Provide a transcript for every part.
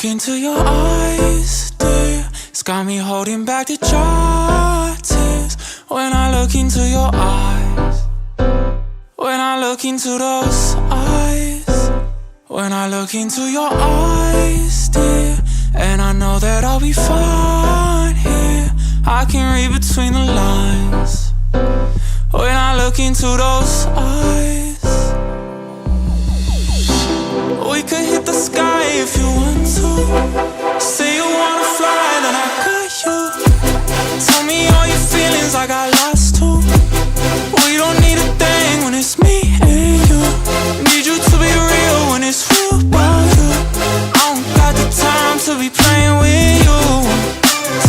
into your eyes, dear, it's got me holding back the dry tears. When I look into your eyes, when I look into those eyes, when I look into your eyes, dear, and I know that I'll be fine here. I can read between the lines. When I look into those eyes, we could hit the sky if you want to. Say you wanna fly, then I got you. Tell me all your feelings, I got lost too. We don't need a thing when it's me and you. Need you to be real when it's real about you. I don't got the time to be playing with you,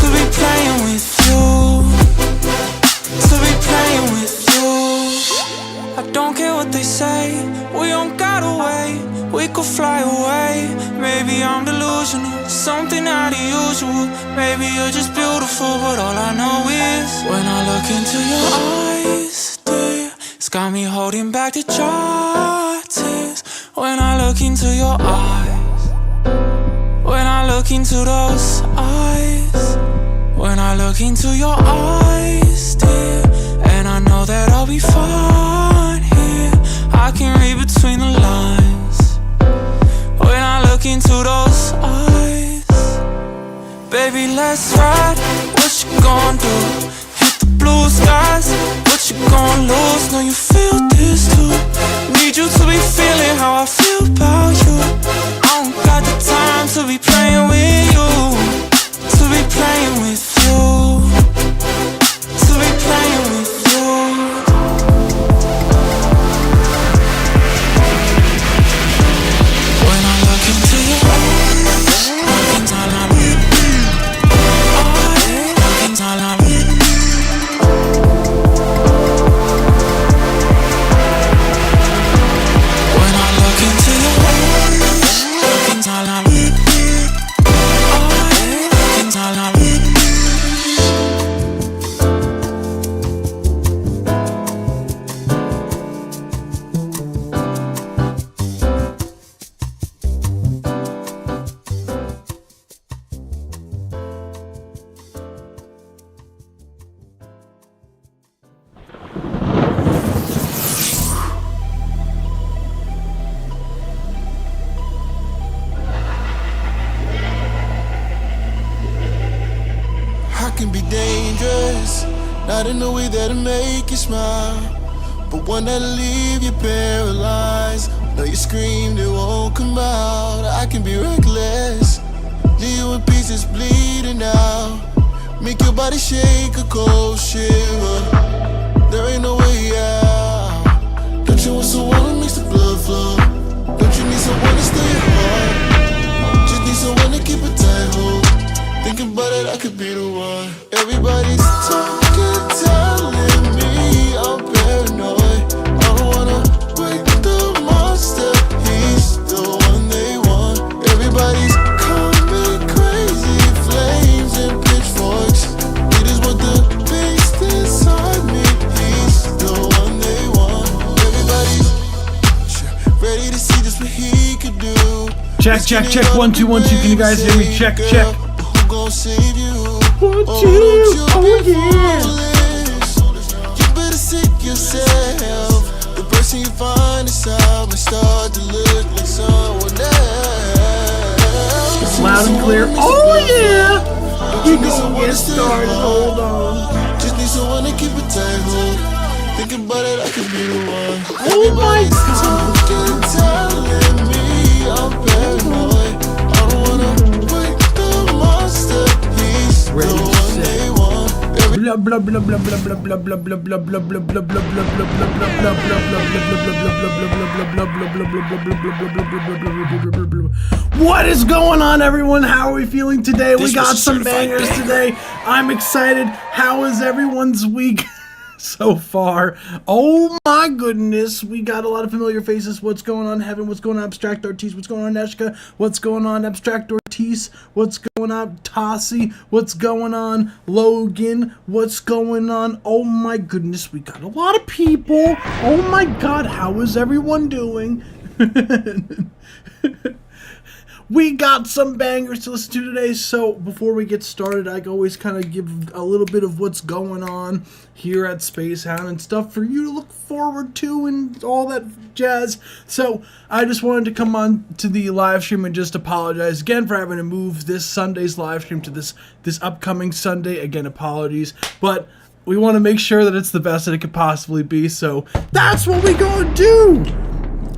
to be playing with you, to be playing with you. I don't care what they say, we don't gotta wait. We could fly away. Maybe I'm delusional, something out of usual. Maybe you're just beautiful, but all I know is when I look into your eyes, dear, it's got me holding back the dry tears. When I look into your eyes, when I look into those eyes, when I look into your eyes, dear, and I know that I'll be fine here. I can read between the lines. When I look into those eyes, baby, let's ride. What you gon' do? Hit the blue skies. What you gon' lose? Know you feel this too. Need you to be feeling how I feel about you. I don't got the time to be playing with you, to be playing with you, to be playing with you. When I look into your eyes, look all I need. Look all I need. When I look into your eyes, look all I need. Look all I need. I can be dangerous, not in a way that'll make you smile, but one that'll leave you paralyzed. Know you screamed, it won't come out. I can be reckless, leave you in pieces bleeding out, make your body shake a cold shiver. There ain't no way out. Don't you want someone who makes the blood flow? Don't you need someone to stay your heart? Just need someone to keep a tight hold. Thinking about it, I could be the one. Everybody's talking, telling me I'm paranoid. I don't wanna wake the monster, he's the one they want. Everybody's coming crazy, flames and pitchforks. They just want the beast inside me, he's the one they want. Everybody's ready to see just what he could do. Check, check, check. 1 2 1 2. Can you guys hear me? Check, check. Gonna save you. 1 2. Oh yeah. You better seek yourself. The person you find inside may start to look like someone else. It's loud and clear. Oh yeah. You gonna get started. Hold on. Just need someone to keep a tight hold. Thinking about it, I could be the one. Oh my God. Talking, telling me I'm paranoid. I don't wanna wake the monster. He's the one they want. Blah blah blah blah blah blah blah blah blah blah blah blah blah blah blah blah. What is going on, everyone? How are we feeling today? We got some bangers today. I'm excited. How is everyone's week so far? Oh my goodness, we got a lot of familiar faces. What's going on, Heaven? What's going on, Abstract Ortiz? What's going on, Neshka? What's going on, Abstract Ortiz? What's going on, Tassi? What's going on, Logan? What's going on? Oh my goodness, we got a lot of people. Oh my God, how is everyone doing? we got some bangers to listen to today. So before we get started, I always kind of give a little bit of what's going on here at Spacehound and stuff for you to look forward to and all that jazz. So I just wanted to come on to the live stream and just apologize again for having to move this Sunday's live stream to this upcoming Sunday. Again, apologies, but we want to make sure that it's the best that it could possibly be. So that's what we gonna do.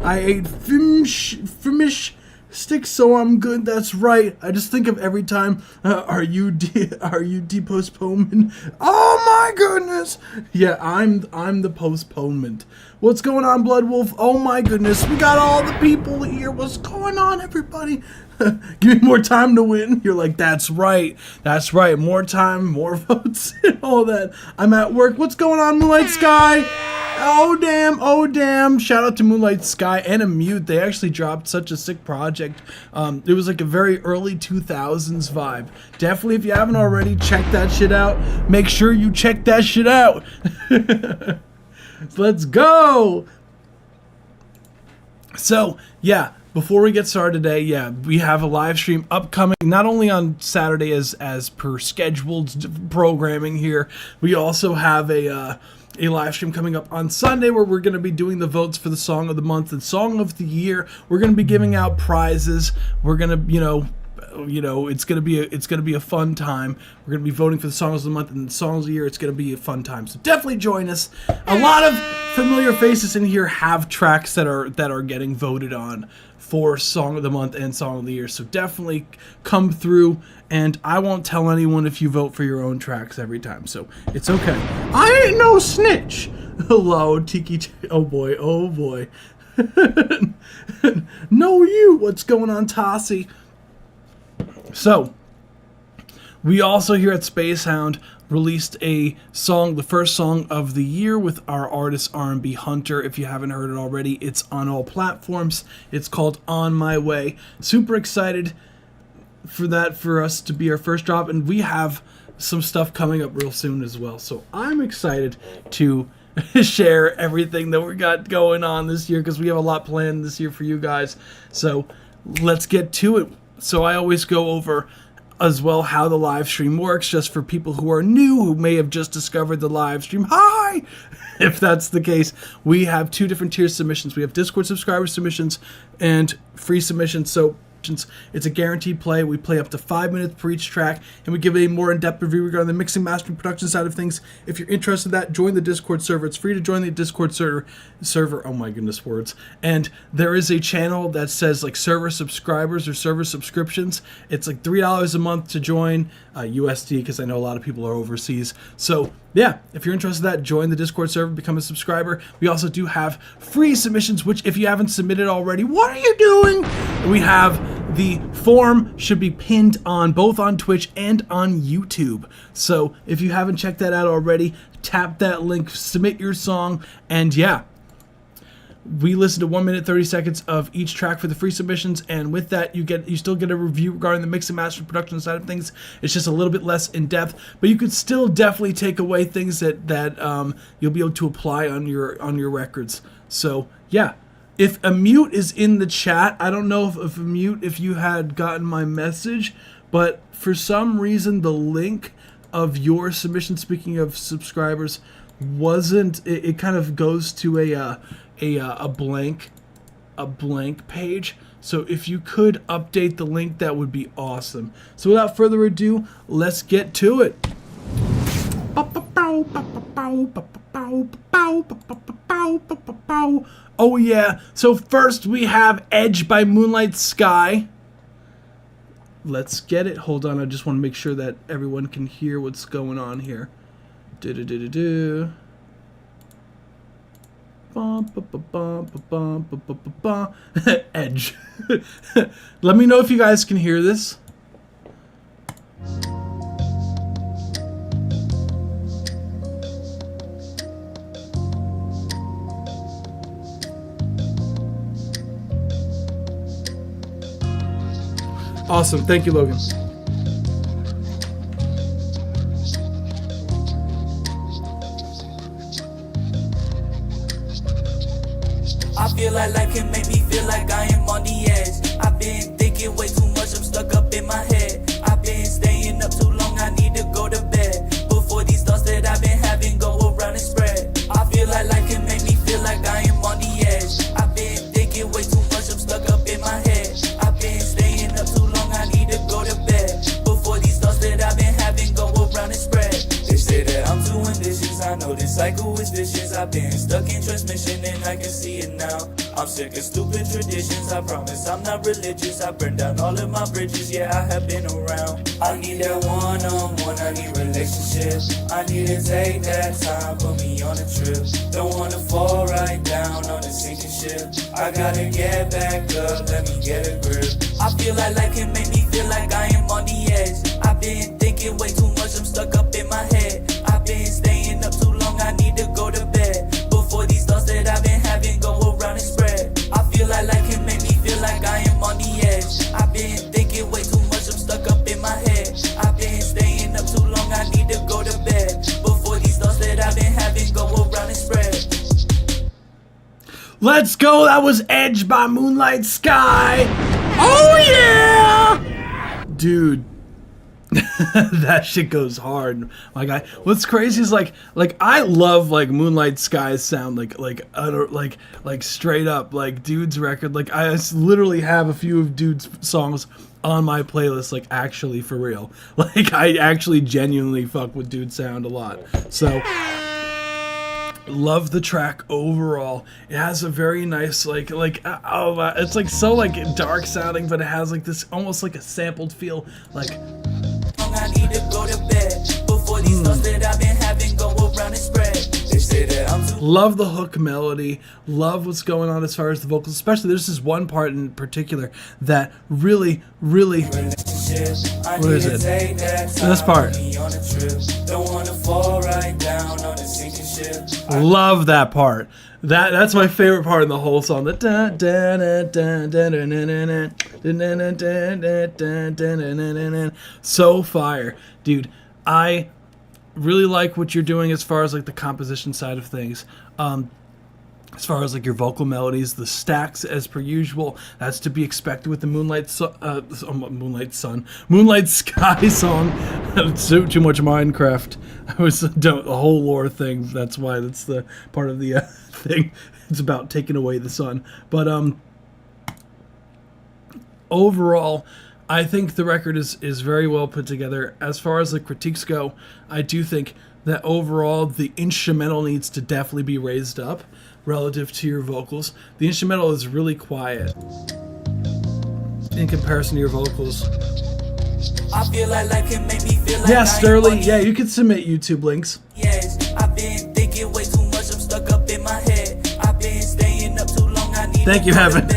I ate Flemish sticks, so I'm good. That's right. I just think of every time. Are you the postponement? Oh my goodness! Yeah, I'm the postponement. What's going on, Blood Wolf? Oh my goodness, we got all the people here. What's going on, everybody? Give me more time to win. You're like, that's right. That's right. More time, more votes, and all that. I'm at work. What's going on, Moonlight Sky? Oh damn, oh damn. Shout out to Moonlight Sky and Immute. They actually dropped such a sick project. It was like a very early 2000s vibe. Definitely, if you haven't already, check that shit out. Make sure you check that shit out. Let's go. So, yeah. Before we get started today, yeah, we have a live stream upcoming, not only on Saturday as per scheduled programming here, we also have a live stream coming up on Sunday where we're going to be doing the votes for the Song of the Month and Song of the Year. We're going to be giving out prizes. We're going to, it's going to be a fun time. We're going to be voting for the Songs of the Month and the Songs of the Year. It's going to be a fun time. So definitely join us. A lot of familiar faces in here have tracks that are getting voted on for Song of the Month and Song of the Year. So definitely come through, and I won't tell anyone if you vote for your own tracks every time. So it's okay. I ain't no snitch. Hello, Tiki. Oh boy. Oh boy. No, you. What's going on, Tossie? So, we also here at Spacehound released a song, the first song of the year with our artist R&B Hunter. If you haven't heard it already, it's on all platforms. It's called On My Way. Super excited for us to be our first drop, and we have some stuff coming up real soon as well. So I'm excited to share everything that we got going on this year because we have a lot planned this year for you guys. So let's get to it. So I always go over as well how the live stream works, just for people who are new, who may have just discovered the live stream. Hi! If that's the case, we have two different tier submissions. We have Discord subscriber submissions and free submissions. So it's a guaranteed play. We play up to 5 minutes per each track, and we give a more in-depth review regarding the mixing, mastering, production side of things. If you're interested in that, join the Discord server. It's free to join the Discord server. Oh my goodness, words. And there is a channel that says like server subscribers or server subscriptions. It's like $3 a month to join, USD, because I know a lot of people are overseas. So yeah, if you're interested in that, join the Discord server, become a subscriber. We also do have free submissions, which if you haven't submitted already, what are you doing? We have the form should be pinned on both on Twitch and on YouTube. So if you haven't checked that out already, tap that link, submit your song, and yeah. We listen to 1 minute 30 seconds of each track for the free submissions, and with that you still get a review regarding the mix and master production side of things. It's just a little bit less in depth, but you could still definitely take away things that you'll be able to apply on your records. So yeah, if Immute is in the chat, I don't know if Immute, if you had gotten my message, but for some reason the link of your submission, speaking of subscribers, wasn't. It kind of goes to a blank page. So if you could update the link, that would be awesome. So without further ado, let's get to it. Oh yeah, so first we have Edge by Moonlight Sky. Let's get it. Hold on, I just want to make sure that everyone can hear what's going on here. Edge. Let me know if you guys can hear this. Awesome. Thank you, Logan. I feel like life can make me feel like I am on the edge. I've been thinking thinking way too much, I'm stuck up in my head. I've been staying up too long, I need to go to bed. Before these thoughts that I've been having go around and spread. I feel like life can make me feel like I am on the edge. I've been thinking way too much, I'm stuck up in my head. I've been staying up too long, I need to go to bed. Before these thoughts that I've been having go around and spread. They say that I'm too ambitious, I know this cycle is vicious. I've been stuck in transmission and I can see it now. I'm sick of stupid traditions, I promise I'm not religious. I burned down all of my bridges, yeah, I have been around. I need that one-on-one, I need relationships. I need to take that time, put me on a trip. Don't wanna fall right down on a sinking ship. I gotta get back up, let me get a grip. I feel like life can make me feel like I am on the edge. I've been thinking way too much, I'm stuck up in my head. I've been staying up too long, I need to go to bed. Before these thoughts that I've been having go around and spread. I feel like life can make me feel like I am on the edge. I've been thinking way too much, I'm stuck up in my head. I've been staying up too long, I need to go to bed. Before these thoughts that I've been having go around and spread. Let's go. That was Edge by Moonlight Sky. Oh yeah, dude. That shit goes hard, my guy. What's crazy is like I love like Moonlight Sky's sound, like utter like straight up like Dude's record. Like I literally have a few of Dude's songs on my playlist, like actually for real. Like I actually genuinely fuck with Dude's sound a lot. So love the track overall. It has a very nice it's like so like dark sounding, but it has like this almost like a sampled feel, like I need to go to bed. Before these thoughts that I've been having go around and spread. They say that I'm too. Love the hook melody. Love what's going on as far as the vocals. Especially there's this one part in particular that really what is it? This part. Don't wanna fall right down on a sinking ship. Love that part. That's my favorite part in the whole song. The so fire, dude. I really like what you're doing as far as like the composition side of things. As far as like your vocal melodies, the stacks as per usual. That's to be expected with the Moonlight Sky song. Too much Minecraft. I was the whole lore thing. That's why that's the part of the thing. It's about taking away the sun. But overall, I think the record is very well put together. As far as the critiques go, I do think that overall the instrumental needs to definitely be raised up relative to your vocals. The instrumental is really quiet in comparison to your vocals. I feel like life can make me feel like yeah, Sterling, yeah, you can submit YouTube links. Yes, I've been thinking way too much, I'm stuck up in my head. I've been staying up too long, I need Thank you, Heaven.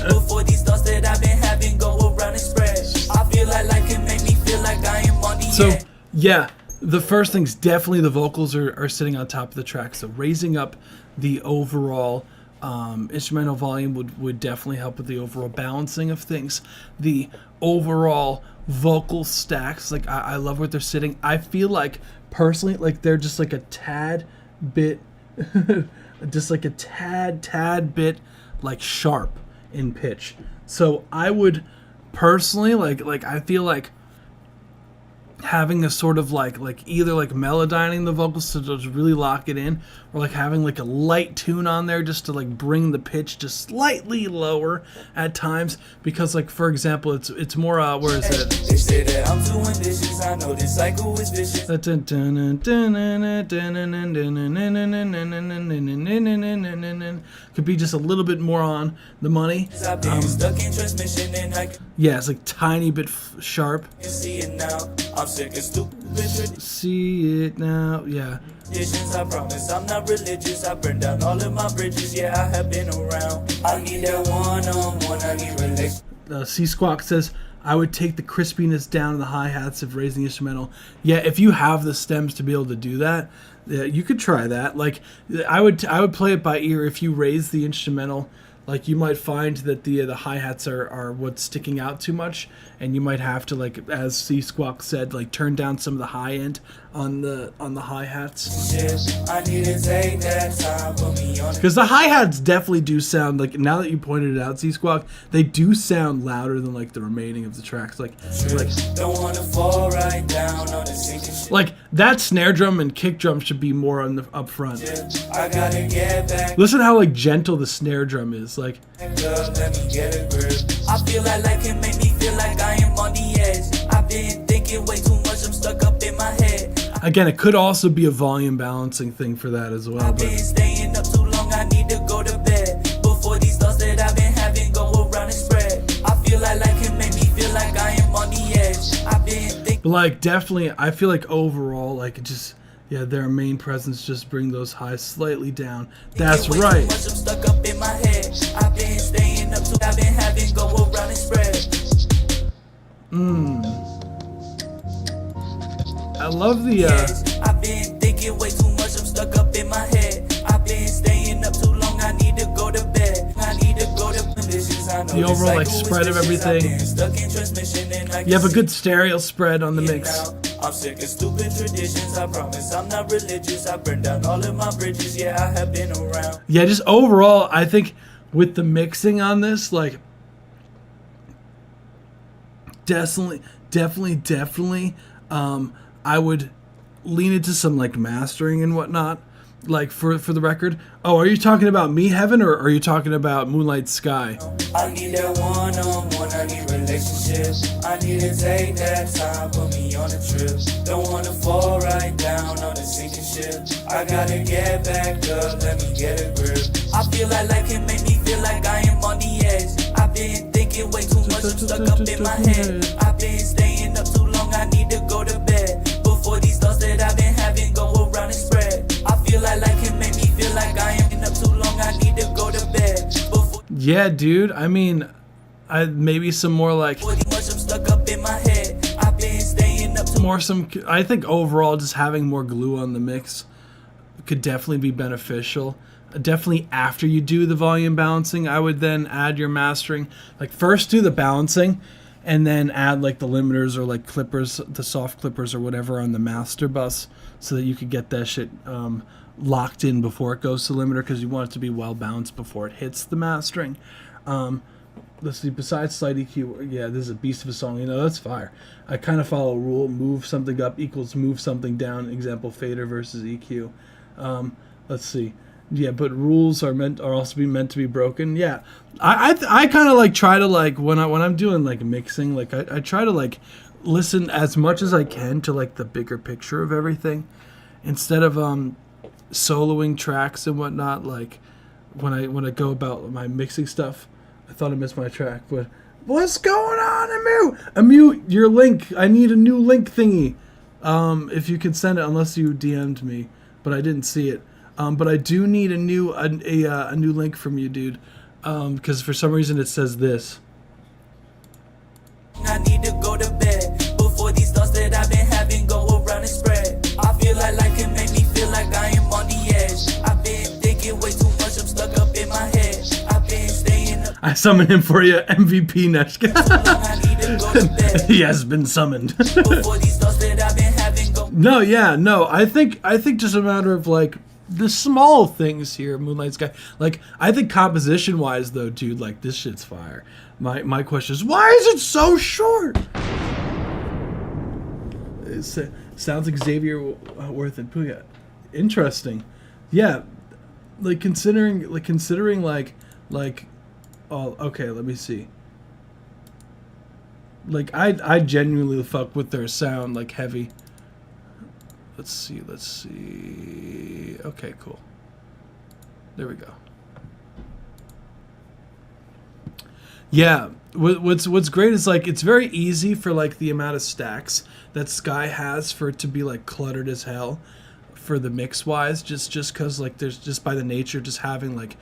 Before these thoughts that I've been having go around and spread. I feel like life can make me feel like I am on the edge. So, yeah, the first thing's definitely the vocals are sitting on top of the track. So raising up the overall instrumental volume would definitely help with the overall balancing of things. The overall vocal stacks, like I love where they're sitting. I feel like personally, like they're just like a tad bit, just like a tad bit like sharp in pitch. So I would personally like I feel like having a sort of like either like melodyning the vocals to just really lock it in, or like having like a light tune on there just to like bring the pitch just slightly lower at times, because like for example it's more where is it? They say that I'm too ambitious, I know this cycle is vicious. Could be just a little bit more on the money. I've been stuck in transmission and I yeah, it's like tiny bit sharp. can see it now. I'm sick of stupid See it now, yeah. traditions. I promise I'm not religious. I burned down all of my bridges. Yeah, I have been around. I need that one-on-one. I need relationship. C-Squawk says, I would take the crispiness down in the hi-hats of raising the instrumental. Yeah, if you have the stems to be able to do that, you could try that. Like, I would play it by ear. If you raise the instrumental, like, you might find that the hi-hats are what's sticking out too much, and you might have to, like, as C-Squawk said, like, turn down some of the high end the hi-hats. I need to take that time, put me on Because the hi-hats definitely do sound like, now that you pointed it out, Z-Squawk, they do sound louder than like the remaining of the tracks. Like don't wanna fall right down on the sinking ship. like that snare drum and kick drum should be more on the up front. I gotta get back Listen how like gentle the snare drum is. Like up, let me get a grip. I feel like it make me feel like I am on the edge. I've been thinking way too much, I'm stuck up in my head. again, it could also be a volume balancing thing for that as well. I've been staying up too long, I need to go to bed. Before these thoughts that I've been having go around and spread. I feel like it make me feel like I am on the edge. I've been thinking. But like definitely, I feel like overall, like it just, yeah, their main presence just bring those highs slightly down. That's right. I'm stuck up in my head. I've been staying up too. I've been having go around and spread. I love the. I've been thinking way too much. I'm stuck up in my head. I've been staying up too long. I need to go to bed. I need to go to conditions. I know The overall like spread of everything. Stuck in transmission and I You have a good stereo spread on the mix. I'm sick of stupid traditions. I promise I'm not religious. I burned down all of my bridges. Yeah, I have been around. Yeah, just overall, I think with the mixing on this, like, definitely, I would lean into some like mastering and whatnot. Like for the record. Oh, are you talking about Me Heaven or are you talking about Moonlight Sky? I need that one-on-one, I need relationships. I need to take that time, put me on a trip. Don't wanna fall right down on the sinking ship. I gotta get back up, let me get a grip. I feel like it make me feel like I am on the edge. I've been thinking way too much, I'm stuck up in my head. I've been staying up too long, I need to go to bed. Before these thoughts that I've been having go around and spread. I feel like it make me feel like I am up too long, I need to go to bed. Before Yeah, dude. I mean, maybe some more like much, I'm stuck up in my head. I've been staying up too more some. I think overall, just having more glue on the mix could definitely be beneficial. Definitely after you do the volume balancing, I would then add your mastering. Like first do the balancing, and then add like the limiters or like clippers, the soft clippers or whatever on the master bus, so that you could get that shit locked in before it goes to limiter, because you want it to be well balanced before it hits the mastering. Let's see, besides slight EQ, yeah, this is a beast of a song, you know, that's fire. I kind of follow a rule, move something up equals move something down, example fader versus EQ. Let's see. Yeah, but rules are also meant to be broken. Yeah, I kind of like try to like when I'm doing like mixing, like I try to like listen as much as I can to like the bigger picture of everything, instead of soloing tracks and whatnot. Like when I go about my mixing stuff, I thought I missed my track, but what's going on, Amu, your link. I need a new link thingy. If you could send it, unless you DM'd me, but I didn't see it. But I do need a new link from you, dude, because for some reason it says this. I need to go to bed before these thoughts that I've been having go around and spread. I feel like it make me feel like I am on the edge. I've been thinking way too much, I'm stuck up in my head. I've been staying up. I summoned him for you, MVP Neshka. I need to go to bed He has been summoned. before these thoughts that I've been having go. No, I think just a matter of like the small things here, Moonlight Sky. Like, I think composition wise though, dude, like this shit's fire. My question is, why is it so short? It sounds like Xavier Worth and Puya. Interesting. Yeah, like considering oh, okay, let me see. Like I genuinely fuck with their sound, like heavy. Let's see. Okay, cool. There we go. Yeah, what's great is like it's very easy for like the amount of stacks that Sky has for it to be like cluttered as hell for the mix wise, just cause like there's just by the nature just having like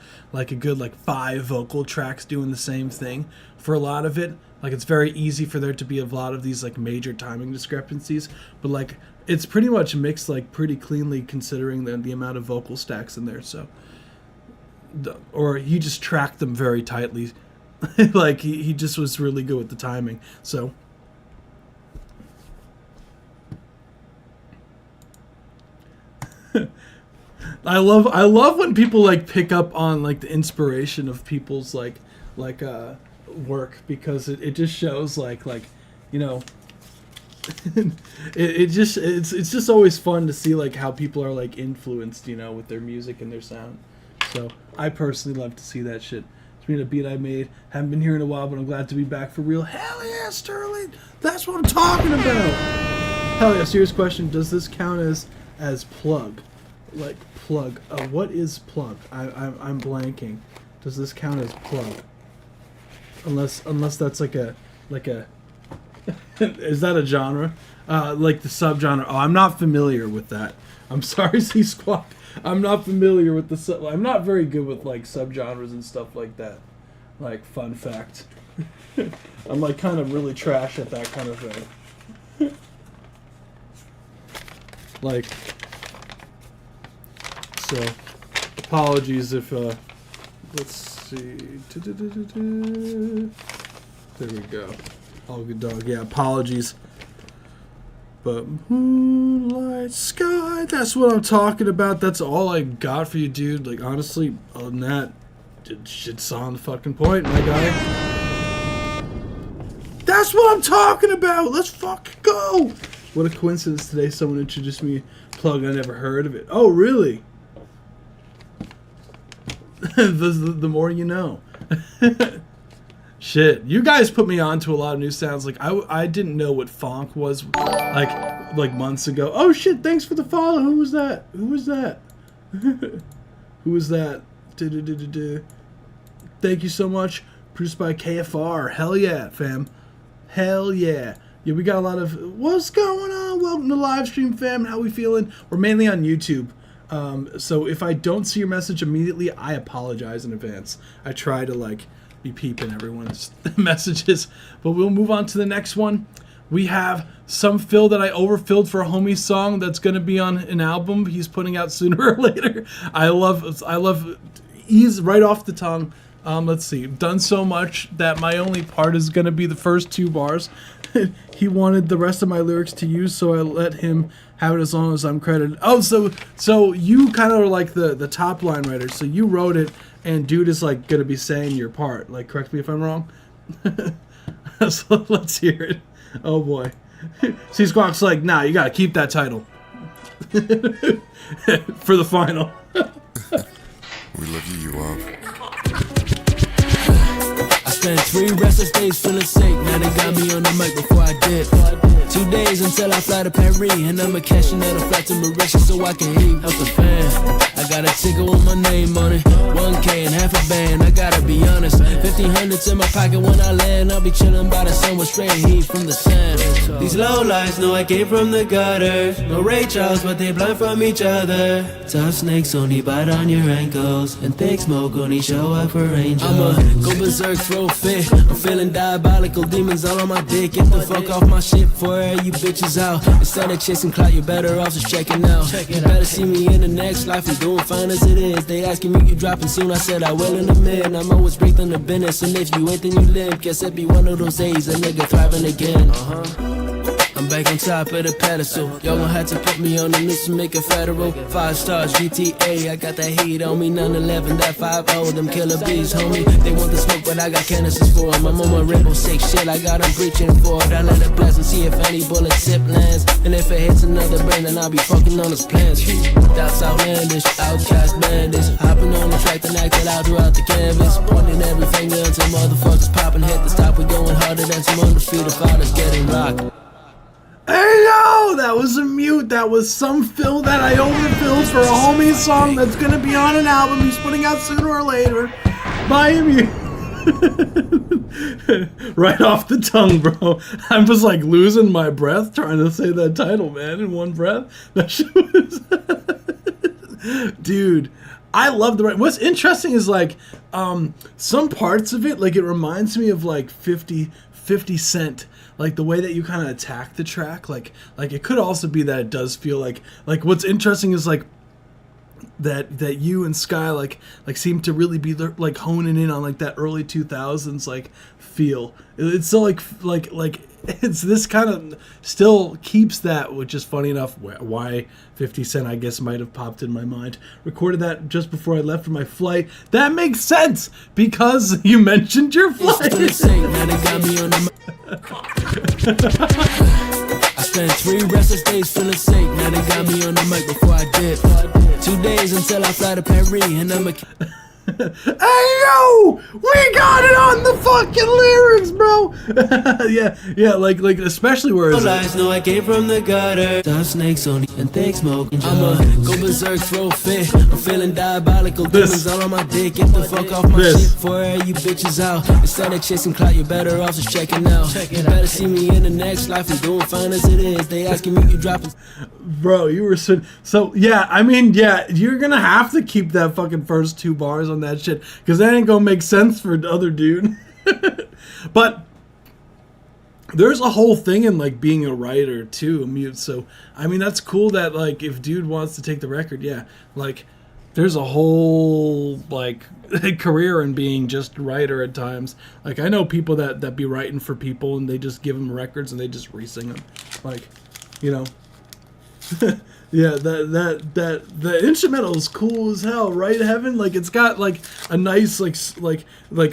a good like 5 vocal tracks doing the same thing for a lot of it. Like it's very easy for there to be a lot of these like major timing discrepancies, but like it's pretty much mixed like pretty cleanly considering the amount of vocal stacks in there. So, or he just tracked them very tightly. Like he just was really good with the timing. So I love when people like pick up on like the inspiration of people's like work, because it just shows like you know it's just always fun to see like how people are like influenced, you know, with their music and their sound. So I personally love to see that shit. It's been a beat I made. Haven't been here in a while, but I'm glad to be back for real. Hell yeah, Sterling! That's what I'm talking about! Hell yeah, serious question. Does this count as plug? Like plug. What is plug? I'm blanking. Does this count as plug? Unless that's like a is that a genre? Like the subgenre? Oh, I'm not familiar with that. I'm sorry, C Squawk. I'm not familiar with I'm not very good with like subgenres and stuff like that. Like, fun fact. I'm like kind of really trash at that kind of thing. Like, so apologies if let's see. There we go. All good dog. Yeah, apologies. But moonlight sky, that's what I'm talking about. That's all I got for you, dude. Like, honestly, other than that, shit's on the fucking point, my guy. That's what I'm talking about. Let's fucking go. What a coincidence today. Someone introduced me plug. I never heard of it. Oh, really? the more you know. Shit, you guys put me on to a lot of new sounds. Like I didn't know what funk was like months ago. Oh shit, thanks for the follow. Who was that? Who was that? Who was that? Thank you so much. Produced by KFR. Hell yeah, fam. Hell yeah. Yeah, we got a lot of what's going on. Welcome to live stream, fam. How we feeling? We're mainly on YouTube. So if I don't see your message immediately, I apologize in advance. I try to like be peeping everyone's messages, but we'll move on to the next one. We have some fill that I overfilled for a homie song that's going to be on an album he's putting out sooner or later. I love ease right off the tongue. Let's see, done so much that my only part is going to be the first 2 bars. He wanted the rest of my lyrics to use, so I let him have it as long as I'm credited. Oh, so you kind of are like the top line writer, so you wrote it, and dude is like gonna be saying your part. Like, correct me if I'm wrong. So let's hear it. Oh boy. C Squawk's like, nah, you gotta keep that title for the final. We love you, you up. Spent 3 restless days feeling sick. Now they got me on the mic before I dip. 2 days until I fly to Paris, and I'ma cash another flight to Mauritius so I can eat. Help the fan. I got a ticket with my name on it. 1K and half a band. I gotta be honest. 1500s in my pocket when I land. I'll be chilling by the sun with straight heat from the sand. These low lights know I came from the gutter. No Ray Charles, but they blind from each other. Tough snakes only bite on your ankles, and thick smoke only show up for angels. I'ma go berserk, throw fit. I'm feeling diabolical, demons all on my dick. Get the fuck off my shit for you bitches out. Instead of chasing clout, you're better off just checking out. You better see me in the next life. I'm doing fine as it is. They asking me you dropping soon. I said I will in a minute. I'm always breaking on the business, and if you ain't then you live. Guess it be one of those days a nigga thriving again. I'm back on top of the pedestal. Y'all gon' have to put me on the list to make a federal. 5 stars, GTA, I got that heat on me. 911, that 5-0, them killer bees, homie. They want the smoke, but I got canisters for them. I'm on my Rainbow Six shit, I got them preaching for it. I let it blast and see if any bullet tip lands. And if it hits another brain, then I'll be fucking on his plans. That's outlandish, outcast bandits. Hopping on the track and acting out throughout the canvas. Pointing every finger until motherfuckers popping. Hit the stop, we going harder than some undefeated fighters getting rocked. Hey yo, that was a mute. That was some fill that I overfilled for a homie song that's gonna be on an album he's putting out sooner or later. By a mute. Right off the tongue, bro. I'm just like losing my breath trying to say that title, man, in one breath. That shit was dude, I love the what's interesting is like some parts of it, like it reminds me of like 50 Cent. Like the way that you kind of attack the track, like it could also be that it does feel like what's interesting is like that you and Sky like seem to really be like honing in on like that early 2000s like feel. It's so like it's this kind of still keeps that, which is funny enough. Why 50 Cent, I guess, might have popped in my mind. Recorded that just before I left for my flight. That makes sense because you mentioned your flight. I spent 3 restless days feeling sick. Now they got me on the mic before I dip. 2 days until I fly to Paris, and I'm a. Hey yo, we got it on the fucking lyrics, bro. yeah, like especially where it's Lies, no, I came from the gutter. Dove snakes on and thick smoke. I'ma go berserk, throw fit. I'm feeling diabolical. Demons all on my dick. Get the fuck off my shit before you bitches out. Instead of chasing clout, you're better off just checking out. You better see me in the next life. I'm doing fine as it is. They asking me, you dropping. Bro, you were so yeah. I mean, yeah, you're gonna have to keep that fucking first 2 bars on that shit because that ain't gonna make sense for the other dude. But there's a whole thing in like being a writer too, mute. So I mean, that's cool that like if dude wants to take the record, yeah, like there's a whole like career in being just a writer at times. Like I know people that be writing for people and they just give them records and they just re-sing them, like, you know. Yeah, that the instrumental is cool as hell, right, Heaven? Like it's got like a nice like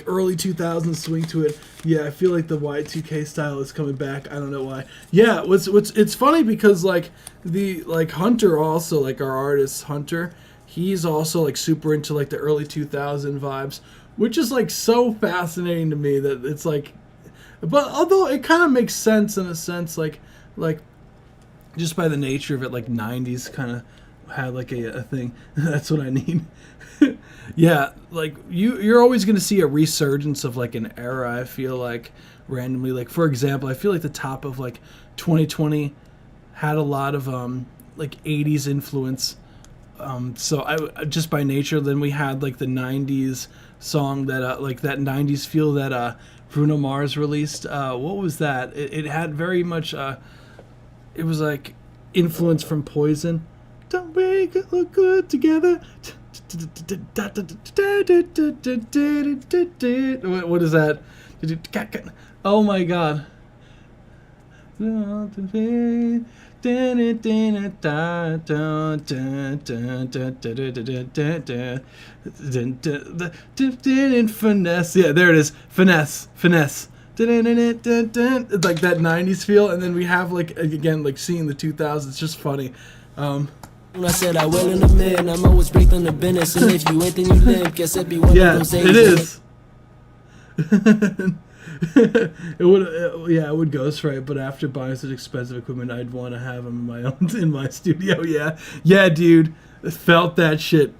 early 2000s swing to it. Yeah, I feel like the Y2K style is coming back. I don't know why. Yeah, it's funny because like the like Hunter also, like our artist Hunter, he's also like super into like the early 2000 vibes, which is like so fascinating to me that it's like, but although it kind of makes sense in a sense, like just by the nature of it, like 90s kind of had like a thing. That's what I need. Yeah, like you're always going to see a resurgence of like an era, I feel like, randomly. Like for example, I feel like the top of like 2020 had a lot of like 80s influence. So I just by nature, then we had like the 90s song that like that 90s feel that Bruno Mars released. What was that? It had very much it was like influence from Poison. Don't we look good together? What is that? Oh my god. Finesse. Yeah, there it is. Finesse. It's like that 90s feel, and then we have like again like seeing the 2000s. It's just funny. I said I will in a minute. I'm always breaking the business, and if you ain't then you live. Guess it'd be one yeah, of those days. It is. It would ghostwrite, but after buying such expensive equipment, I'd want to have them in my own in my studio. Yeah, dude, felt that shit.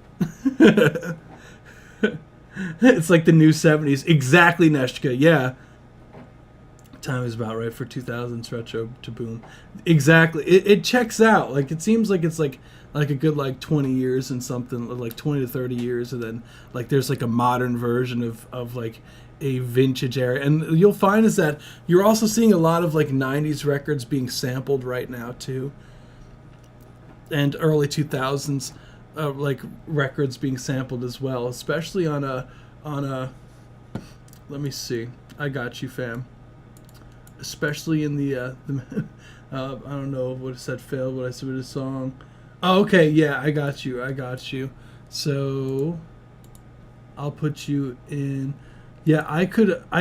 It's like the new 70s, exactly, Neshka. Yeah. Time is about right for 2000s retro to boom. Exactly. It checks out. Like it seems like it's like a good like 20 years and something, like 20 to 30 years, and then like there's like a modern version of like a vintage era. And you'll find is that you're also seeing a lot of like 90s records being sampled right now too. And early 2000s like records being sampled as well, especially on a let me see. I got you, fam. Especially in the I don't know what it said failed, what I said with a song. Oh, okay, yeah, I got you. So I'll put you in. Yeah, I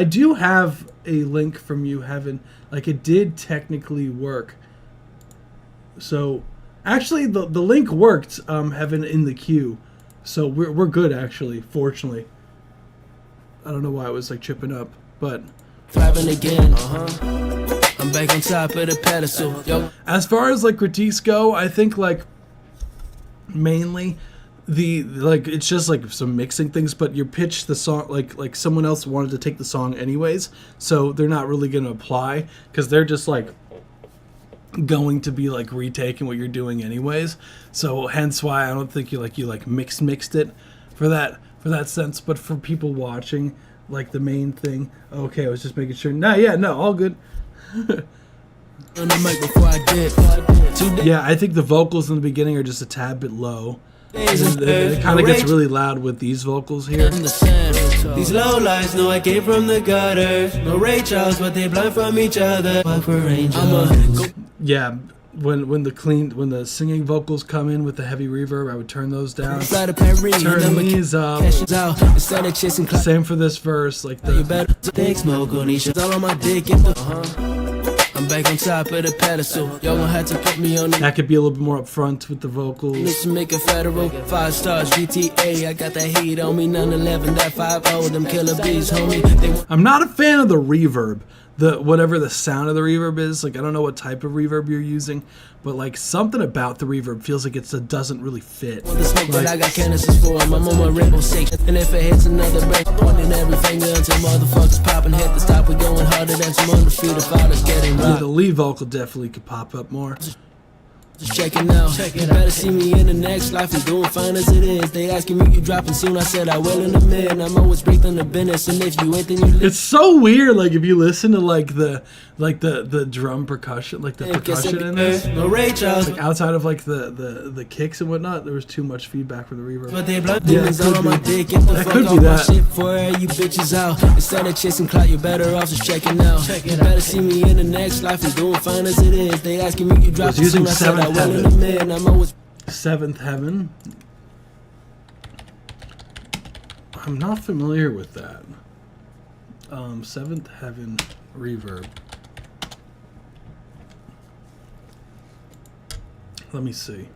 do have a link from you, Heaven. Like it did technically work. So actually the link worked, Heaven, in the queue. So we're good actually, fortunately. I don't know why I was like tripping up, but Thriving again, I'm back on top of the pedestal. Yo. As far as like critiques go, I think like mainly the like it's just like some mixing things, but you pitch the song like someone else wanted to take the song anyways, so they're not really gonna apply because they're just like going to be like retaking what you're doing anyways. So hence why I don't think you mixed it for that sense. But for people watching, like the main thing. Okay, I was just making sure. No, all good. On the mic before I did. Yeah, I think the vocals in the beginning are just a tad bit low. It kind of gets really loud with these vocals here. These low lights know I came from the gutter. No Ray Charles, but they blind from each other. Yeah, when the singing vocals come in with the heavy reverb, I would turn those down. Turn these up. Same for this verse, like the. Smoke on these shit all on my dick. I'm back on top of the pedestal. Y'all gonna have to put me on the. That could be a little bit more upfront with the vocals. Let's make a federal 5 stars GTA. I got that heat on me, 911, that 5-0, them killer bees, homie. I'm not a fan of the reverb. Whatever the sound of the reverb is, like I don't know what type of reverb you're using, but like something about the reverb feels like it doesn't really fit. The smoke that I got canisters for, I'm on my rainbow sake. And if it hits another break, pointing every finger until motherfuckers popping. Hit the stop, we going harder than some undefeated fighters getting rocked. Yeah, the lead vocal definitely could pop up more. Just checking out. You better see me in the next life. I'm doing fine as it is. They asking me you dropping soon. I said I will in a minute. I'm always breaking the business, and if you ain't, then you live. It's so weird. Like if you listen to like the drum percussion, like the percussion in this, no Ray Charles. like outside of like the kicks and whatnot, there was too much feedback from the reverb. But they blood demons all on my dick. Get the That fuck could off be my that. shit for you bitches out. Instead of chasing clout, you better off just checking out. You better see me in the next life. I'm doing fine as it is. They asking me you dropping using soon. I said I Seventh will in a Heaven. minute. I'm always. Seventh Heaven. I'm not familiar with that. Seventh Heaven reverb. Let me see.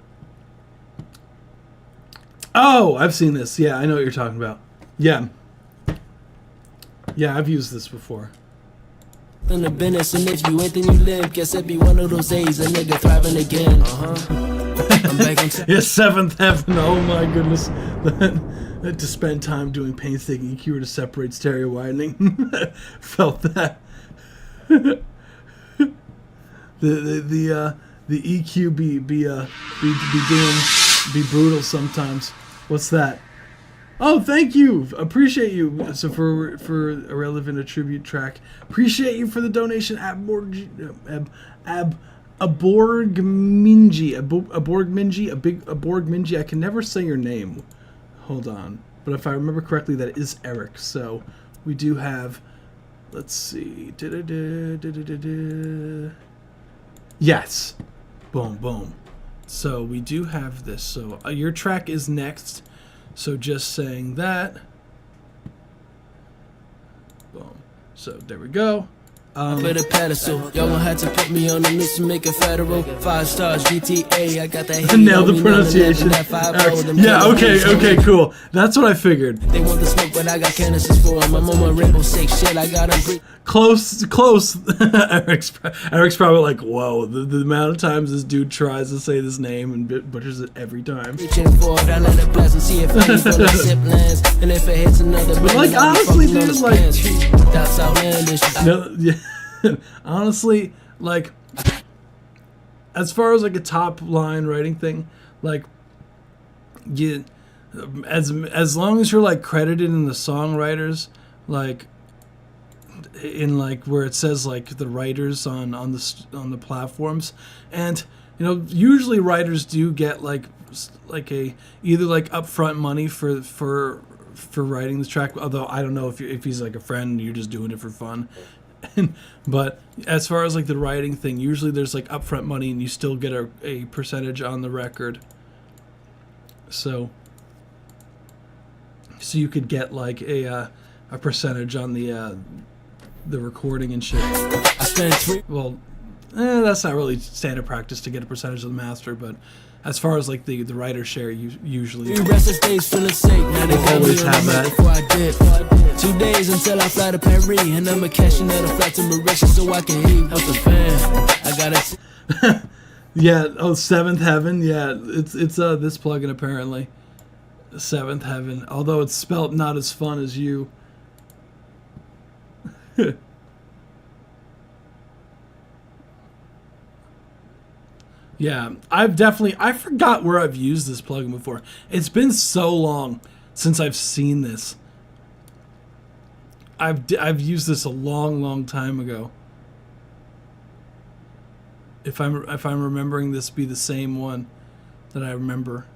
Oh, I've seen this. Yeah, I know what you're talking about. Yeah. Yeah, I've used this before. In the business, and if you ain't, then you live. Guess it be one of those days a nigga thriving again. I'm back on Yeah, Seventh Heaven. Oh my goodness. To spend time doing painstaking EQ to separate stereo widening. Felt that. The EQ be brutal sometimes. What's that? Oh, thank you. Appreciate you. So for Irrelevant, a tribute track. Appreciate you for the donation. Aborgminji. I can never say your name. Hold on. But if I remember correctly, that is Eric. So we do have. Let's see. Yes. Boom, boom. So we do have this. So your track is next. So just saying that. Boom. So there we go. with a pedestal. Y'all gonna have to put me on the list to make a federal 5 stars GTA. I got that heat. Nailed the pronunciation. Yeah, okay, cool. That's what I figured. They want the smoke, but I got canisters for them. I'm on my rainbow sake shit. I got them. Close. Eric's probably like, whoa, the amount of times this dude tries to say this name and butchers it every time. Reaching for it, I let it blast and see if it for the zip lands. And if it hits another, but like honestly, dude, like that's outlandish. No, yeah. Honestly, like as far as like a top line writing thing, like you, as long as you're like credited in the songwriters, like in like where it says like the writers on the platforms, and you know usually writers do get like a either like upfront money for writing this track, although I don't know if he's like a friend and you're just doing it for fun. But as far as like the writing thing, usually there's like upfront money and you still get a percentage on the record. So you could get like a percentage on the recording and shit. Well, that's not really standard practice to get a percentage of the master, but as far as like the writer share, usually always have that. 2 days until I fly to Paris, and I'ma cash another flight to Mauritius so I can eat out the fan. I gotta. Yeah. Oh, Seventh Heaven. Yeah, it's this plugin apparently. Seventh Heaven, although it's spelt not as fun as you. Yeah, I forgot where I've used this plugin before. It's been so long since I've seen this. I've used this a long time ago. If I'm remembering this be the same one that I remember.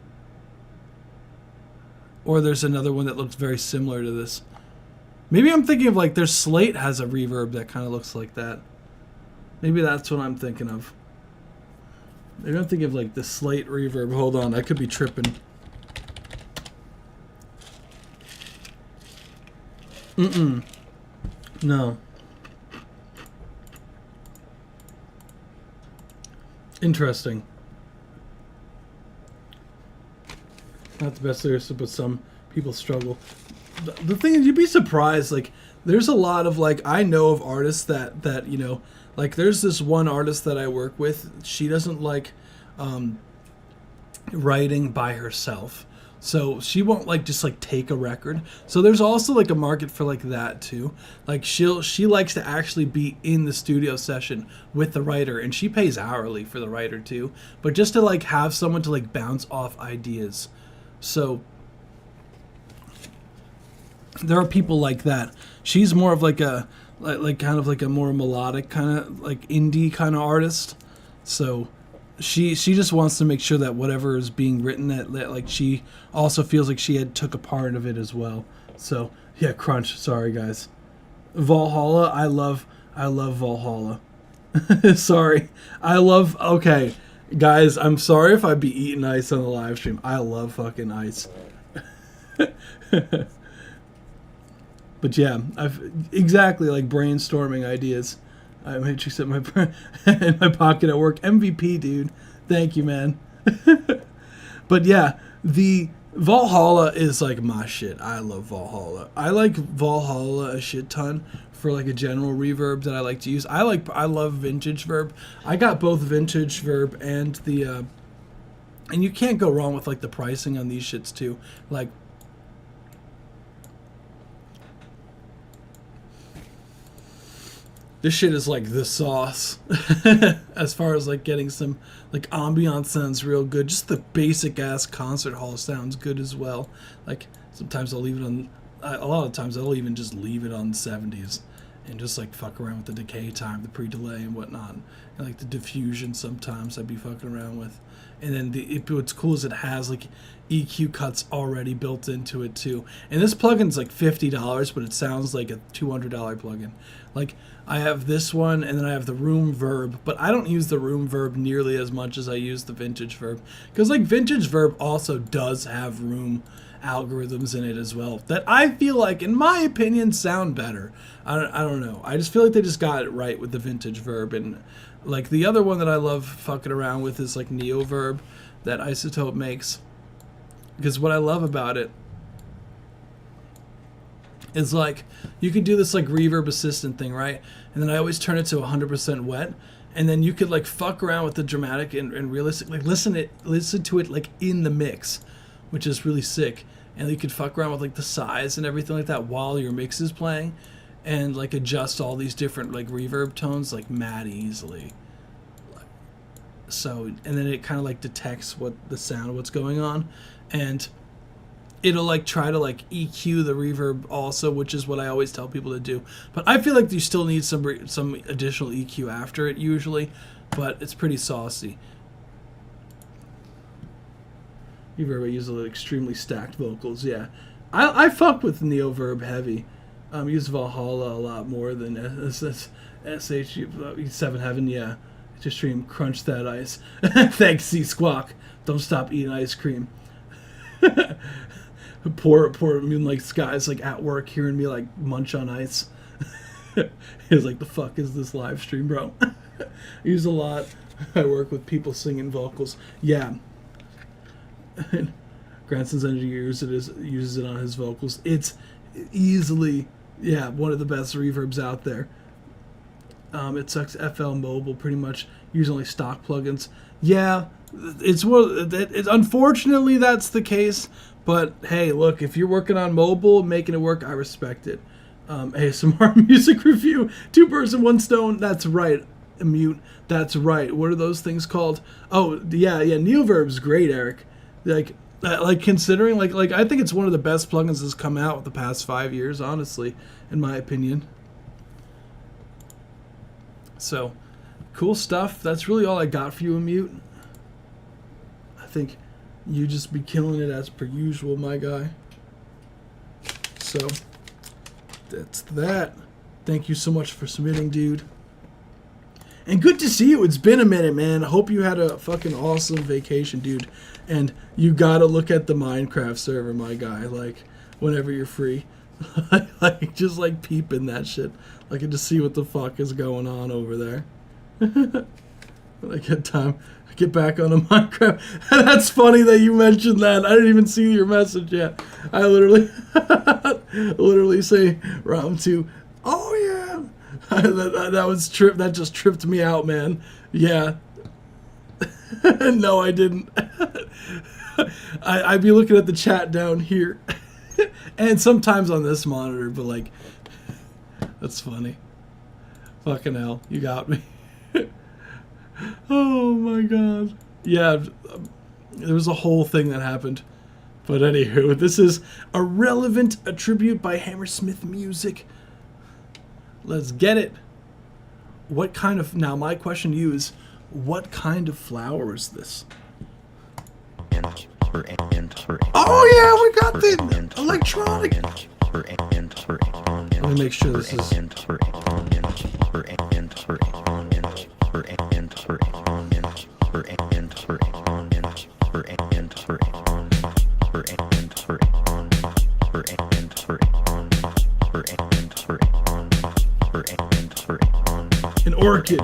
Or there's another one that looks very similar to this. Maybe I'm thinking of like their Slate has a reverb that kind of looks like that. Maybe that's what I'm thinking of. Maybe I'm thinking of like the Slate reverb. Hold on, I could be tripping. No. Interesting. Not the best lyrics, but some people struggle. The thing is, you'd be surprised. Like, there's a lot of like I know of artists that you know, like there's this one artist that I work with. She doesn't like writing by herself, so she won't like just like take a record. So there's also like a market for like that too. Like she likes to actually be in the studio session with the writer, and she pays hourly for the writer too. But just to like have someone to like bounce off ideas. So there are people like that. She's more of like a like kind of like a more melodic kind of like indie kind of artist. So she just wants to make sure that whatever is being written that like she also feels like she had took a part of it as well. So yeah, Crunch. Sorry guys. Valhalla. I love Valhalla. Sorry. Okay. Guys, I'm sorry if I be eating ice on the live stream. I love fucking ice. But yeah, I've exactly like brainstorming ideas. I made you set my in my pocket at work. MVP, dude. Thank you, man. But yeah, the Valhalla is like my shit. I love Valhalla. I like Valhalla a shit ton for like a general reverb that I like to use. I love Vintage Verb. I got both Vintage Verb and the and you can't go wrong with like the pricing on these shits too. Like this shit is like the sauce as far as like getting some like ambiance sounds real good. Just the basic ass concert hall sounds good as well. Like sometimes I'll leave it on, a lot of times I'll even just leave it on 70s and just like fuck around with the decay time, the pre-delay and whatnot. And like the diffusion sometimes I'd be fucking around with. And then what's cool is it has like EQ cuts already built into it too. And this plugin's like $50, but it sounds like a $200 plugin. Like I have this one, and then I have the Room Verb, but I don't use the Room Verb nearly as much as I use the Vintage Verb, because like Vintage Verb also does have room algorithms in it as well that I feel like, in my opinion, sound better. I don't know. I just feel like they just got it right with the Vintage Verb. And like the other one that I love fucking around with is like Neo Verb that iZotope makes, because what I love about it is like you can do this like reverb assistant thing, right? And then I always turn it to 100% wet, and then you could like fuck around with the dramatic and realistic, like listen to it like in the mix, which is really sick. And you could fuck around with like the size and everything like that while your mix is playing, and like adjust all these different like reverb tones like mad easily. So, and then it kind of like detects what the sound, what's going on, and it'll like try to like EQ the reverb also, which is what I always tell people to do. But I feel like you still need some additional EQ after it usually, but it's pretty saucy. Reverb, I use extremely stacked vocals. Yeah, I fuck with Neo Verb heavy. Use Valhalla a lot more than SH7 Heaven. Yeah, just stream crunch that ice. Thanks, C Squawk. Don't stop eating ice cream. Poor Moonlight Skies like at work hearing me like munch on ice. He's like, the fuck is this live stream, bro? I use a lot. I work with people singing vocals. Yeah. Granson's Engineer uses it on his vocals. It's easily, yeah, one of the best reverbs out there. It sucks FL Mobile pretty much use only stock plugins. Yeah, unfortunately that's the case. But hey, look, if you're working on mobile, making it work, I respect it. ASMR music review, 2 birds and 1 stone. That's right. Mute. That's right. What are those things called? Oh yeah. Neoverb's great, Eric. Like considering like I think it's one of the best plugins that's come out the past 5 years, honestly, in my opinion. So, cool stuff. That's really all I got for you, Mute. I think you just be killing it as per usual, my guy. So that's that. Thank you so much for submitting, dude. And good to see you. It's been a minute, man. I hope you had a fucking awesome vacation, dude. And you gotta look at the Minecraft server, my guy. Like, whenever you're free. Like, just like peeping that shit. Like, to see what the fuck is going on over there. When I get time, I get back on a Minecraft. That's funny that you mentioned that. I didn't even see your message yet. I literally say round 2. Oh yeah. That just tripped me out, man. Yeah. No, I didn't. I'd be looking at the chat down here. And sometimes on this monitor, but like, that's funny. Fucking hell, you got me. Oh my god. Yeah, there was a whole thing that happened. But anywho, this is Irrelevant, a tribute by Hammersmith Music. Let's get it. What kind of... Now, my question to you is, what kind of flower is this? Oh, yeah, we got the electronic. Let me make sure this is... An orchid.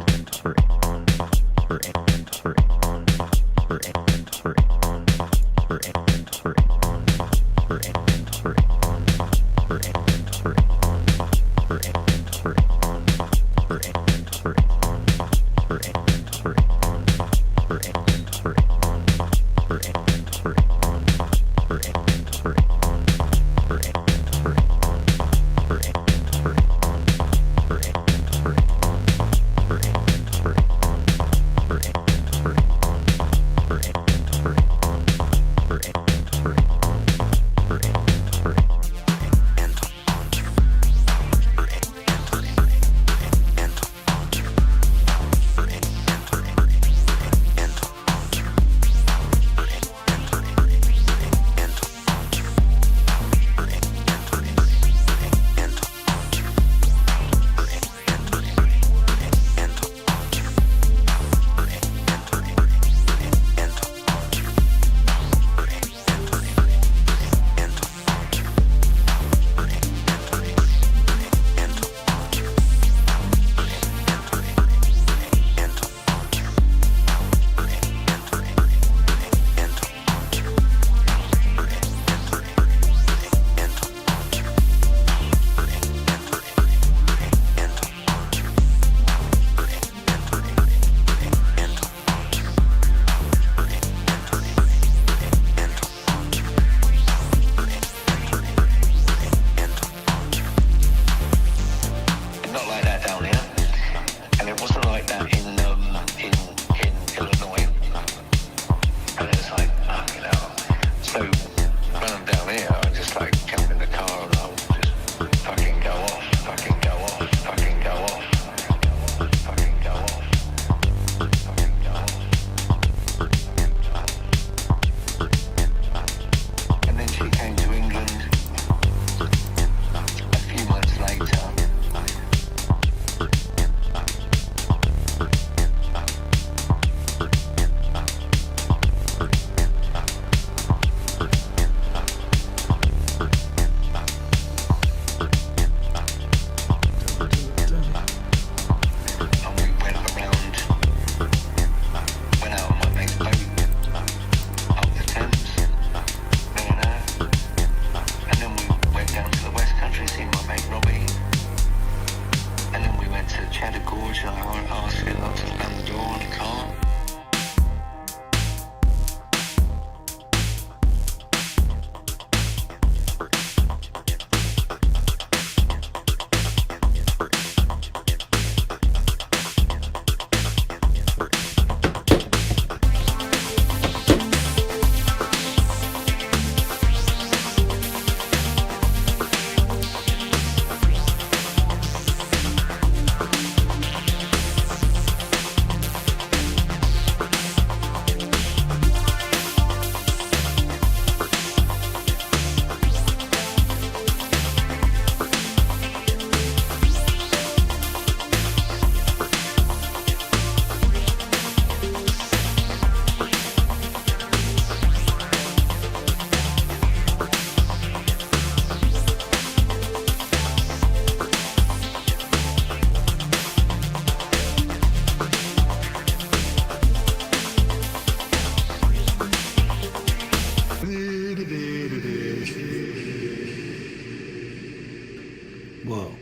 Whoa.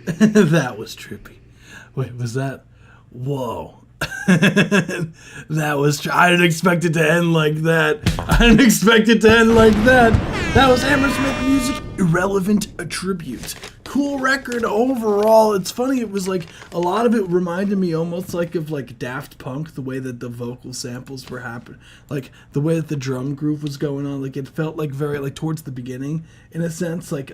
That was trippy. Wait, was that? Whoa. That was. I didn't expect it to end like that. That was Hammersmith Music Irrelevant Tribute. Cool record overall. It's funny, it was like a lot of it reminded me almost like of like Daft Punk, the way that the vocal samples were happening, like the way that the drum groove was going on. Like it felt like very like towards the beginning in a sense, like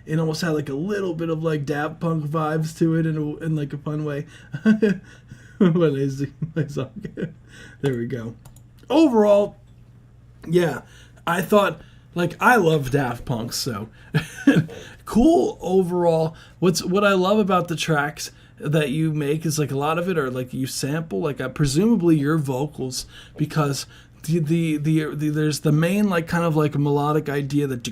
it almost had like a little bit of like Daft Punk vibes to it in like a fun way. When I sing my song. There we go. Overall, yeah, I thought, like, I love Daft Punk, so cool overall. What I love about the tracks that you make is like a lot of it are like you sample like presumably your vocals, because the there's the main like kind of like melodic idea that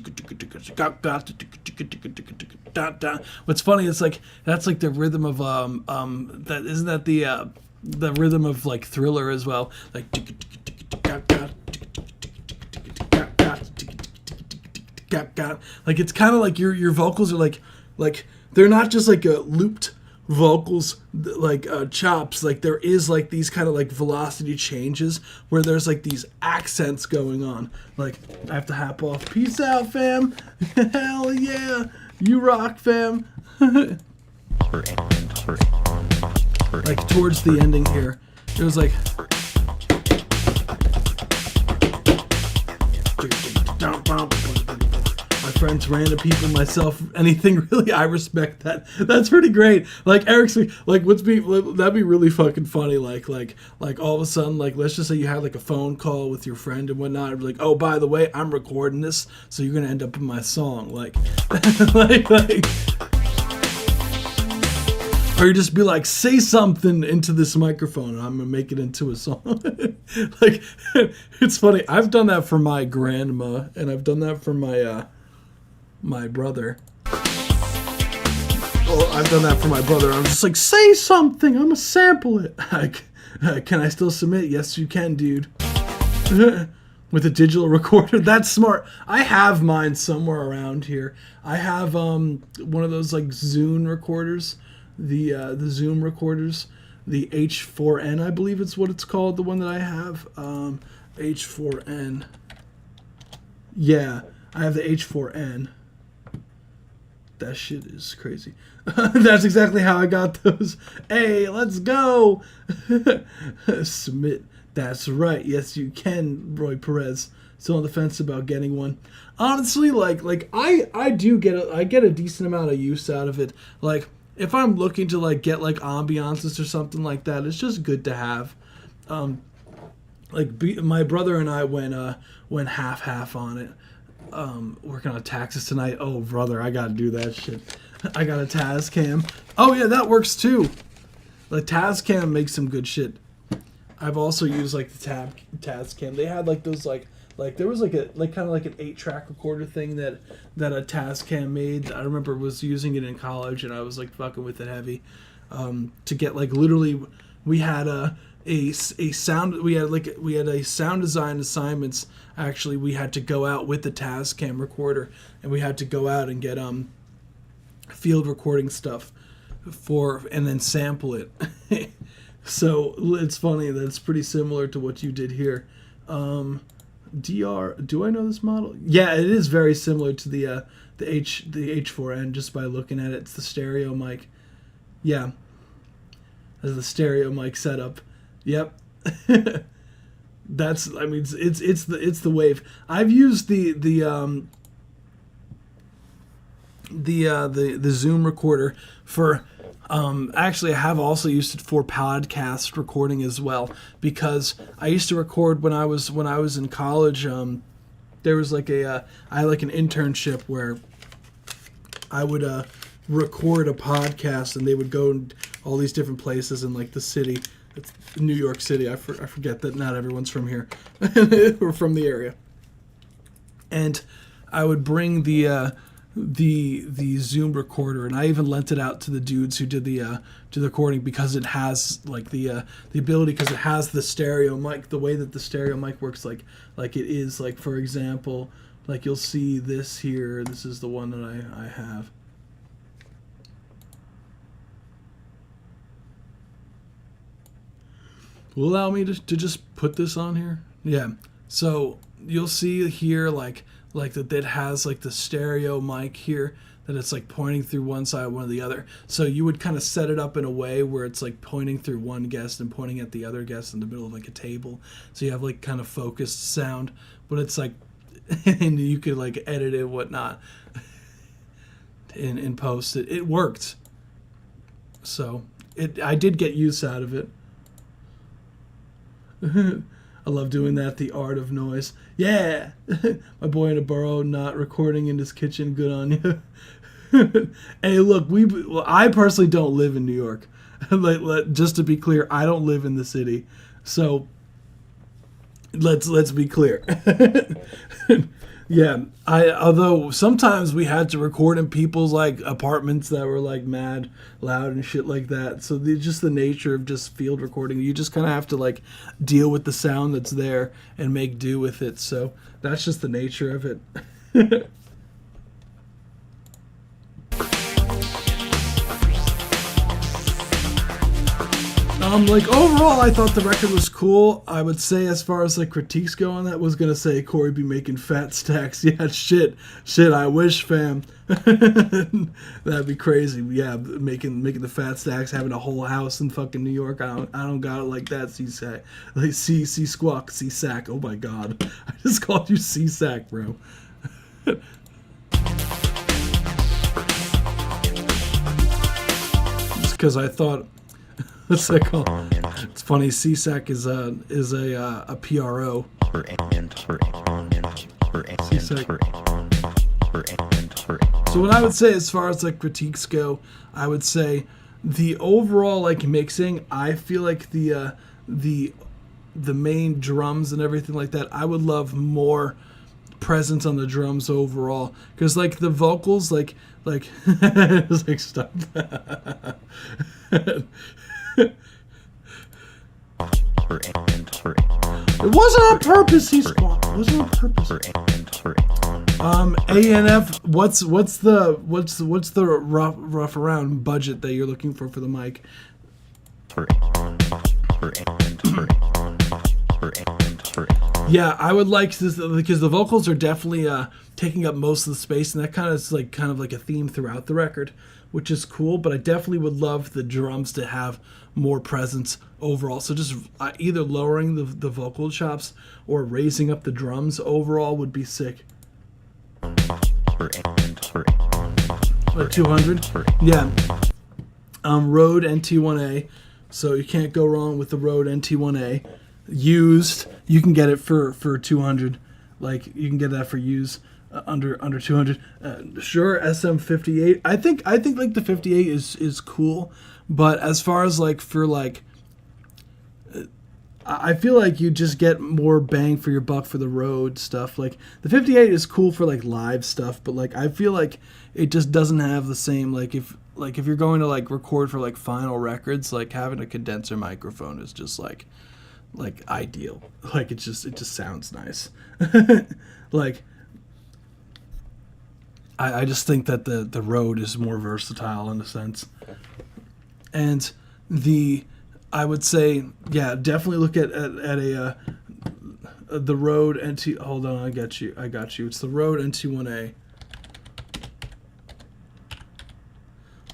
what's funny is like that's like the rhythm of that isn't that the rhythm of like Thriller as well, like it's kind of like your vocals are like they're not just like a looped vocals like chops, like there is like these kind of like velocity changes where there's like these accents going on. Like I have to hop off. Peace out, fam. Hell yeah, you rock, fam. Like towards the ending here, it was like my friends, random people, myself, anything really. I respect that. That's pretty great. Like Eric's like, that'd be really fucking funny. Like all of a sudden, like let's just say you had like a phone call with your friend and whatnot. And be like, oh, by the way, I'm recording this, so you're gonna end up in my song. Like, like. Or you just be like, say something into this microphone and I'm going to make it into a song. Like, it's funny. I've done that for my grandma and I've done that for my my brother. Oh, I've done that for my brother. I'm just like, say something. I'm going to sample it. Like, can I still submit? Yes, you can, dude. With a digital recorder. That's smart. I have mine somewhere around here. I have one of those like Zune recorders. The Zoom recorders, the H4n, I believe it's what it's called, the one that I have, H4n. Yeah, I have the H4n. That shit is crazy. That's exactly how I got those. Hey, let's go. Submit. That's right. Yes, you can, Roy Perez. Still on the fence about getting one. Honestly, like I do get a decent amount of use out of it. Like, if I'm looking to like get like ambiances or something like that, it's just good to have. My brother and I went half on it. Working on taxes tonight. Oh brother, I gotta do that shit. I got a Tascam. Oh yeah, that works too. Like Tascam makes some good shit. I've also used like the Tascam. They had like those like there was like kind of like an 8-track recorder thing that a Tascam made. I remember was using it in college and I was like fucking with it heavy. To get like literally, we had a sound design assignments. Actually, we had to go out with the Tascam recorder and we had to go out and get field recording stuff and then sample it. So it's funny that it's pretty similar to what you did here. DR, do I know this model? Yeah, it is very similar to the H4n just by looking at it. It's the stereo mic. Yeah, that's the stereo mic setup. Yep. That's, I mean, it's the wave. I've used the Zoom recorder for. Actually, I have also used it for podcast recording as well, because I used to record when I was in college. There was like I had like an internship where I would record a podcast, and they would go in all these different places in like the city. It's New York City. I forget that not everyone's from here or from the area. And I would bring the Zoom recorder, and I even lent it out to the dudes who did the recording, because it has like the ability, because it has the stereo mic, the way that the stereo mic works, like it is, like, for example, like you'll see this here. This is the one that I have. will allow me to just put this on here. Yeah. So you'll see here like that it has like the stereo mic here, that it's like pointing through one side, one or the other. So you would kind of set it up in a way where it's like pointing through one guest and pointing at the other guest in the middle of like a table. So you have like kind of focused sound, but it's like, and you could like edit it and whatnot in post. It worked. So I did get use out of it. I love doing that. The art of noise. Yeah. My boy in a burrow not recording in his kitchen. Good on you. Hey, look, I personally don't live in New York. Just to be clear, I don't live in the city. So let's be clear. Yeah, although sometimes we had to record in people's like apartments that were like mad loud and shit like that. So just the nature of just field recording, you just kind of have to like deal with the sound that's there and make do with it. So that's just the nature of it. Like overall, I thought the record was cool. I would say, as far as like critiques go on that, was gonna say Corey be making fat stacks. Yeah, shit. I wish, fam. That'd be crazy. Yeah, making the fat stacks, having a whole house in fucking New York. I don't got it like that. C-sack, like C-squawk, C-sack. Oh my god, I just called you C-sack, bro. Just because I thought. What's that called? It's funny. CSAC is a PRO. So what I would say, as far as like critiques go, I would say the overall like mixing. I feel like the main drums and everything like that. I would love more presence on the drums overall, because like the vocals, like it's like stop. It wasn't on purpose, he squawked. It wasn't on purpose. ANF, what's the rough around budget that you're looking for the mic? Yeah, I would like this because the vocals are definitely taking up most of the space, and that kind of like a theme throughout the record, which is cool. But I definitely would love the drums to have more presence overall. So just either lowering the vocal chops or raising up the drums overall would be sick. Like 200, yeah. Rode NT1A, so you can't go wrong with the Rode NT1A. Used, you can get it for 200. Like you can get that for used under 200. Sure, SM58. I think like the 58 is cool, but as far as like for like, I feel like you just get more bang for your buck for the Rode stuff. Like the 58 is cool for like live stuff, but like I feel like it just doesn't have the same like if you're going to like record for like final records, like having a condenser microphone is just like ideal. Like it just sounds nice. Like I just think that the Rode is more versatile in a sense. And I would say, yeah, definitely look at the Rode NT. Hold on, I got you. It's the Rode NT1A.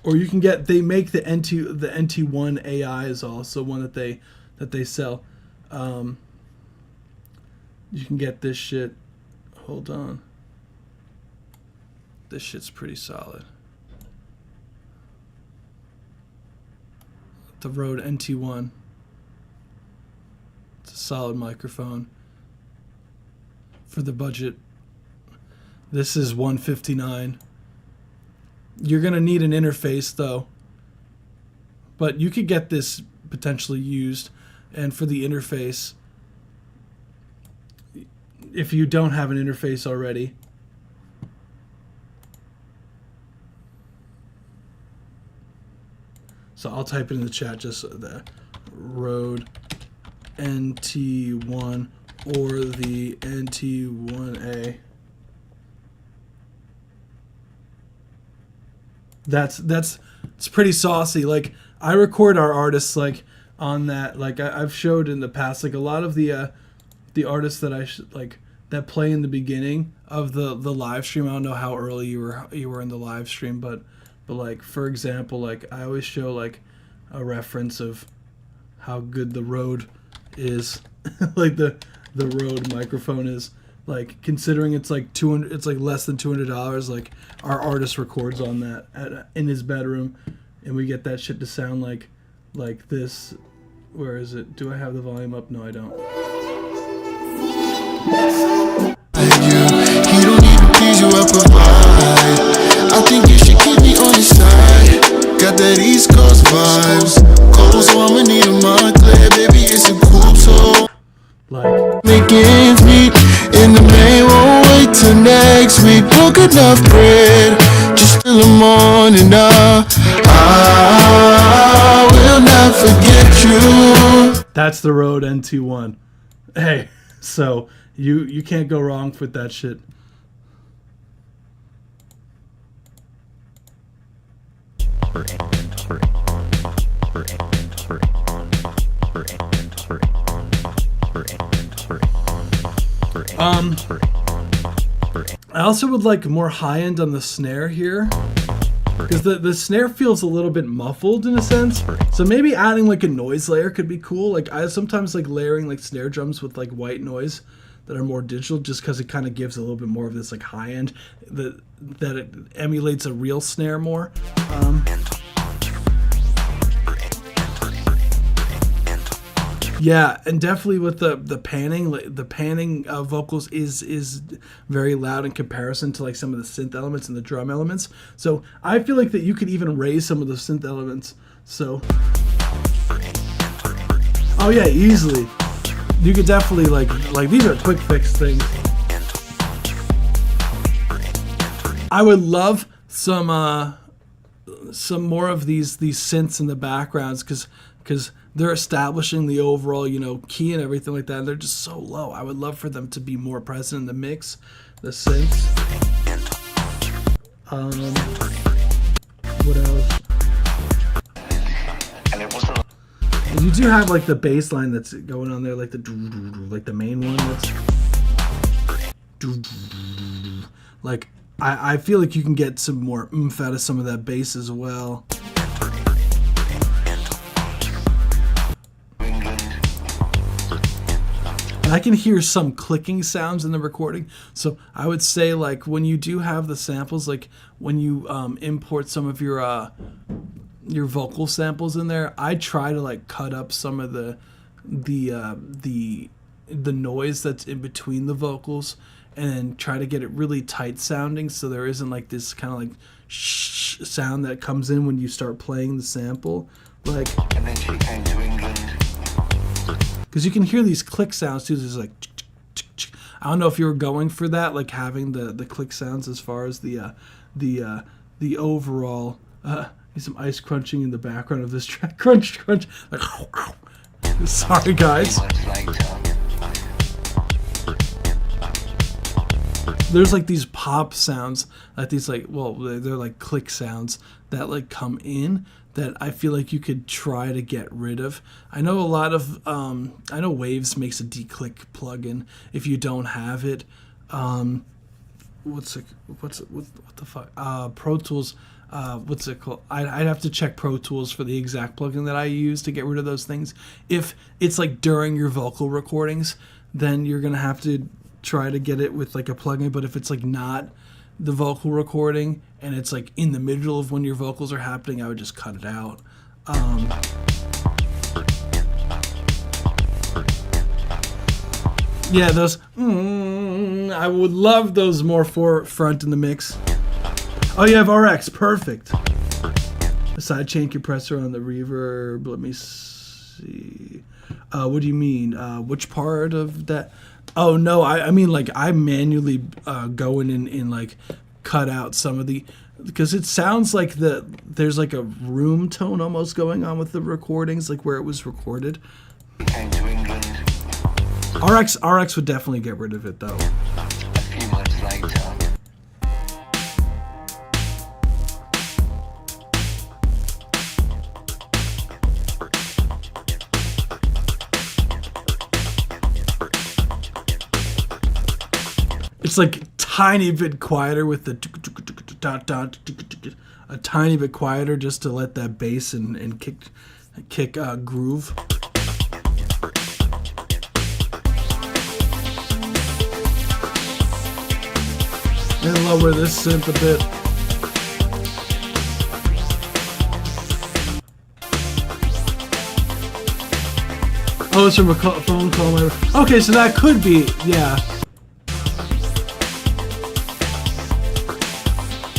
Or you can get, they make the NT1 AI is also one that they sell. You can get this shit. Hold on. This shit's pretty solid. The Rode NT1. It's a solid microphone for the budget. This is $159. You're gonna need an interface though, but you could get this potentially used. And for the interface, if you don't have an interface already, so I'll type it in the chat, just the Rode NT1 or the NT1A. It's pretty saucy. Like I record our artists like on that. Like I've showed in the past, like a lot of the artists that that play in the beginning of the live stream. I don't know how early you were in the live stream, but like for example, like I always show like a reference of how good the Rode is, like the Rode microphone is. Like considering it's like $200, it's like less than $200. Like our artist records on that in his bedroom, and we get that shit to sound like this. Where is it? Do I have the volume up? No, I don't. He don't even please you, I provide. I think you should keep me on your side. Got that East Coast vibes. Cold, so I'ma need a Montclair. Baby, it's a coupe, so Like making ends meet. In the May, won't wait till next week. Book enough bread, just till the morning. I will not forget you. that's the Rode NT1. Hey, so you can't go wrong with that shit. I also would like more high end on the snare here, because the snare feels a little bit muffled in a sense. So maybe adding like a noise layer could be cool. Like I sometimes like layering like snare drums with like white noise that are more digital, just because it kind of gives a little bit more of this like high end that it emulates a real snare more. Yeah, and definitely with the panning vocals is very loud in comparison to like some of the synth elements and the drum elements. So I feel like that you could even raise some of the synth elements. So, oh yeah, easily. You could definitely like these are quick fix things. I would love some more of these synths in the backgrounds, because they're establishing the overall, key and everything like that. And they're just so low. I would love for them to be more present in the mix, the synths. What else? And you do have like the bass line that's going on there, like the main one. That's like I feel like you can get some more oomph out of some of that bass as well. And I can hear some clicking sounds in the recording. So I would say like when you do have the samples, like when you import some of your vocal samples in there, I try to like cut up some of the noise that's in between the vocals, and then try to get it really tight sounding, so there isn't like this kind of like shh sound that comes in when you start playing the sample. Like, And then she came to England. because you can hear these click sounds too. There's like, I don't know if you were going for that, like having the click sounds as far as the overall. Some ice crunching in the background of this track. Crunch. Like, sorry guys. There's like these pop sounds, like these they're like click sounds that like come in, that I feel like you could try to get rid of. I know a lot of I know Waves makes a declick plugin if you don't have it. What the fuck? Pro Tools. What's it called? I'd have to check Pro Tools for the exact plugin that I use to get rid of those things. If it's like during your vocal recordings, then you're gonna have to try to get it with like a plugin. But if it's like not the vocal recording and it's like in the middle of when your vocals are happening, I would just cut it out. Yeah, those. I would love those more front in the mix. Oh, you have RX, perfect. The sidechain compressor on the reverb. Let me see. What do you mean? Which part of that? Oh no, I mean like I manually go in and like cut out some of the, because it sounds like there's like a room tone almost going on with the recordings, like where it was recorded. Came to England. RX would definitely get rid of it though. A few months later. just like tiny bit quieter with the a tiny bit quieter just to let that bass and kick groove. And lower this synth a bit. Oh, it's from a phone call. Okay, so that could be, yeah.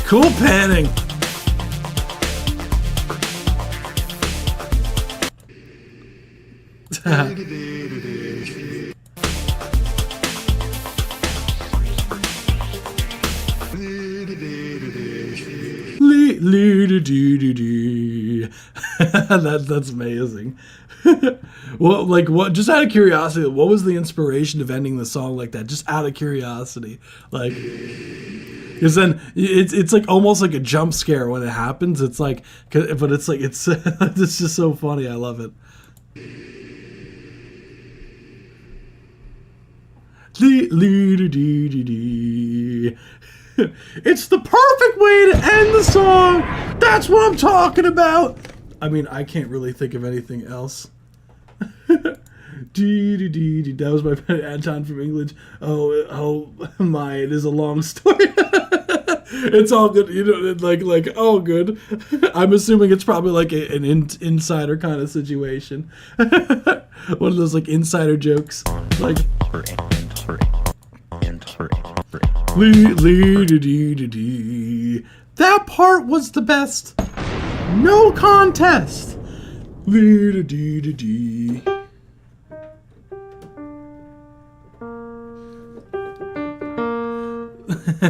Cool panning. That's amazing. Well, like, what? Just out of curiosity, what was the inspiration of ending the song like that? Just out of curiosity, like, because then it's like almost like a jump scare when it happens. It's like, but it's like it's it's just so funny. I love it. It's the perfect way to end the song. That's what I'm talking about. I mean, I can't really think of anything else. That was my pet Anton from England. Oh my! It is a long story. It's all good, you know. Like oh, good. I'm assuming it's probably like an insider kind of situation. One of those like insider jokes, like. That part was the best. No contest.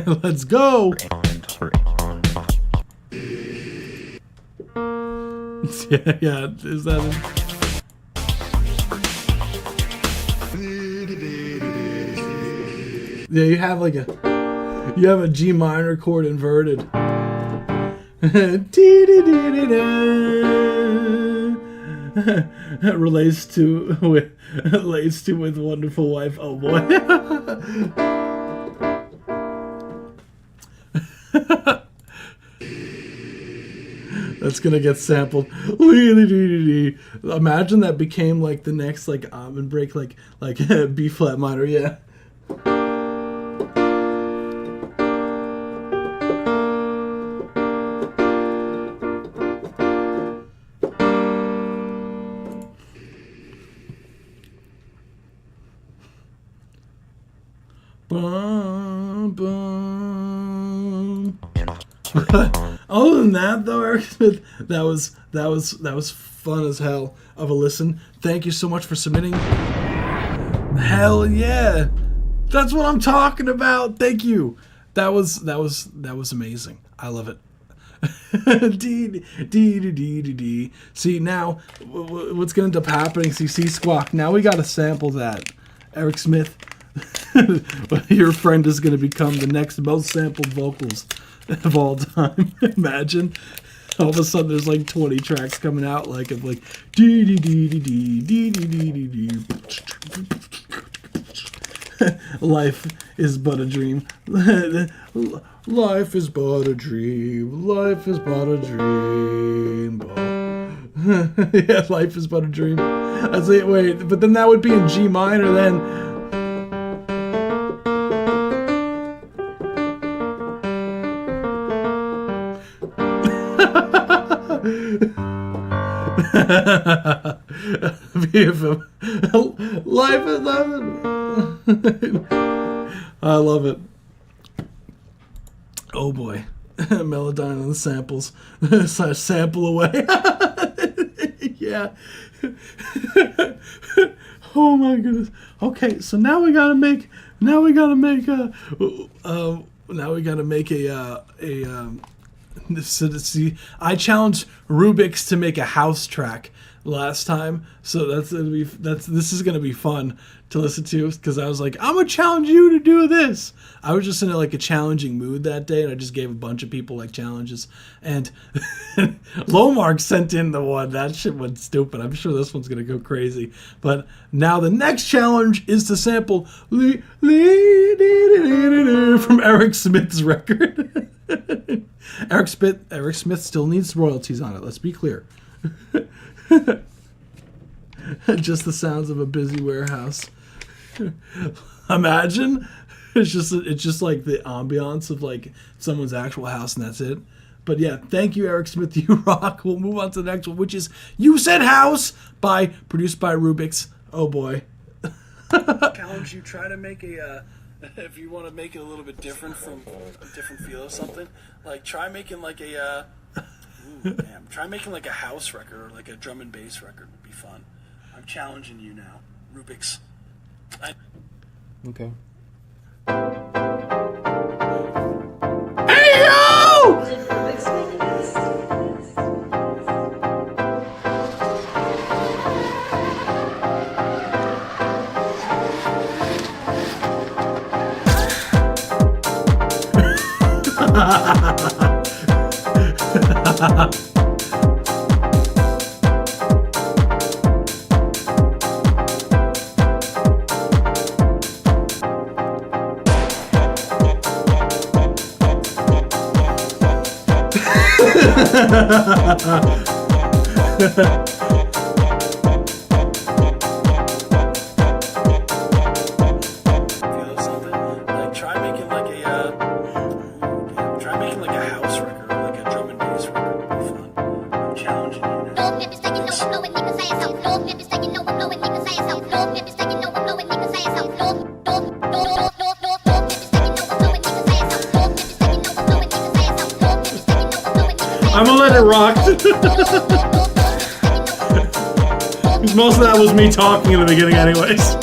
Let's go. Yeah, is that it? Yeah, you have a G minor chord inverted. relates to with wonderful wife. Oh boy. That's gonna get sampled. Imagine that became like the next like almond break, like B flat minor. Yeah. Bum, bum. Other than that, though, Eric Smith, that was fun as hell of a listen. Thank you so much for submitting. Hell yeah, that's what I'm talking about. Thank you. That was amazing. I love it. See, now what's gonna end up happening? See Squawk. Now we gotta sample that, Eric Smith. Your friend is going to become the next most sampled vocals of all time. Imagine all of a sudden there's like 20 tracks coming out like of like life is but a dream. Life is but a dream. Life is but a dream. Yeah, life is but a dream. I say, wait, but then that would be in G minor then. Life is I love it. Oh boy. Melodyne on the samples. Sample away. Yeah. Oh my goodness. Okay, so now we gotta make see, I challenged Rubik's to make a house track, last time, so this is gonna be fun to listen to because I was like, I'm gonna challenge you to do this. I was just in like a challenging mood that day, and I just gave a bunch of people like challenges. And Lomark sent in the one that shit went stupid. I'm sure this one's gonna go crazy. But now the next challenge is to sample from Eric Smith's record. Eric Smith still needs royalties on it. Let's be clear. Just the sounds of a busy warehouse. Imagine it's just like the ambiance of like someone's actual house, and that's it. But yeah, thank you, Eric Smith. You rock. We'll move on to the next one, which is "You Said House" produced by Rubik's. Oh boy. Challenge you. Try to make a. If you want to make it a little bit different from a different feel or something, like try making like a. Try making like a house record or like a drum and bass record would be fun. I'm challenging you now, Rubik's. Okay. Hey yo! I'm gonna let it rock. Most of that was me talking in the beginning anyways.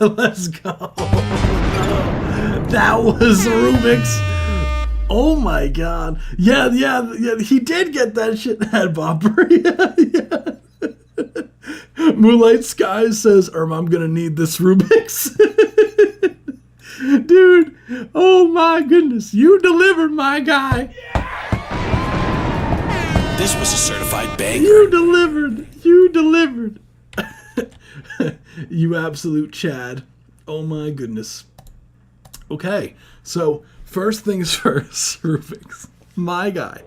Let's go. That was Rubik's. Oh my god. Yeah, he did get that shit, head bopper. Yeah. Moonlight Skies says, I'm gonna need this Rubik's. Dude, oh my goodness. You delivered, my guy. This was a certified banger. You delivered. You absolute Chad. Oh my goodness. Okay, so first things first, Rubik's, my guy.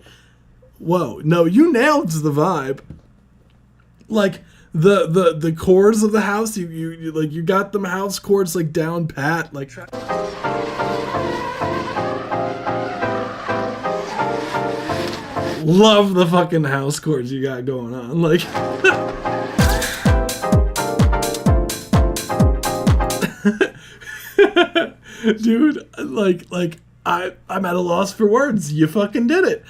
Whoa, no, you nailed the vibe. Like the chords of the house, you like you got them house chords like down pat, like. Love the fucking house chords you got going on, like. Dude, like I'm at a loss for words. You fucking did it.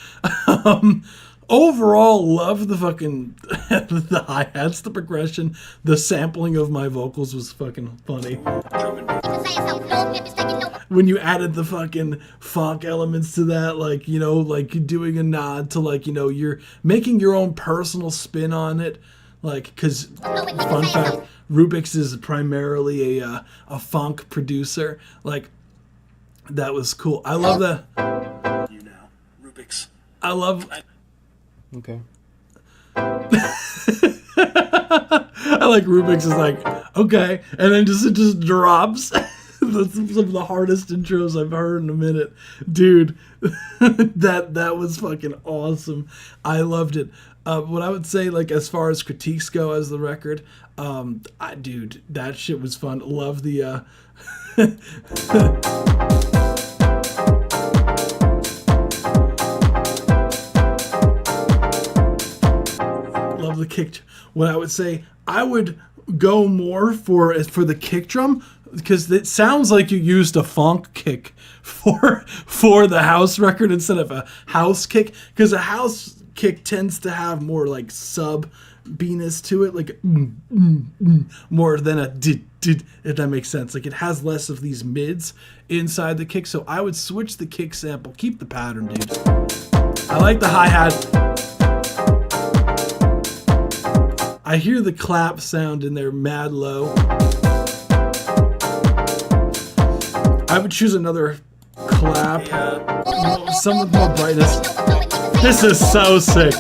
Overall, love the fucking the hi-hats, the progression, the sampling of my vocals was fucking funny. When you added the fucking funk elements to that, like, you know, like doing a nod to, like, you know, you're making your own personal spin on it. Like, because, fun fact, Rubik's is primarily a funk producer. Like, that was cool. I love that. You know, Rubik's. I love. Okay. I like Rubik's is like, okay, and then it just drops. That's some of the hardest intros I've heard in a minute, dude. that was fucking awesome. I loved it. What I would say, like, as far as critiques go as the record, dude, that shit was fun. Love the love the kick. What I would say, I would go more for the kick drum, because it sounds like you used a funk kick for the house record instead of a house kick, because a house kick tends to have more like sub B-ness to it, like more than a did, if that makes sense. Like it has less of these mids inside the kick, so I would switch the kick sample, keep the pattern, dude. I like the hi-hat. I hear the clap sound in there mad low. I would choose another clap. Some with more brightness. This is so sick.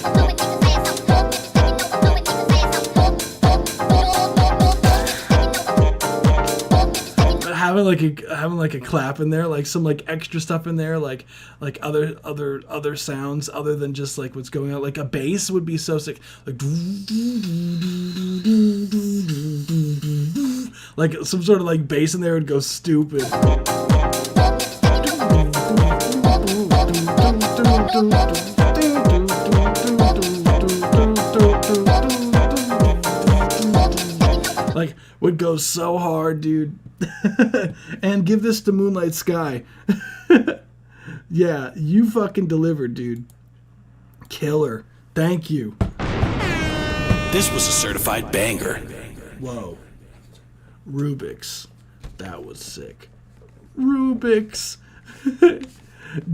But having like a clap in there, like some like extra stuff in there, like other sounds other than just like what's going on. Like a bass would be so sick. Like some sort of like bass in there would go stupid. Like would go so hard, dude. And give this to Moonlight Sky. Yeah, you fucking delivered, dude. Killer. Thank you. This was a certified banger. Whoa. Rubik's. That was sick. Rubik's.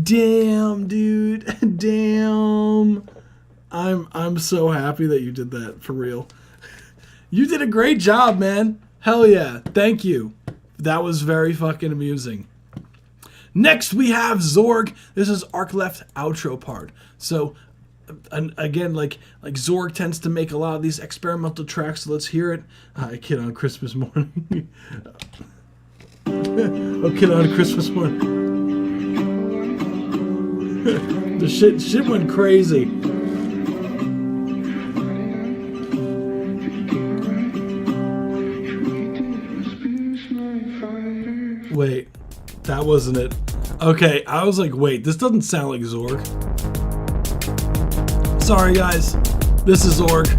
Damn, dude. Damn. I'm so happy that you did that, for real. You did a great job, man. Hell yeah. Thank you. That was very fucking amusing. Next we have Zorg. This is Arc Left outro part. So and again, like Zorg tends to make a lot of these experimental tracks, so let's hear it. A Kid on Christmas Morning. A Kid on Christmas Morning. The shit went crazy. Wait, that wasn't it. Okay, I was like, wait, this doesn't sound like Zorg. Sorry guys, this is Zorg.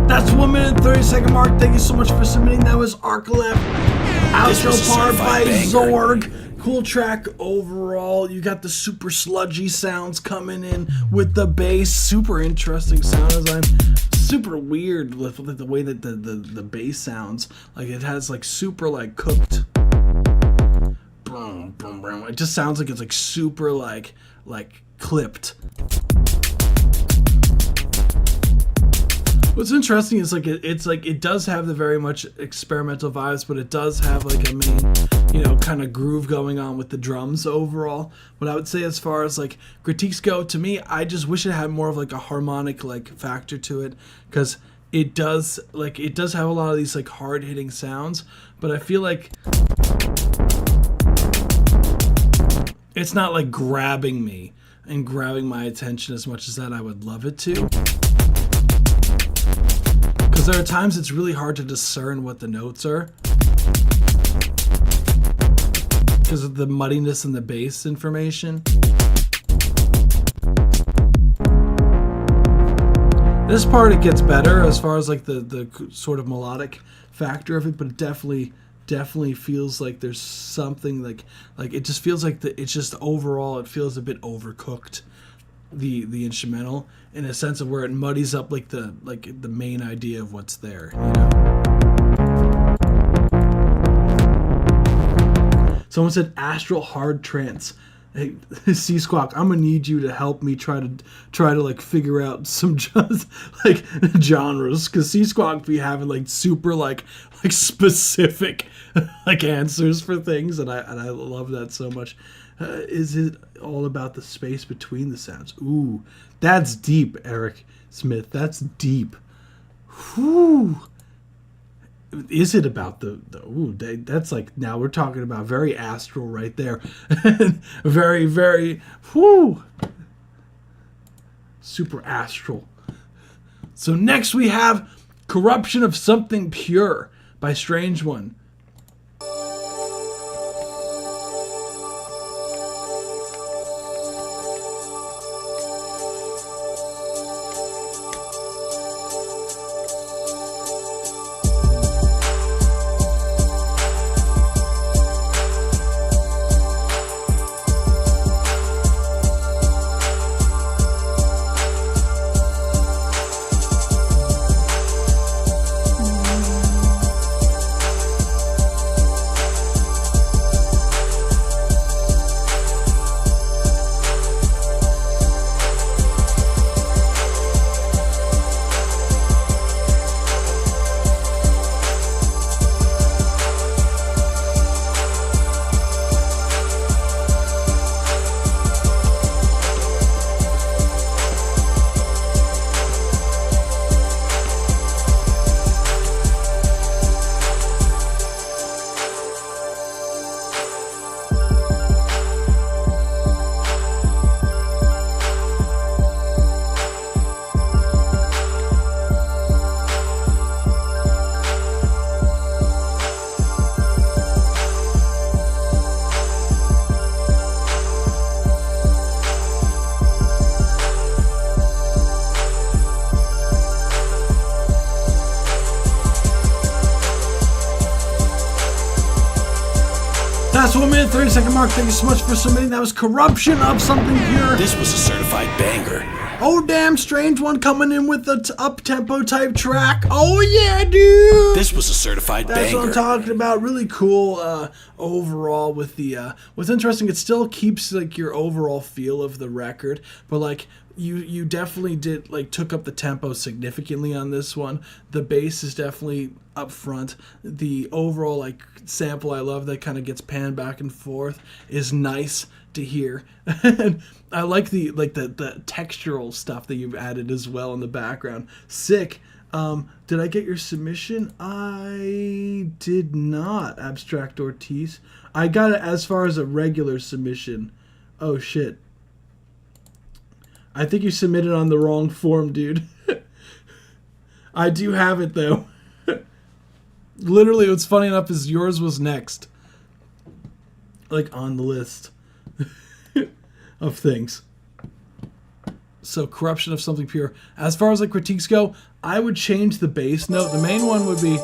That's 1 minute 30-second mark. Thank you so much for submitting. That was Arc Left outro part by Zorg. Cool track overall. You got the super sludgy sounds coming in with the bass. Super interesting sound as I'm super weird with the way that the bass sounds. Like it has like super like cooked. It just sounds like it's like super like clipped. What's interesting is like it's like it does have the very much experimental vibes, but it does have like a main, kind of groove going on with the drums overall. What I would say as far as like critiques go, to me, I just wish it had more of like a harmonic like factor to it, because it does have a lot of these like hard hitting sounds, but I feel like it's not like grabbing me and grabbing my attention as much as that I would love it to. Because there are times it's really hard to discern what the notes are because of the muddiness in the bass information. This part it gets better as far as like the sort of melodic factor of it, but it definitely feels like there's something like it just feels like it's just overall it feels a bit overcooked, the instrumental, in a sense of where it muddies up like the main idea of what's there, you know. Someone said astral hard trance. Hey, C Squawk, I'm gonna need you to help me try to like figure out some just like genres, because C Squawk be having like super like specific like answers for things, and I love that so much. Is it all about the space between the sounds? Ooh, that's deep, Eric Smith. That's deep. Whew. Is it about that's like, now we're talking about very astral right there. Very, very, whoo, super astral. So next we have Corruption of Something Pure by Strange One. That's 1 minute 30-second mark. Thank you so much for submitting. That was Corruption of Something Pure. This was a certified banger. Oh damn, Strange One coming in with the up-tempo type track. Oh yeah, dude. This was a certified banger. That's what I'm talking about. Really cool overall with the what's interesting, it still keeps like your overall feel of the record, but like you definitely did like took up the tempo significantly on this one. The bass is definitely up front. The overall like sample, I love that kind of gets panned back and forth, is nice to hear. And I like the textural stuff that you've added as well in the background. Sick. Did I get your submission? I did not, Abstract Ortiz. I got it as far as a regular submission. Oh shit. I think you submitted on the wrong form, dude. I do have it though. Literally, what's funny enough is yours was next. Like on the list of things. So Corruption of Something Pure. As far as like critiques go, I would change the bass note. The main one would be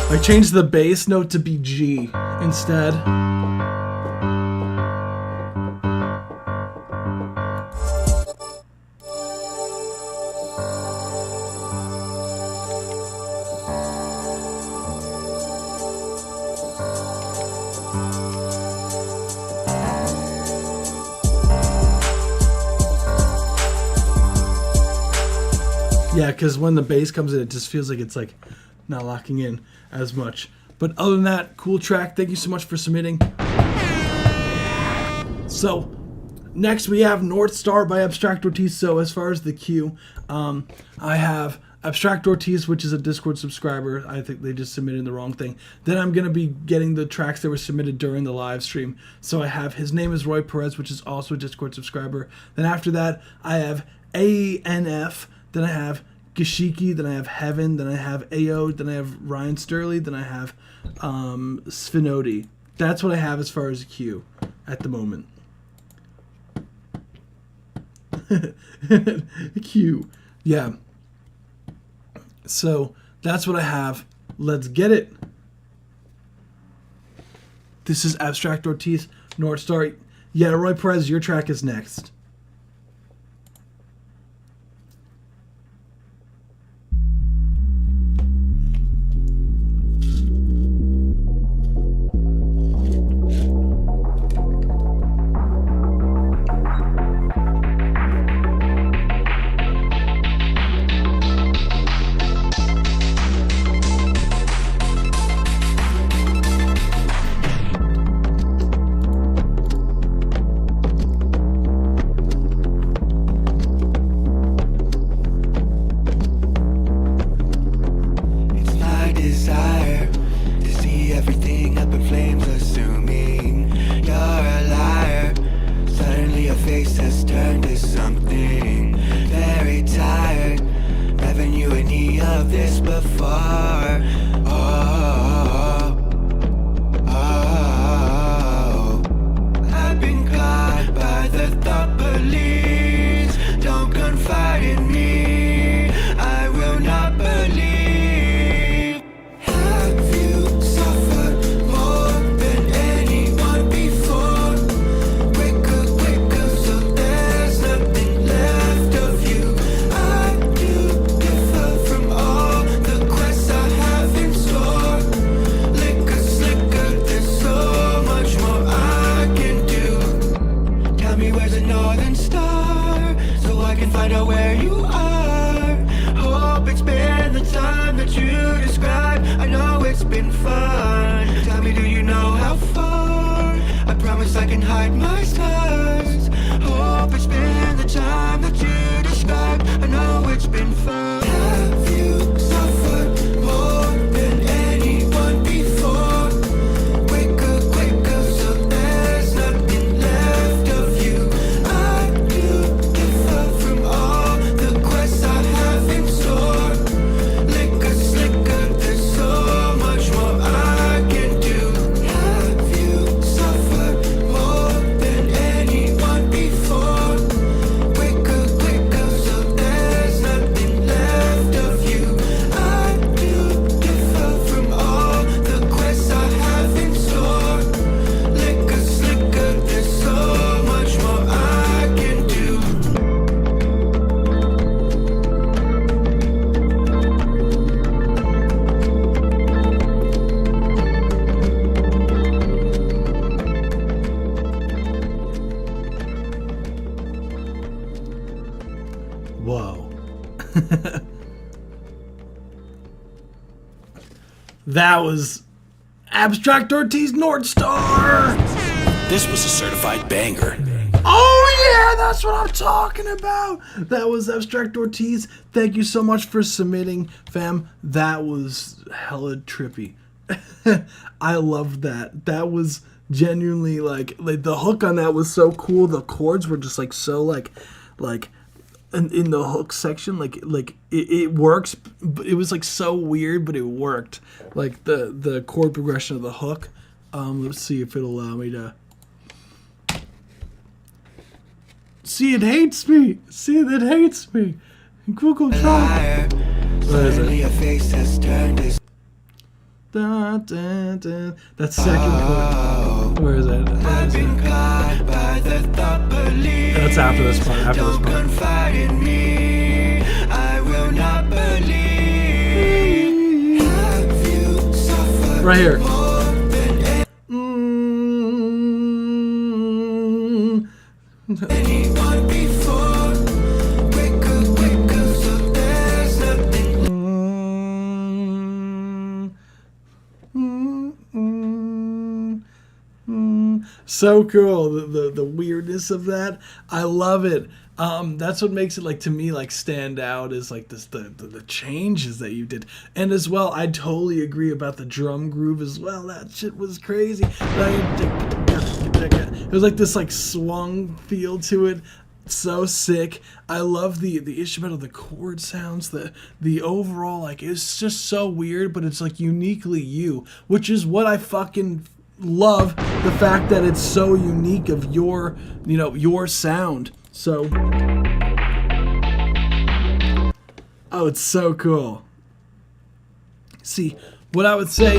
I changed the bass note to be G instead. Yeah, because when the bass comes in, it just feels like it's like not locking in as much. But other than that, cool track. Thank you so much for submitting. So next we have North Star by Abstract Ortiz. So as far as the queue, I have Abstract Ortiz, which is a Discord subscriber. I think they just submitted the wrong thing. Then I'm going to be getting the tracks that were submitted during the live stream. So I have His Name is Roy Perez, which is also a Discord subscriber. Then after that, I have ANF. Then I have Gashiki, then I have Heaven, then I have AO, then I have Ryan Sturley, then I have Sfinodi. That's what I have as far as a queue at the moment. Q. Yeah. So that's what I have. Let's get it. This is Abstract Ortiz, North Star. Yeah, Roy Perez, your track is next. It's my desire to see everything up in flames, assuming you're a liar. Suddenly your face has turned to something very tired. Never knew any of this before. Oh, oh, I've been caught by the thought police. Don't confide in me, I will not believe. Have you suffered more than anyone before? Quicker, quicker, so there's nothing left of you. I do differ from all the quests I have in store. Liquor, slicker, there's so much more I can do. Tell me where's the northern star, so I can find out where you are. Hope it's been the time that you described. I know it's been fun. Tell me, do you know how far? I promise I can hide my scars. Hope it's been the time that you described. I know it's been fun. Have you suffered more than anyone before? Quicker, quicker, so there's nothing left of you. I do differ from all the quests I have in store. Liquor, slicker, there's so much more I can do. Have you suffered more than anyone before? Quicker, quicker, so there's nothing left of you. I do differ from all the quests I have in store. Liquor, slicker, there's so much more I can do. Whoa. That was Abstract Ortiz, North Star. This was a certified banger. Oh yeah, that's what I'm talking about. That was Abstract Ortiz. Thank you so much for submitting, fam. That was hella trippy. I loved that. That was genuinely like the hook on that was so cool. The chords were just like so like in the hook section, it works, but it was like so weird, but it worked. Like the chord progression of the hook. Let's see if it'll allow me to. See, it hates me. See, it hates me. Google Drive. What is Suddenly it? your face has turned to Da, da, da. That second chord. Where is it? Where is it? caught by the thought police. That's after this part. After this Don't part. confide in me, I will not believe. Have you suffered Right here. more than anyone before? Quicker, quicker, so there's nothing. So cool. The weirdness of that. I love it. That's what makes it like to me like stand out is like this the changes that you did. And as well, I totally agree about the drum groove as well. That shit was crazy. It was like this like swung feel to it. So sick. I love the instrumental, the chord sounds, the overall, like it's just so weird, but it's like uniquely you, which is what I fucking love, the fact that it's so unique of your, you know, your sound. So, oh, it's so cool. See, what I would say,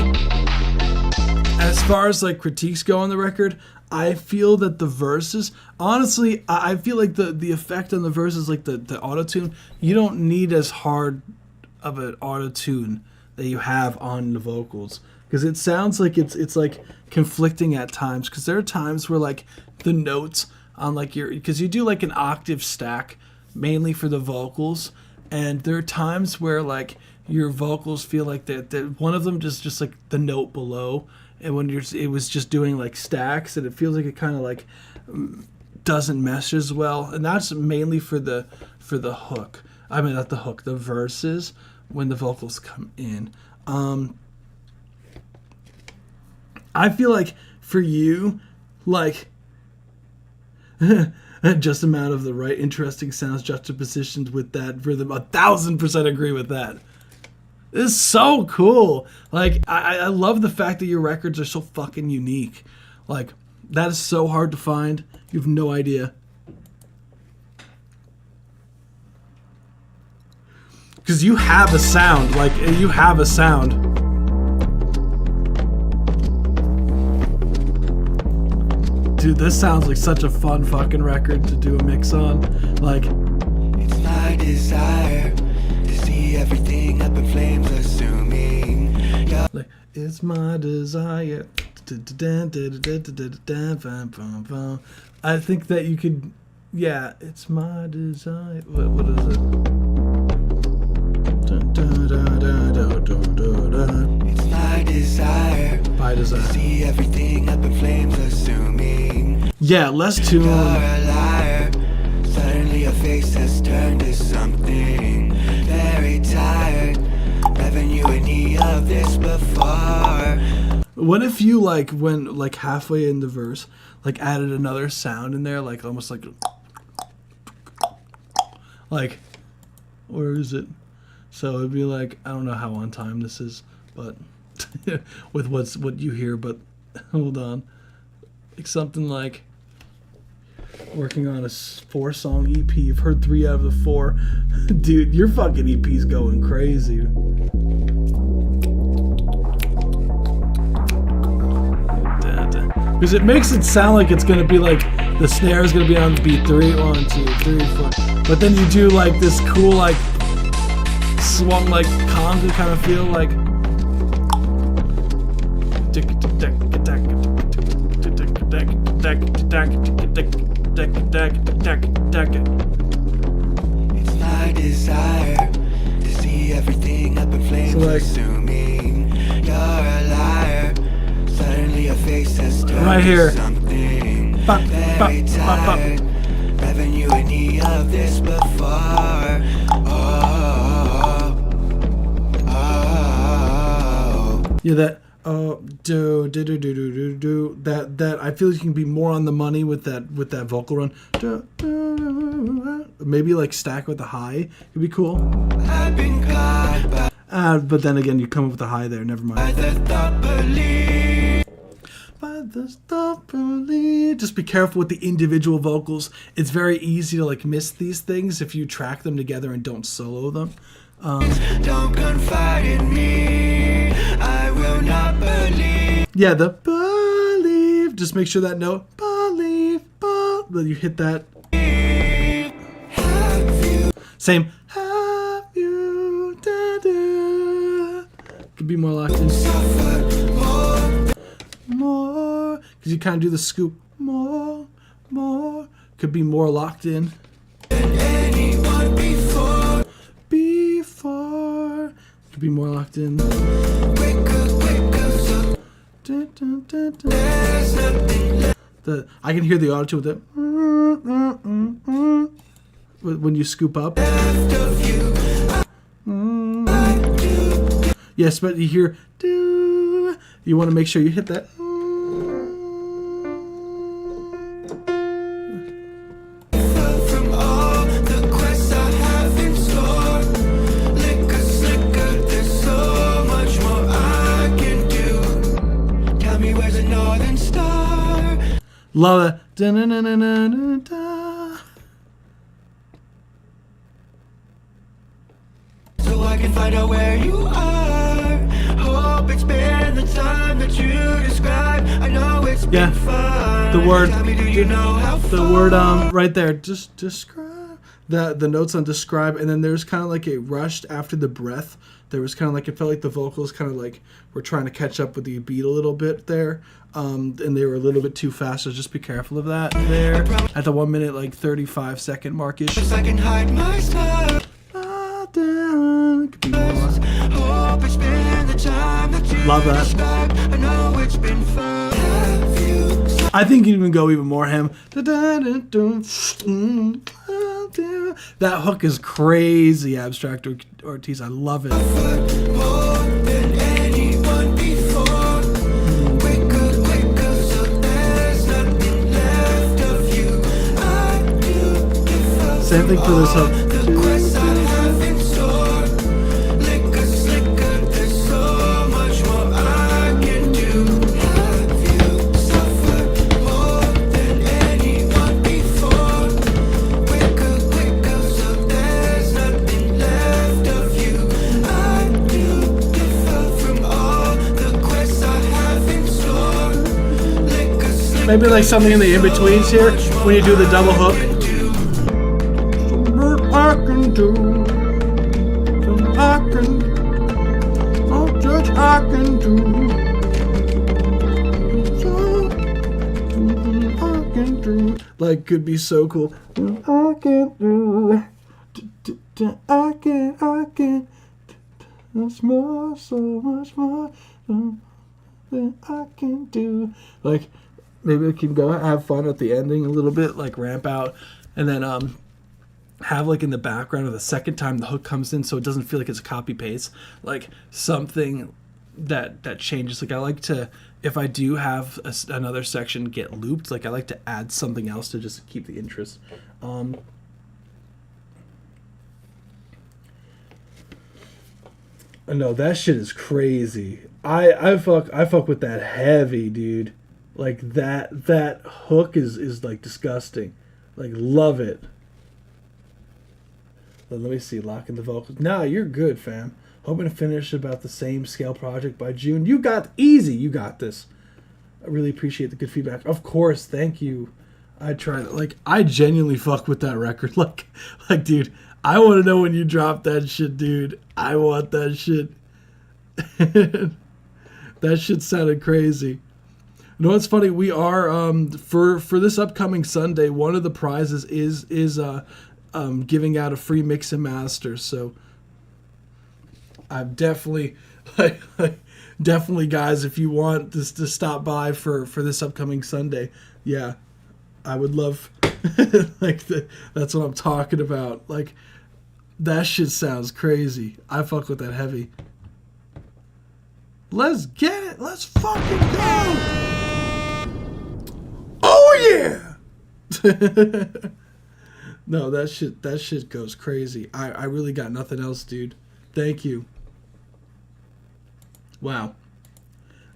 as far as like critiques go on the record, I feel that the verses, honestly, I feel like the effect on the verses, like the auto-tune, you don't need as hard of an auto-tune that you have on the vocals. Because it sounds like it's like conflicting at times. Because there are times where like the notes on like because you do like an octave stack mainly for the vocals. And there are times where like your vocals feel like that one of them just like the note below. And when it was just doing like stacks, and it feels like it kind of like doesn't mesh as well, and that's mainly for the hook. I mean, not the hook, the verses when the vocals come in. I feel like for you, like just amount of the right interesting sounds juxtapositioned with that rhythm. 1,000% agree with that. This is so cool. Like, I love the fact that your records are so fucking unique. Like, that is so hard to find. You have no idea. Because you have a sound. Like, you have a sound. Dude, this sounds like such a fun fucking record to do a mix on. Like, It's my desire to see everything up in flames, assuming you're like, it's my desire. I think that you could, yeah, it's my desire. What is it? It's my desire By to desire. see everything up in flames, assuming Yeah, less tune. you're a liar. Suddenly your face has turned to something very tired. Never knew any of this before. What if you like when like halfway in the verse, like added another sound in there, like almost like, where is it? So it'd be like, I don't know how on time this is, but with what you hear, but hold on, like something like working on a 4-song EP. You've heard 3 out of the 4, dude. Your fucking EP's going crazy. Because it makes it sound like it's gonna be like the snare is gonna be on beat 3, 1, 2, 3, 4. But then you do like this cool like swung like conga kind of feel like. It's my desire to see everything up in flames, So, like, assuming you're a liar. Suddenly your face has turned right to here. something Bop, very bop, bop, bop. tired. Never knew any of this before. Yeah, that that I feel like you can be more on the money with that vocal run. Maybe like stack with the high. It'd be cool. I've been caught by But then again, you come up with the high there. Never mind. the thought belief. Just be careful with the individual vocals. It's very easy to like miss these things if you track them together and don't solo them. Don't confide in me. I will not believe. Yeah, the believe. Just make sure that note believe. Then you hit that. Same. Have you da-da. Could be more locked in. More. Because you kind of do the scoop. More. Could be more locked in. Anyone before. Could be more locked in. Quicker, so there's nothing left I can hear the auto with it. When you scoop up. of you. Yes, but you hear do. You want to make sure you hit that. From all the quests I have in store. Liquor, slicker, there's so much more I can do. Tell me where's the Northern Star? Love that. Da-na-na-na-na-na-da. I can find out where you are. Hope it's been the time that you described. I know it's been fun. The word, Tell me, do you know how the word right there, just describe. The notes on describe, and then there's kind of like a rushed after the breath. There was kind of like, it felt like the vocals kind of like were trying to catch up with the beat a little bit there, and they were a little bit too fast, so just be careful of that there. At the 1 minute, like 35 second markish. I can hide my smile. Could be more. Hope it's been the time that you Love that. described. I know it's been fun. Have you I think you can go even more ham. That hook is crazy, Abstract Ortiz. I love it. more than anyone before? Quicker, so there's nothing left of you. I do. Same thing for this hook. The quest I have in store. Liquor, slicker, there's so much more I can do. Have you suffered more than anyone before? Quicker, so there's nothing left of you. I do differ from all the quests I have in store. Liquor, slicker, Maybe like something in the in-betweens here when you do the double hook. I can do, I can, no judge I can do, I can do. Like, could be so cool. I can do, I can, there's more, so much more than I can do. Like, maybe we can go have fun at the ending a little bit, like ramp out, and then have like in the background or the second time the hook comes in, so it doesn't feel like it's a copy paste, like something that changes. Like I like to, if I do have another section get looped, like I like to add something else to just keep the interest. No, that shit is crazy. I fuck with that heavy, dude. Like that hook is like disgusting. Like, love it. Let me see, locking the vocals. Nah, you're good, fam. Hoping to finish about the same scale project by June. You got easy. You got this. I really appreciate the good feedback. Of course, thank you. I tried. Like, I genuinely fuck with that record. Like, dude, I want to know when you drop that shit, dude. I want that shit. That shit sounded crazy. You know what's funny? We are for this upcoming Sunday. One of the prizes is giving out a free mix and master. So I'm definitely definitely, guys, if you want this to stop by for this upcoming Sunday, yeah, I would love that's what I'm talking about. Like, that shit sounds crazy. I fuck with that heavy. Let's get it. Let's fucking go. Oh yeah. No, that shit goes crazy. I really got nothing else, dude. Thank you. Wow.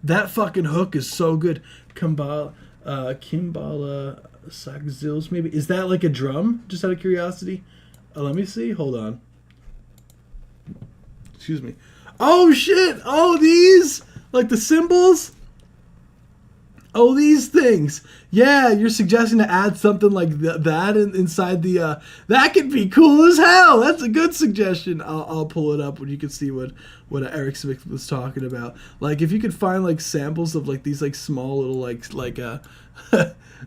That fucking hook is so good. Kimbala Sagzils, maybe. Is that like a drum? Just out of curiosity. Let me see. Hold on. Excuse me. Oh shit! Oh, these? Like the cymbals? Oh, these things. Yeah, you're suggesting to add something like that inside the... that could be cool as hell. That's a good suggestion. I'll pull it up when you can see what Eric Smith was talking about. Like, if you could find, like, samples of, like, these, like, small little, like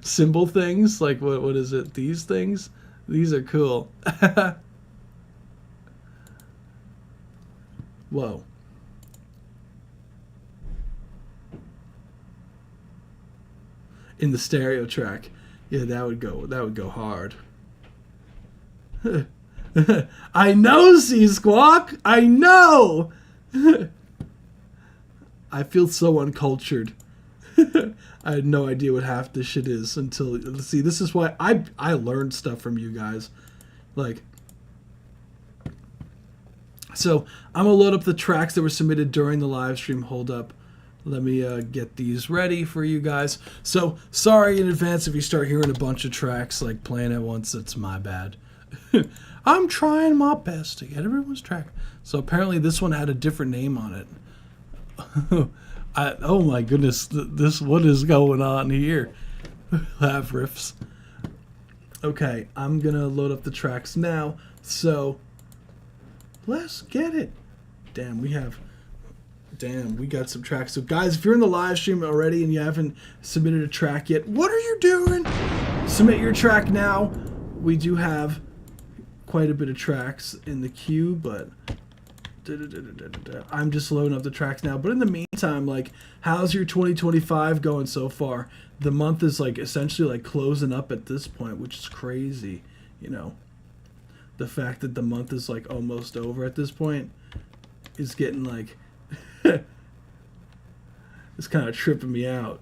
cymbal things. Like, what is it? These things? These are cool. Whoa. In the stereo track. Yeah, that would go hard. I know, C-Squawk! I know! I feel so uncultured. I had no idea what half this shit is until... See, this is why I learned stuff from you guys. Like... So, I'm going to load up the tracks that were submitted during the live stream. Hold up. Let me get these ready for you guys. So, sorry in advance if you start hearing a bunch of tracks like playing at once. It's my bad. I'm trying my best to get everyone's track. So apparently this one had a different name on it. Oh my goodness, this what is going on here? Lav riffs. Okay, I'm gonna load up the tracks now. So let's get it. Damn, we got some tracks. So guys, if you're in the live stream already and you haven't submitted a track yet, what are you doing? Submit your track now. We do have quite a bit of tracks in the queue, but I'm just loading up the tracks now. But in the meantime, like, how's your 2025 going so far? The month is like essentially like closing up at this point, which is crazy. You know, the fact that the month is like almost over at this point is getting like it's kind of tripping me out.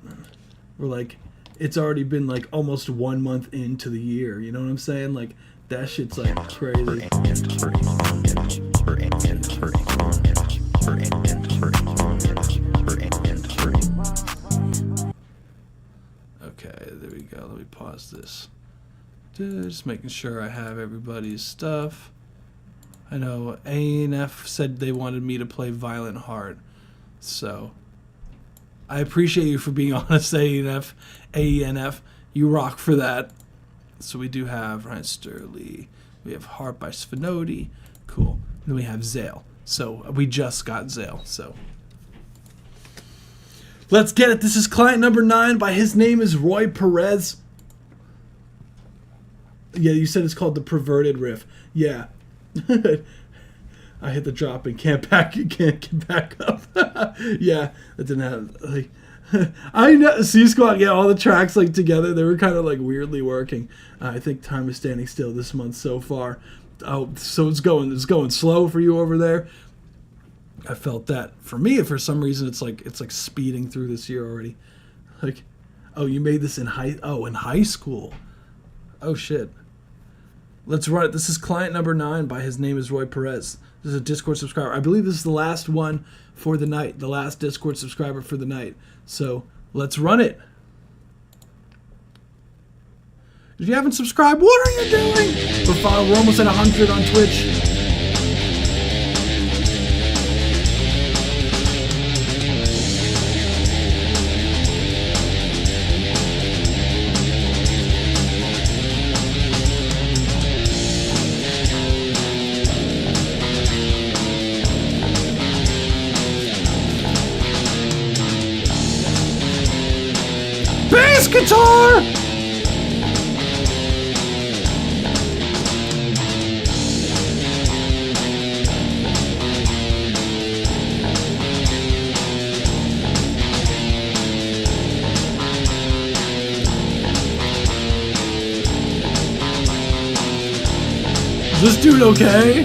We're like, it's already been like almost 1 month into the year. You know what I'm saying? Like, that shit's like crazy. Okay, there we go. Let me pause this. Just making sure I have everybody's stuff. I know ANF said they wanted me to play Violent Heart, so I appreciate you for being honest, ANF. You rock for that. So we do have Ryan Sterling. We have Heart by Svenodi. Cool. And then we have Zale. So we just got Zale. So let's get it. This is client number 9 by His Name is Roy Perez. Yeah, you said it's called the Perverted Riff. Yeah. I hit the drop and can't get back up. Yeah, that didn't have like I know C-Squad, yeah, all the tracks like together, they were kind of like weirdly working. I think Time is Standing Still this month so far. Oh, so it's going slow for you over there. I felt that. For me, for some reason it's like speeding through this year already. Like, oh, you made this in high school. Oh shit. Let's run it. This is client number 9 by His Name is Roy Perez. This is a Discord subscriber. I believe this is the last one for the night. The last Discord subscriber for the night. So let's run it. If you haven't subscribed, what are you doing? We're almost at 100 on Twitch. Bass guitar! Is this dude okay?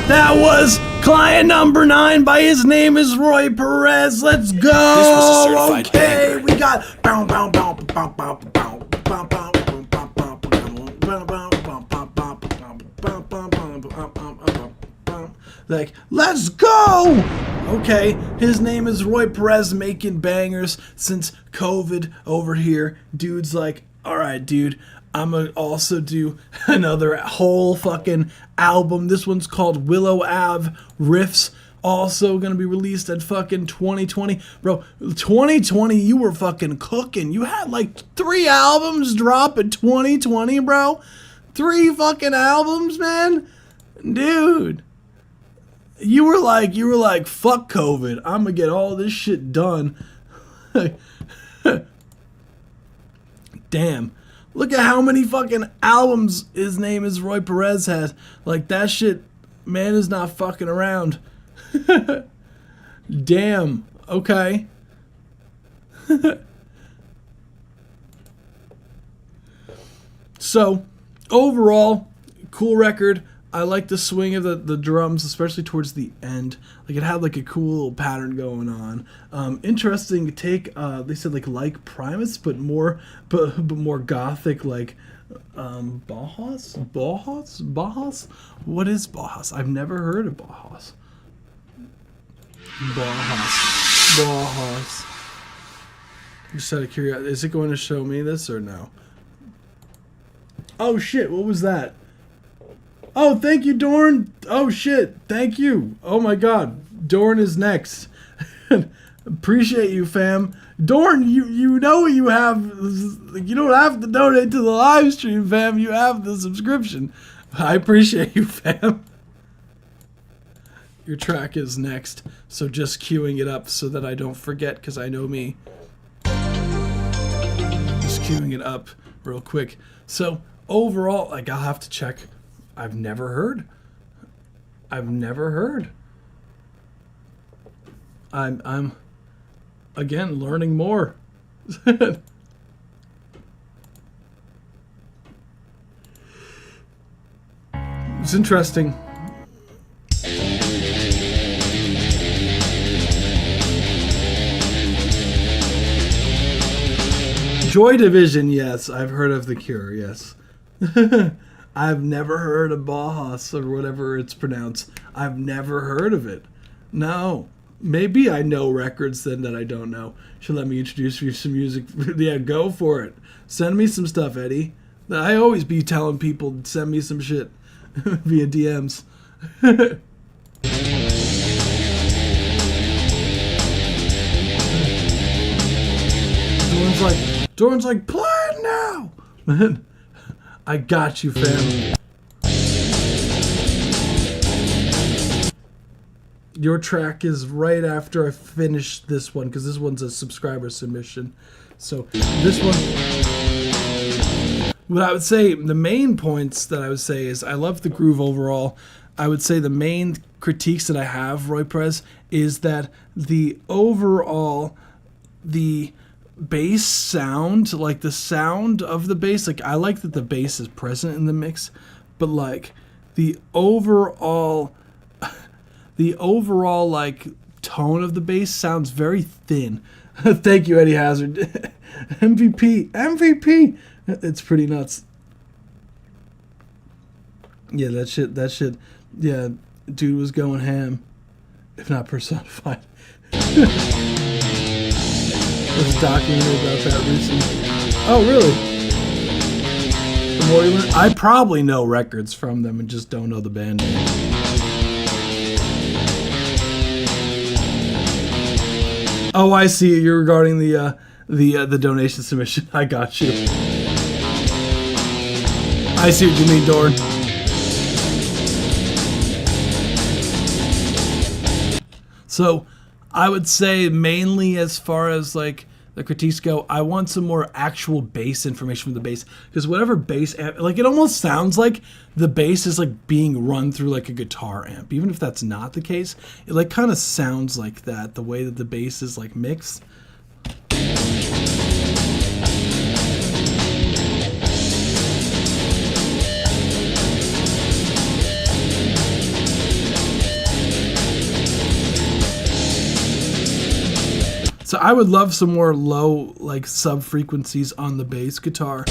That was client number 9 by his name is Roy Perez. Let's go. This was a certified okay, banger. we got like, let's go. Okay, his name is Roy Perez, making bangers since COVID over here. Dude's like, all right, dude, I'm gonna also do another whole fucking album. This one's called Willow Ave Riffs. Also gonna be released at fucking 2020. Bro, 2020, you were fucking cooking. You had like 3 albums drop in 2020, bro. 3 fucking albums, man. Dude. You were like, fuck COVID. I'm gonna get all this shit done. Damn. Look at how many fucking albums his name is Roy Perez has. Like, that shit, man is not fucking around. Damn. Okay. So, overall, cool record. I like the swing of the drums, especially towards the end. Like, it had like a cool little pattern going on. Interesting take. They said like Primus, but more gothic. Like Bauhaus. What is Bauhaus? I've never heard of Bauhaus. Bauhaus. Just out of curiosity, is it going to show me this or no? Oh shit! What was that? Oh, thank you, Dorn. Oh, shit. Thank you. Oh, my God. Dorn is next. Appreciate you, fam. Dorn, you know you have... You don't have to donate to the live stream, fam. You have the subscription. I appreciate you, fam. Your track is next, so just queuing it up so that I don't forget, because I know me. Just queuing it up real quick. So, overall, like, I'll have to check... I've never heard. I'm again learning more. It's interesting. Joy Division, yes, I've heard of The Cure, yes. I've never heard of Bauhaus or whatever it's pronounced. I've never heard of it. No. Maybe I know records then that I don't know. Should let me introduce you to some music. Yeah, go for it. Send me some stuff, Eddie. I always be telling people, send me some shit via DMs. Dorn's like, play it now! Man. I got you, fam. Your track is right after I finish this one, because this one's a subscriber submission. So this one, what I would say, the main points that I would say is I love the groove overall. I would say the main critiques that I have, Roy Perez, is that the overall, the bass sound, like the sound of the bass, like I like that the bass is present in the mix, but like the overall like tone of the bass sounds very thin. Thank you, Eddie Hazard. MVP. It's pretty nuts. Yeah, that shit. Yeah, dude was going ham, if not personified. There's a documentary about that recently. Oh, really? more you learn. I probably know records from them and just don't know the band name. Oh, I see. You're regarding the donation submission. I got you. I see what you mean, Dorn. So, I would say mainly as far as like the critiques go, I want some more actual bass information from the bass, because whatever bass amp, like it almost sounds like the bass is like being run through like a guitar amp, even if that's not the case. It like kind of sounds like that, the way that the bass is like mixed. So I would love some more low, like, sub-frequencies on the bass guitar.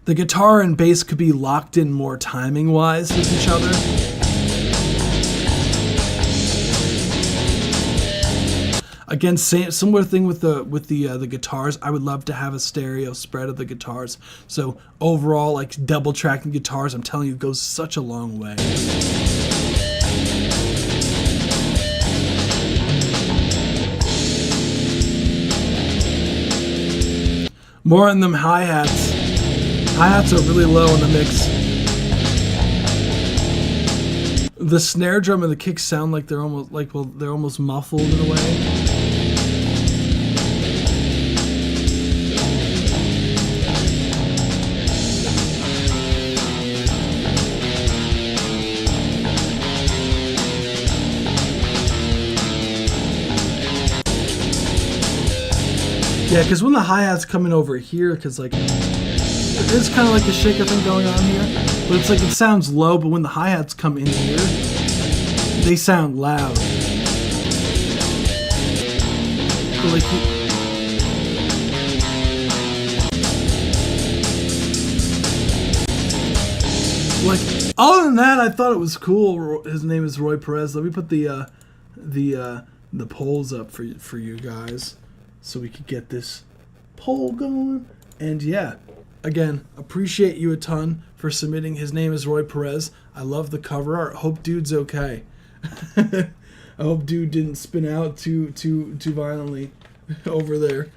The guitar and bass could be locked in more timing-wise with each other. Again, similar thing with the guitars. I would love to have a stereo spread of the guitars. So overall, like, double tracking guitars, I'm telling you, goes such a long way. More on them hi-hats. Hi-hats are really low in the mix. The snare drum and the kicks sound like they're almost they're almost muffled in a way. Yeah, because when the hi-hat's coming over here, because like there's kind of like a shaker thing going on here, but it's like it sounds low, but when the hi-hats come in here, they sound loud. So like other than that, I thought it was cool. His name is Roy Perez. Let me put the polls up for you guys, so we could get this poll going. And yeah, again, appreciate you a ton for submitting. His name is Roy Perez. I love the cover art. Hope dude's okay. I hope dude didn't spin out too violently over there.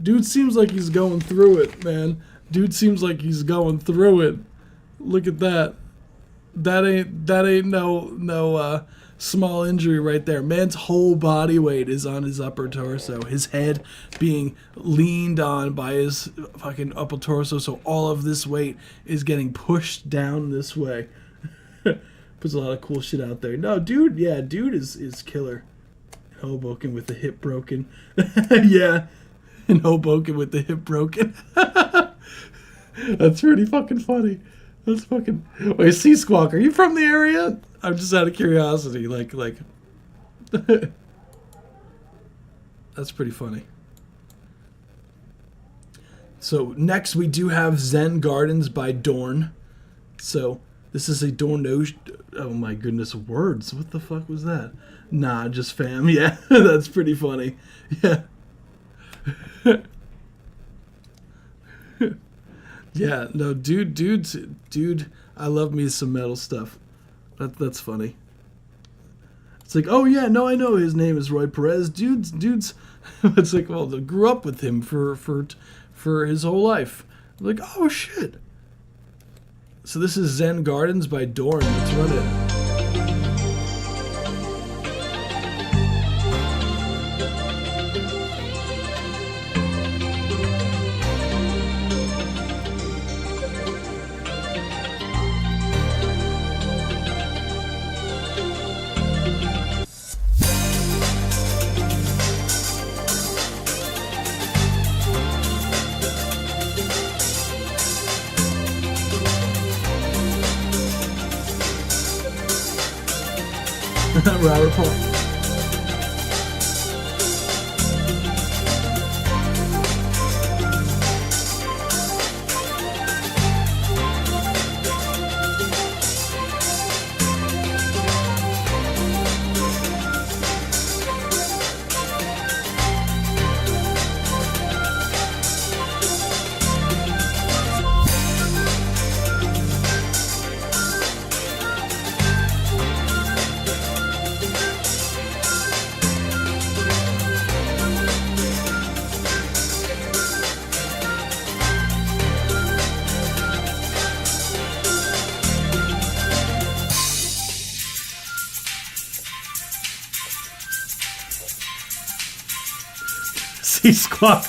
Dude seems like he's going through it, man. Dude seems like he's going through it. Look at that. That ain't no small injury right there. Man's whole body weight is on his upper torso. His head being leaned on by his fucking upper torso, so all of this weight is getting pushed down this way. Puts a lot of cool shit out there. No, dude, yeah, dude is killer. Hoboken with the hip broken. Yeah, in Hoboken with the hip broken. That's pretty fucking funny. That's fucking... Wait, Sea-Squawk, are you from the area? I'm just out of curiosity. Like... That's pretty funny. So, next we do have Zen Gardens by Dorn. So, this is a Dorn... Oh my goodness, words. What the fuck was that? Nah, just fam. Yeah, that's pretty funny. Yeah. Yeah, no, dude, I love me some metal stuff. That's funny. It's like, oh yeah, no, I know his name is Roy Perez. Dude's. It's like, well, they grew up with him for his whole life. I'm like, oh shit. So this is Zen Gardens by Dorn. Let's run it. Robert Paul. C Squad.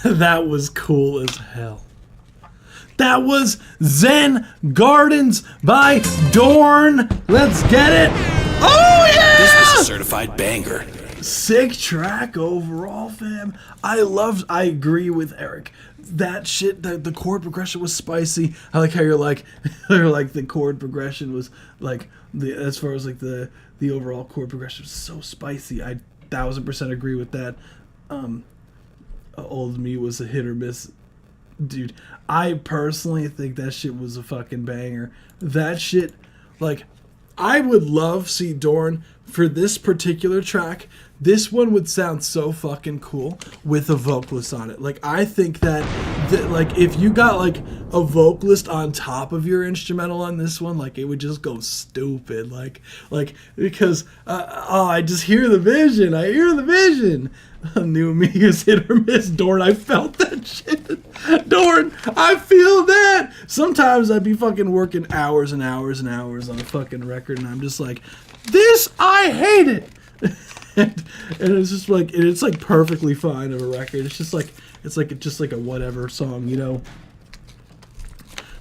That was cool as hell. That was Zen Gardens by Dorn. Let's get it. Oh yeah! This was a certified banger. Sick track overall, fam. I agree with Eric. That shit, the chord progression was spicy. I like how you're like the chord progression was like as far as like the overall chord progression was so spicy. I 1000% agree with that. Old Me was a hit or miss. Dude, I personally think that shit was a fucking banger. That shit, like, I would love see Dorn for this particular track. This one would sound so fucking cool with a vocalist on it. Like, I think that like, if you got, like, a vocalist on top of your instrumental on this one, like, it would just go stupid. Like, because, I just hear the vision. I hear the vision. New Me is hit or miss. Dorn, I felt that shit. Dorn, I feel that. Sometimes I'd be fucking working hours and hours and hours on a fucking record, and I'm just like, this, I hate it. and it's just like, it's like perfectly fine of a record. It's just like a whatever song, you know.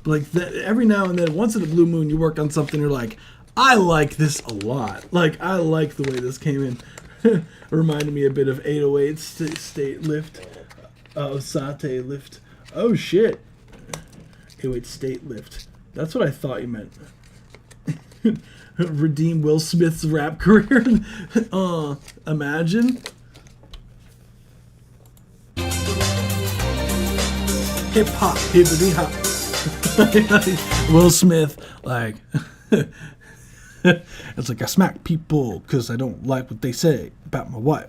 But like every now and then, once in a blue moon, you work on something, you're like, I like this a lot. Like, I like the way this came in. Reminded me a bit of 808 State Lift. Satay Lift. Oh shit. 808 State Lift. That's what I thought you meant. Redeem Will Smith's rap career. Imagine. Hip hop, hippity hop. Will Smith, like, it's like I smack people because I don't like what they say about my wife.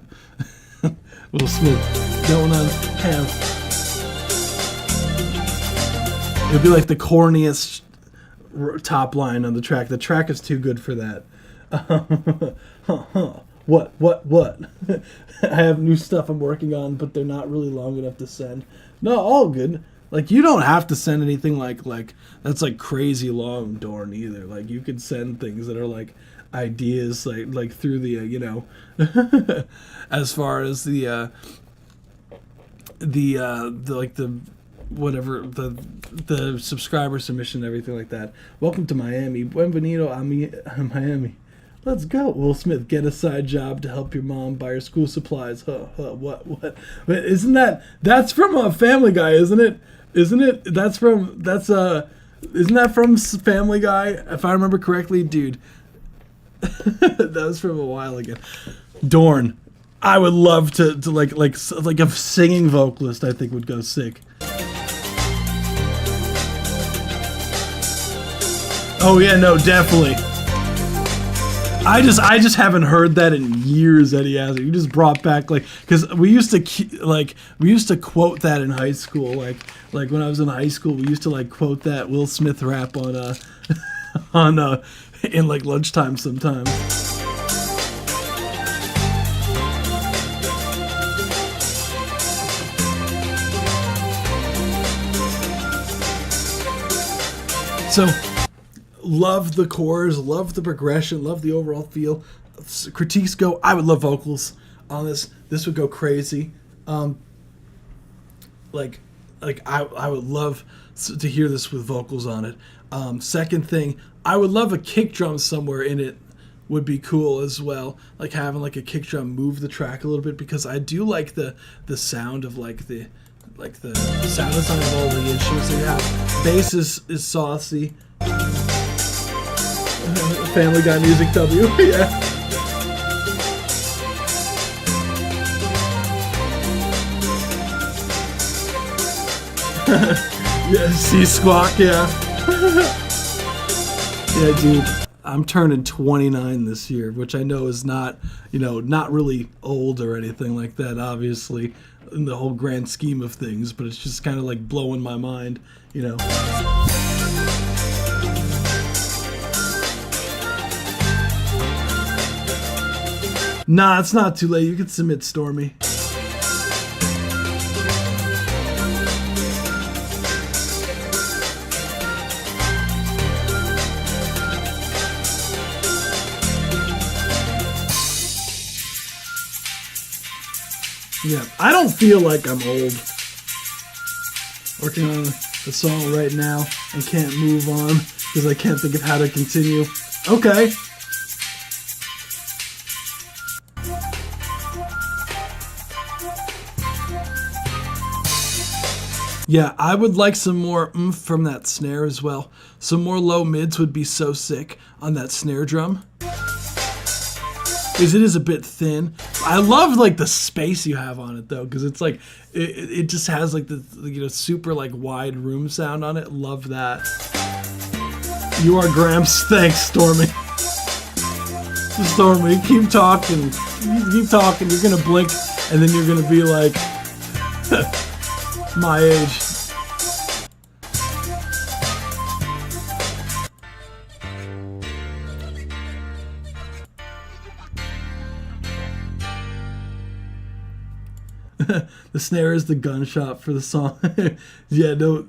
Will Smith don't have. It'd be like the corniest top line on the track. The track is too good for that. What? I have new stuff I'm working on, but they're not really long enough to send. No, all good. Like, you don't have to send anything like that's like crazy long, Dorn, either. Like, you could send things that are like ideas like through the you know, as far as the like the whatever the subscriber submission and everything like that. Welcome to Miami. Bienvenido a Miami. Let's go. Will Smith, get a side job to help your mom buy her school supplies. What? Isn't that's from Family Guy, isn't it? Isn't it? Isn't that from Family Guy? If I remember correctly, dude. That was from a while ago. Dorn, I would love to like a singing vocalist. I think would go sick. Oh yeah, no, definitely. I just haven't heard that in years, Eddie Hazard. You just brought back, like, because we used to quote that in high school, like when I was in high school, we used to like quote that Will Smith rap on in like lunchtime sometimes. So, love the chorus, love the progression, love the overall feel. Critiques go, I would love vocals on this. This would go crazy. Like I would love to hear this with vocals on it. Second thing, I would love a kick drum somewhere in it. Would be cool as well, like having like a kick drum move the track a little bit, because I do like the sound of like the sound design of all the instruments they have. Bass is saucy. Family Guy music W. Yeah. Yeah, C-Squawk, yeah. Yeah, dude. I'm turning 29 this year, which I know is not, not really old or anything like that, obviously, in the whole grand scheme of things, but it's just kind of like blowing my mind, Nah, it's not too late. You can submit Stormy. Yeah, I don't feel like I'm old. Working on a song right now and can't move on because I can't think of how to continue. Okay. Yeah, I would like some more oomph from that snare as well. Some more low mids would be so sick on that snare drum. Because it is a bit thin. I love like the space you have on it though, because it's like it just has like the super like wide room sound on it. Love that. You are Gramps. Thanks, Stormy. Stormy, keep talking. Keep talking. You're gonna blink, and then you're gonna be like my age. The snare is the gunshot for the song. Yeah, no,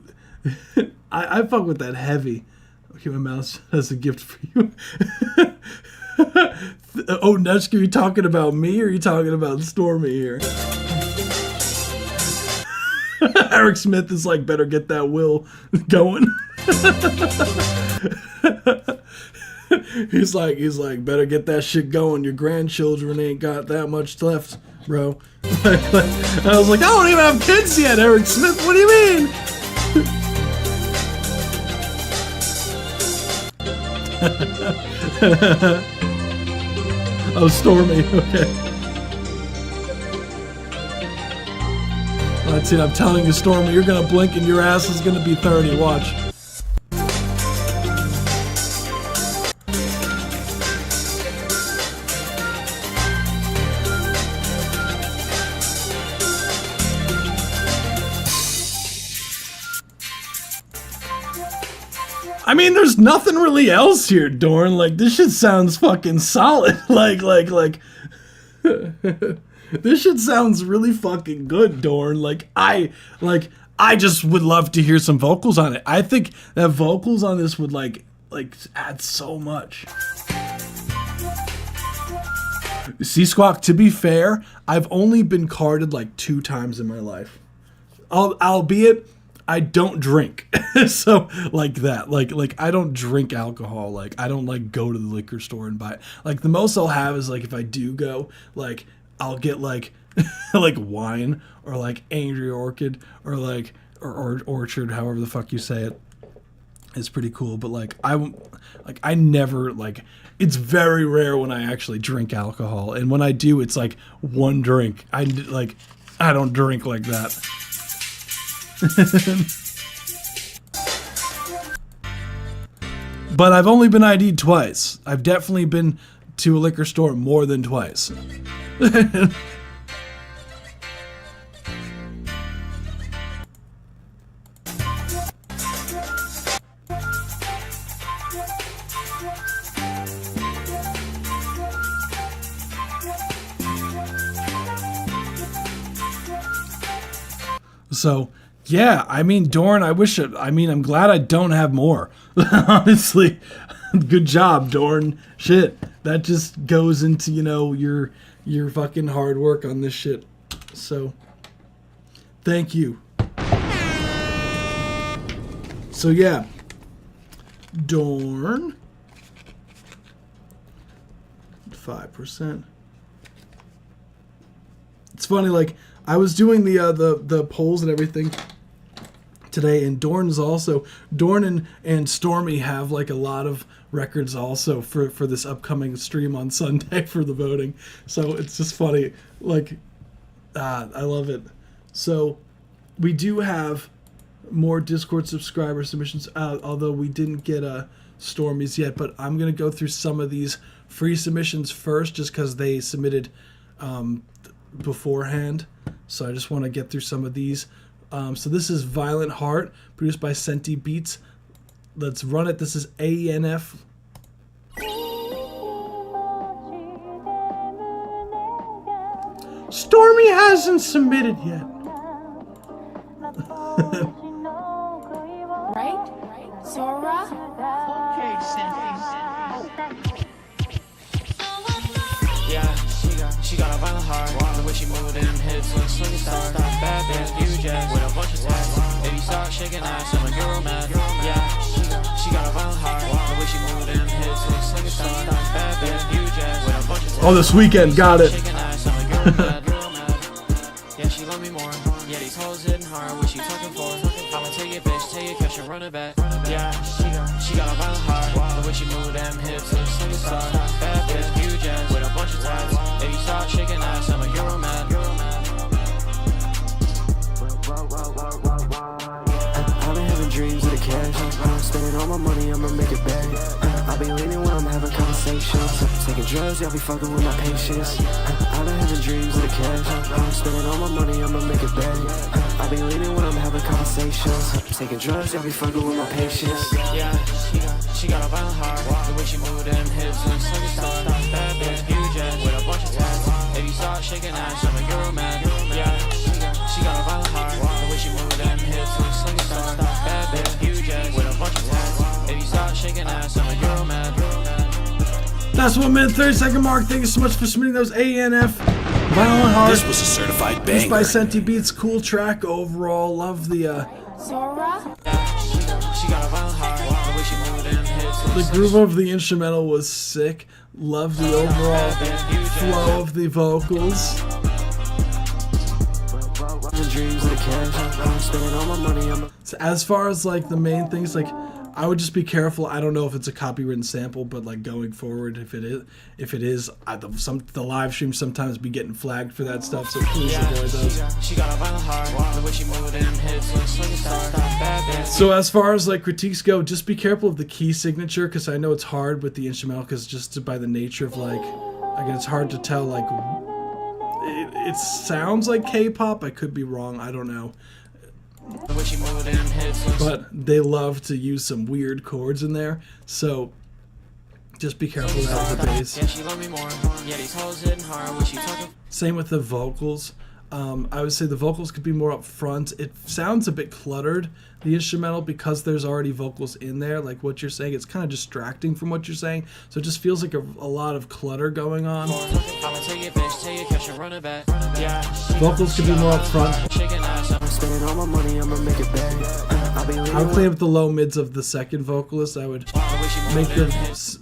I fuck with that heavy. Okay, my mouse has a gift for you. Oh, Nutchka, are you talking about me or are you talking about Stormy here? Eric Smith is like, better get that will going. He's like, better get that shit going. Your grandchildren ain't got that much left, bro. I was like, I don't even have kids yet, Eric Smith. What do you mean? Oh, Stormy. Okay. That's it. I'm telling you, Stormy, you're gonna blink and your ass is gonna be 30. Watch. I mean, there's nothing really else here, Dorn. Like, this shit sounds fucking solid. Like, this shit sounds really fucking good, Dorn. I just would love to hear some vocals on it. I think that vocals on this would, like add so much. C-Squawk, to be fair, I've only been carded, 2 times in my life. Albeit, I don't drink. So like that, like I don't drink alcohol. Like I don't go to the liquor store and buy it. The most I'll have is if I do go, I'll get like wine or Angry Orchid or or Orchard, however the fuck you say it. It's pretty cool, but I never it's very rare when I actually drink alcohol, and when I do, it's one drink. I don't drink like that. But I've only been ID'd twice. I've definitely been to a liquor store more than twice. So, yeah, I mean, Dorn, I'm glad I don't have more. Honestly, good job, Dorn. Shit, that just goes into, you know, your fucking hard work on this shit. So, thank you. So yeah, Dorn, 5%. It's funny, like I was doing the polls and everything today, and Dorn and Stormy have like a lot of records also for this upcoming stream on Sunday for the voting. So it's just funny, like I love it. So we do have more Discord subscriber submissions, although we didn't get Stormy's yet, but I'm gonna go through some of these free submissions first just because they submitted beforehand. So I just want to get through some of these. So this is Violent Heart, produced by Senti Beats. Let's run it. This is ANF. Stormy hasn't submitted yet. Right? Sora? Yeah, she got a violent heart. The way she moved them hips like swinging star. Bad bitch, you jazz with a bunch of tats. Baby start shaking ass, I'm a girl mad. Yeah, she got a violent heart. The way she moved them hips like swinging star. Bad bitch, you jazz with a bunch of tats. Oh, this weekend, got it. Shaking ass, I'm a girl mad. Yeah, she love me more. Yeah, these hoes hitting hard. What she talking for? I'ma take it, bitch, take it, catch her, run it back. Yeah, she got a violent heart. The way she moved them hips like swinging star. Bad bitch, you jazz with a bunch of tats. Baby start shaking ass, I'm a girl mad. I've been having dreams of the cash. I'm spending all my money, I'ma make it back. I'll be leaning when I'm having conversations. Taking drugs, y'all be fucking with my patience. I've been having dreams of the cash. I'm spending all my money, I'ma make it back. I'll be leaning when I'm having conversations. Taking drugs, y'all be fucking with my patience. Yeah, she got a violent heart. The way she moved them hips like swinging star. Bad bitch, huge ass with a bunch of tats. Baby start shaking ass, I'm a girl mad. Yeah, she got a violent heart. The way she moved them hips like swinging star. Bad bitch, huge ass with a bunch of tats. Baby start shaking ass, I'm a girl mad. That's 1 minute 30-second mark. Thank you so much for submitting those ANF Violent Heart. This was a certified banger. This by Senti Beats. Cool track overall. Love the Sora? She got a violent heart. The way she moved them hips like the groove of the instrumental was sick. Love the overall flow of the vocals. Dreams of the cash. I'm spending all my money, I'ma So as far as like the main things, like I would just be careful. I don't know if it's a copywritten sample, but like going forward, if it is, the live stream sometimes be getting flagged for that stuff. So please avoid those. she got a violent heart. The way she moved them hips like swinging star. Bad bitch. So as far as like critiques go, just be careful of the key signature because I know it's hard with the instrumental because just by the nature of like, again, it's hard to tell like. It sounds like K-pop. I could be wrong. I don't know. But they love to use some weird chords in there. So just be careful with that with the bass. Same with the vocals. I would say the vocals could be more up front. It sounds a bit cluttered, the instrumental, because there's already vocals in there. Like what you're saying, it's kind of distracting from what you're saying. So it just feels like a lot of clutter going on. Vocals could be more up front. I would play with the low mids of the second vocalist. I would make the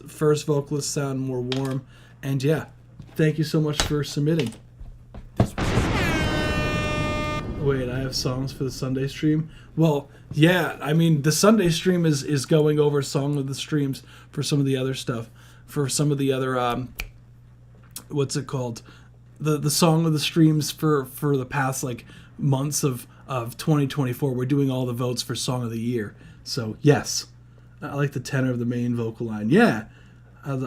first vocalist sound more warm. And yeah, thank you so much for submitting. Wait, I have songs for the Sunday stream? Well, yeah, I mean, the Sunday stream is going over song of the streams for some of the other stuff. For some of the other, what's it called? The song of the streams for the past, like, months of 2024. We're doing all the votes for Song of the Year. So, yes. I like the tenor of the main vocal line. Yeah. I'd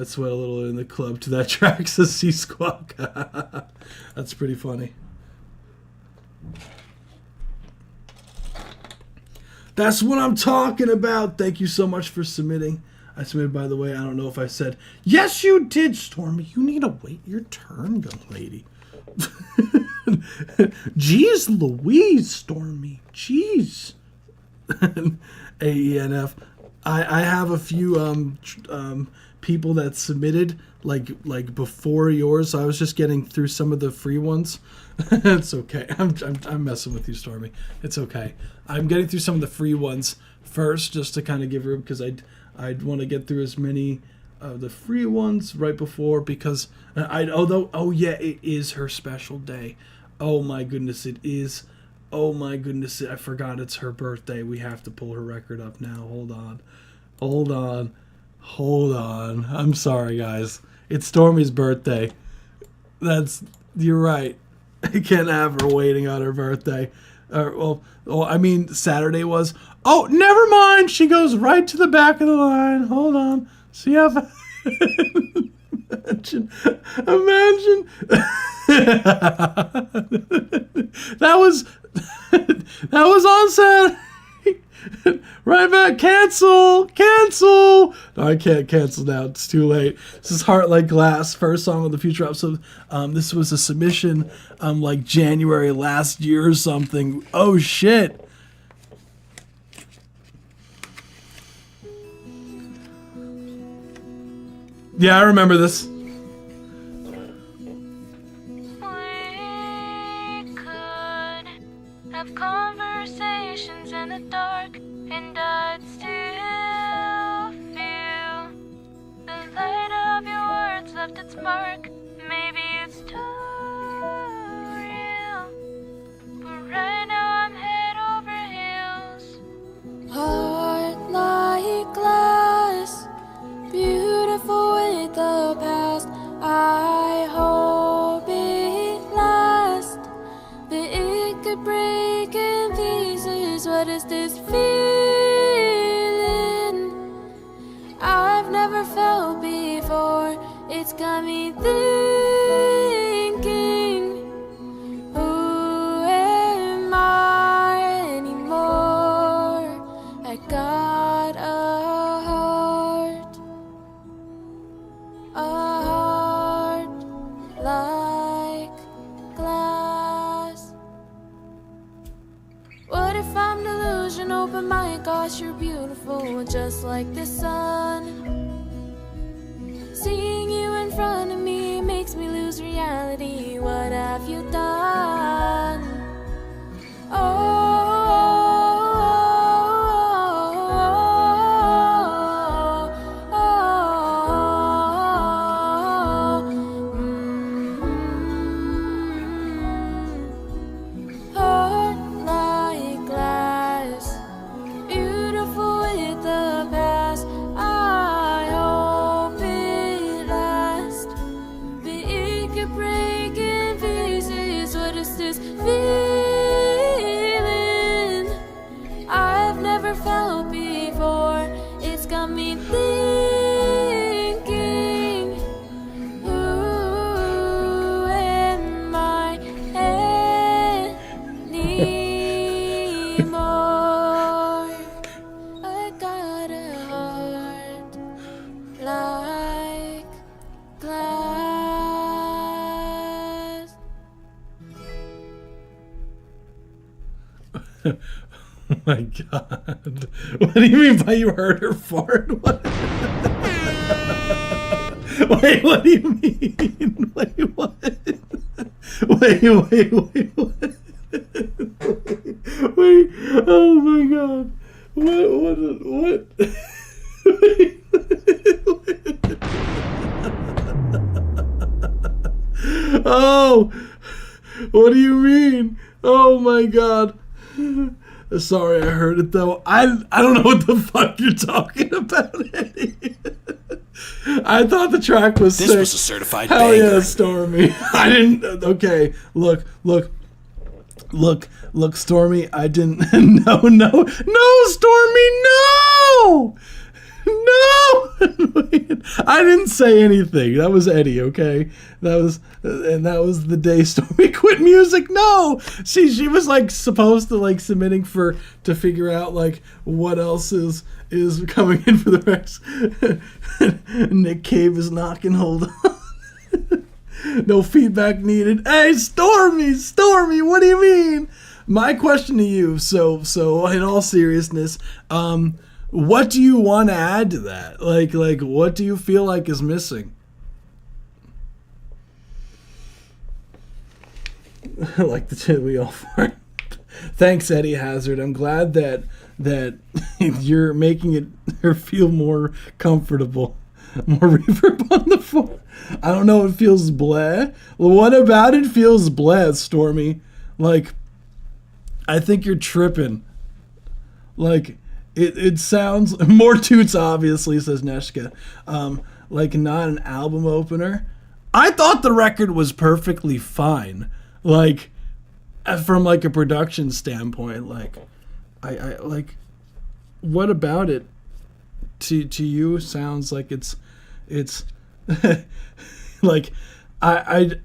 sweat a little in the club to that track, says C-Squawk. That's pretty funny. That's what I'm talking about. Thank you so much for submitting. I submitted, by the way. I don't know if I said, yes, you did, Stormy. You need to wait your turn, young lady. Jeez Louise, Stormy. Jeez. AENF. I have a few people that submitted like before yours. So I was just getting through some of the free ones. It's okay. I'm messing with you, Stormy. It's okay. I'm getting through some of the free ones first, just to kind of give room, because I'd want to get through as many of the free ones right before, because it is her special day. Oh my goodness, it is. Oh my goodness, I forgot it's her birthday. We have to pull her record up now. Hold on. I'm sorry, guys. It's Stormy's birthday. You're right. I can't have her waiting on her birthday. Saturday was. Oh, never mind. She goes right to the back of the line. Hold on. See how Imagine. That was on Saturday. Right back. Cancel. No, I can't cancel now. It's too late. This is Heart Like Glass, first song of the future episode. This was a submission like January last year or something. Oh shit. Yeah, I remember this. Have conversations in the dark, and I'd still feel the light of your words left its mark. Maybe it's too real, but right now I'm head over heels. Heart like glass, beautiful with the past. I hope it lasts, but it could break in pieces. What is this feeling I've never felt before? It's got me thinking, who am I anymore? I got a heart like glass. What if I'm delusional, but my gosh, you're beautiful, just like the sun. Seeing you in front of me makes me lose reality. What have you done? Heart like glass, beautiful with the past. I hope it lasts, but it could break in pieces. What is this feeling I've never felt before? It's got me thinking, who am I anymore? I got a heart like glass. Oh my god. What do you mean by you heard her fart? What? Wait, what do you mean? Wait, what? Wait, what? Wait, oh my god. What? Oh, what do you mean? Oh my god. Sorry, I heard it though. I don't know what the fuck you're talking about, Eddie. I thought the track was sick. This was a certified Hell banger. yeah, Stormy. I didn't. Okay, look, Stormy. I didn't. No, Stormy, no. I didn't say anything. That was Eddie, okay? That was the day Stormy quit music. No, she was like supposed to like submitting to figure out like what else is coming in for the rest. Nick Cave is knocking. Hold on. No feedback needed. Hey, Stormy, what do you mean? my question to you, so in all seriousness, what do you want to add to that? Like what do you feel like is missing? Like the two we all for. Thanks, Eddie Hazard. I'm glad that you're making it feel more comfortable. More reverb on the phone. I don't know. It feels bleh. Well, what about it feels bleh, Stormy? Like, I think you're tripping. Like, it sounds more toots. Obviously, says Neshka. Like not an album opener. I thought the record was perfectly fine. Like, from like a production standpoint. Like, I like. What about it? To you sounds like it's like I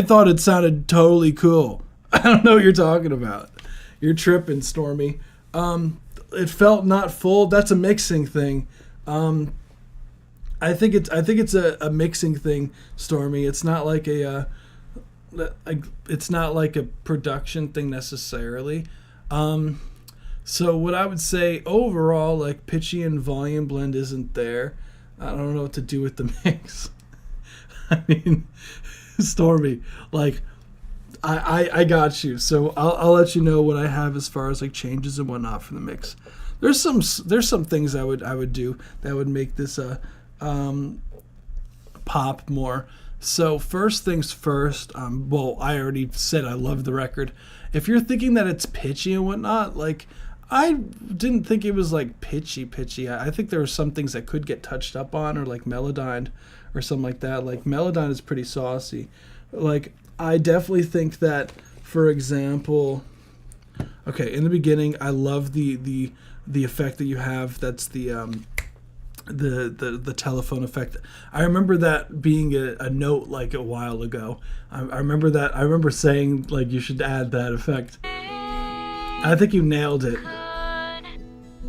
thought it sounded totally cool. I don't know what you're talking about. You're tripping, Stormy. It felt not full. That's a mixing thing. I think it's a mixing thing, Stormy. It's not like it's not like a production thing necessarily. So what I would say overall, like pitchy and volume blend isn't there. I don't know what to do with the mix. I mean, Stormy, like I got you. So I'll let you know what I have as far as like changes and whatnot for the mix. There's some things I would do that would make this pop more. So first things first. Well, I already said I love the record. If you're thinking that it's pitchy and whatnot, like. I didn't think it was like pitchy. I think there were some things that could get touched up on, or like Melodyne or something like that. Like Melodyne is pretty saucy. Like I definitely think that, for example, okay, in the beginning, I love the effect that you have. That's the telephone effect. I remember that being a note like a while ago. I remember that. I remember saying like you should add that effect. I think you nailed it.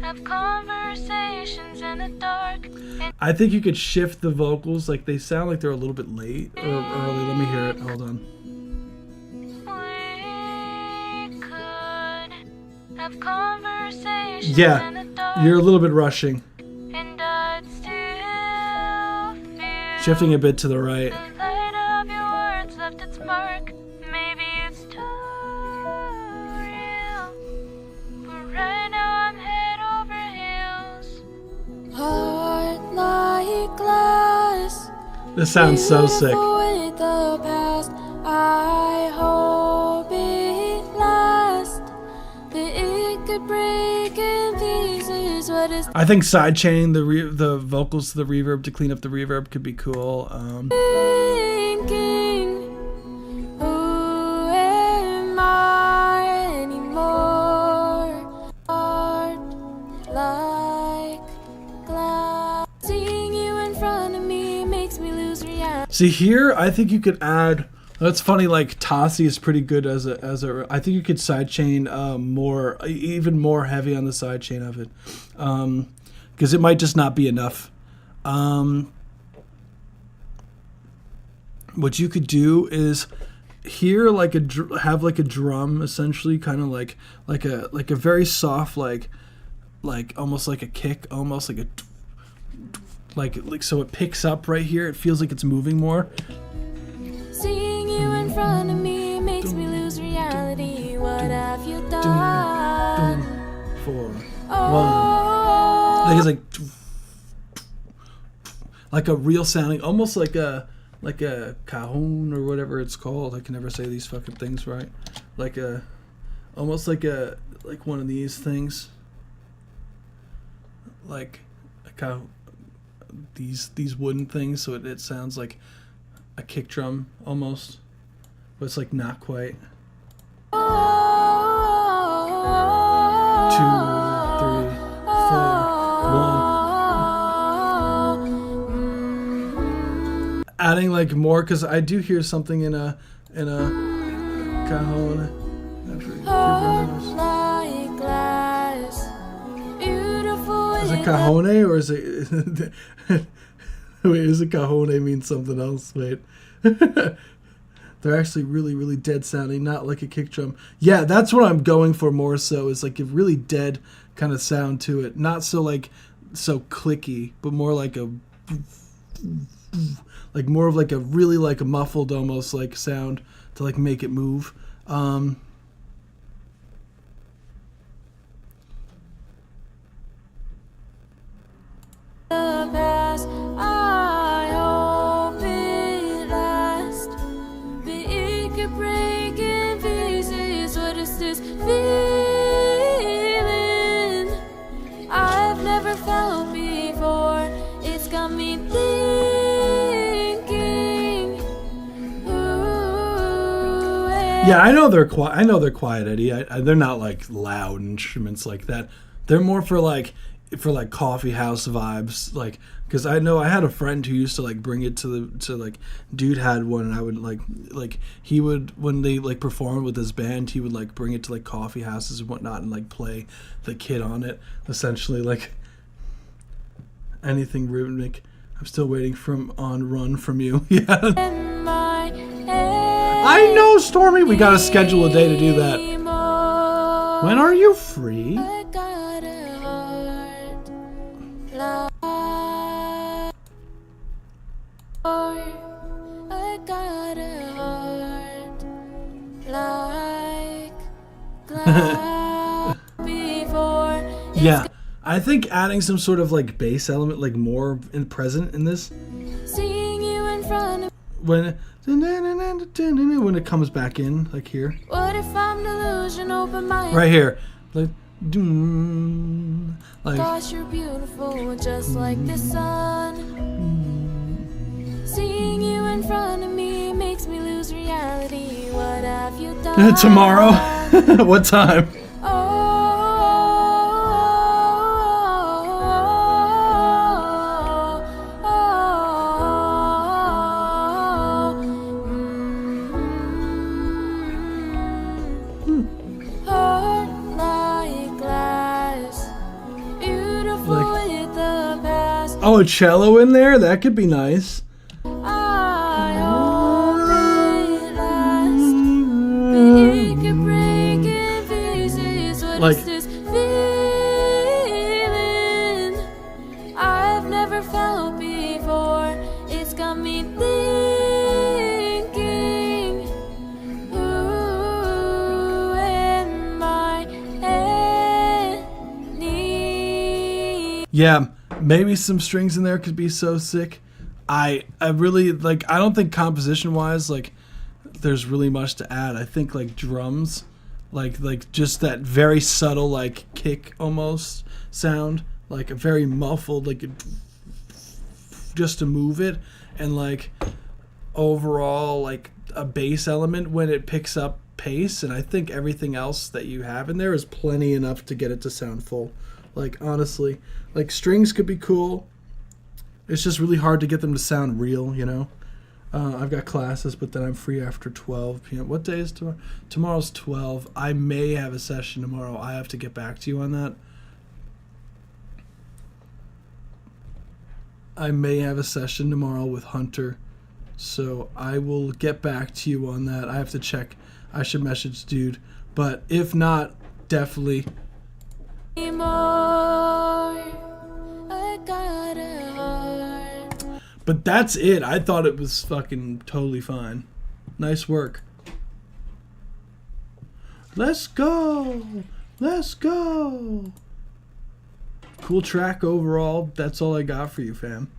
Have conversations in the dark. I think you could shift the vocals, like they sound like they're a little bit late or early. Let me hear it. Hold on. We could have conversations Yeah, in the dark. you're a little bit rushing. And I'd still feel Shifting a bit to the right. the light of your words left its mark. Maybe it's too real, but right now I'm head over heels. Heart like glass. This sounds so sick. With the past, I hope it lasts. That it could break in pieces. What is I think sidechaining the vocals to the reverb to clean up the reverb could be cool. thinking? Who am I anymore? Heart like glass. Seeing you in front of me makes me lose reality. See here, I think you could add. That's funny. Like Tassi is pretty good as a. I think you could sidechain more, even more heavy on the sidechain of it, because it might just not be enough. What you could do is here like have like a drum essentially, kind of like a very soft like almost like a kick, almost like a like so it picks up right here. It feels like it's moving more. Seeing you in front of me makes me lose reality. What have you done? 4, 1. I think it's like a real sounding, almost like a cajon or whatever it's called. I can never say these fucking things right. Almost like one of these things. Like these wooden things, so it sounds like a kick drum almost, but it's like not quite. 2, 3, 4, 1. Adding like more, because I do hear something in a cajon. Like glass. Beautiful. Is it cajone or is it? Wait, is it cajone mean something else? Wait. they're actually really, really dead sounding, not like a kick drum. Yeah, that's what I'm going for more so, is like a really dead kind of sound to it. Not so like so clicky, but more like a like more of like a really like a muffled almost like sound to like make it move. The past, I hope it lasts, but it could break in pieces. What is this feeling I've never felt before? It's got me thinking. Ooh, Yeah, I know they're quiet. I know they're quiet, Eddie. They're not like loud instruments like that. They're more for like coffee house vibes, like, because I know I had a friend who used to like bring it to like, dude had one, and I would like he would, when they like performed with his band, he would like bring it to like coffee houses and whatnot and like play the kid on it, essentially like anything rhythmic. I'm still waiting on Run from You. Yeah, I know, Stormy. We gotta schedule a day to do that. When are you free? I got a heart like glass before. Yeah, I think adding some sort of like bass element, like more present in this, Seeing you in front of when it comes back in, like here, what if I'm delusional but my right here, like gosh, you're beautiful just like the sun. Seeing you in front of me makes me lose reality. What have you done? tomorrow. What time? Heart like glass, beautiful with the past. Oh, a cello in there? That could be nice. I hope it lasts, but it could break in pieces. What Like- is this feeling I've never felt before? It's got me thinking. Who am I? Yeah, maybe some strings in there could be so sick. I really like, I don't think composition wise like there's really much to add. I think like drums, like just that very subtle like kick almost sound, like a very muffled, like just to move it, and like overall like a bass element when it picks up pace. And I think everything else that you have in there is plenty enough to get it to sound full. Like honestly, like strings could be cool. It's just really hard to get them to sound real, you know? I've got classes, but then I'm free after 12 p.m. What day is tomorrow? Tomorrow's 12. I may have a session tomorrow. I have to get back to you on that. I may have a session tomorrow with Hunter, so I will get back to you on that. I have to check. I should message dude, but if not, definitely. I got a heart. But that's it. I thought it was fucking totally fine. Nice work. Let's go. Let's go. Cool track overall. That's all I got for you, fam.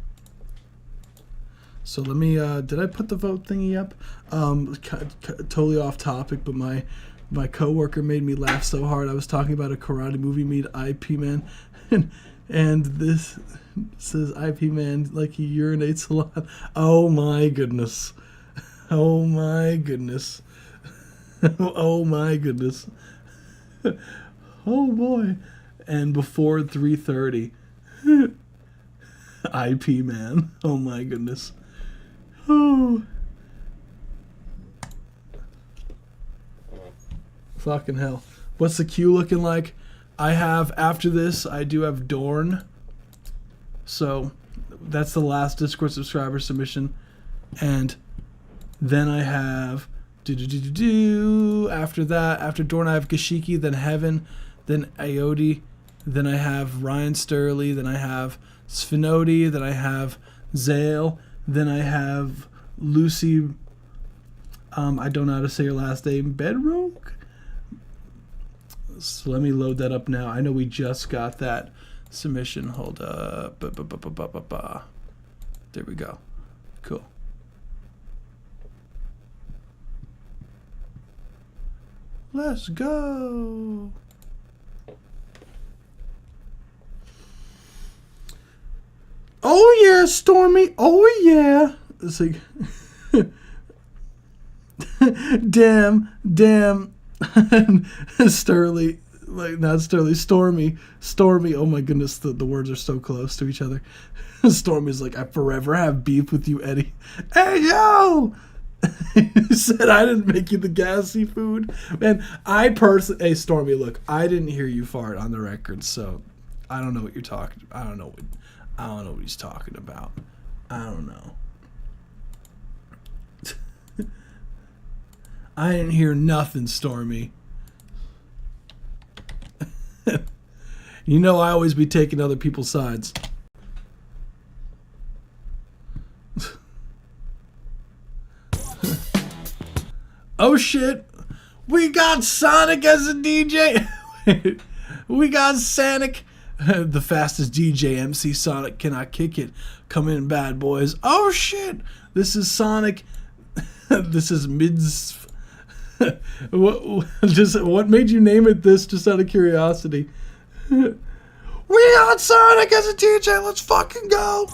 So let me, did I put the vote thingy up? Totally off topic, but my coworker made me laugh so hard. I was talking about a karate movie made IP Man, and this says IP Man like he urinates a lot. Oh my goodness. Oh my goodness. Oh my goodness. Oh boy. And before 3:30. IP Man. Oh my goodness. Oh. Fucking hell. What's the queue looking like? I have, after this, I do have Dorn. So, that's the last Discord subscriber submission. And Then I have after that, after Dorn I have Gashiki, then Heaven, then Aodi, then I have Ryan Sterling, then I have Sfinodi, then I have Zale, then I have Lucy, I don't know how to say her last name, Bedrock? So let me load that up now. I know we just got that submission. Hold up. There we go. Cool. Let's go. Oh yeah, Stormy. Oh yeah. It's like damn. Sterling, like not Sterling, Stormy. Oh my goodness, the words are so close to each other. Stormy's like, I forever have beef with you, Eddie. Hey yo! He said I didn't make you the gassy food. Man, hey Stormy, look, I didn't hear you fart on the record, so I don't know what you're talking. I don't know what he's talking about. I don't know. I didn't hear nothing, Stormy. You know I always be taking other people's sides. Oh shit! We got Sonic as a DJ! We got Sonic! The fastest DJ, MC Sonic cannot kick it. Come in, bad boys. Oh shit! This is Sonic. This is Mids. What made you name it this, just out of curiosity? We got Sonic as a DJ, let's fucking go!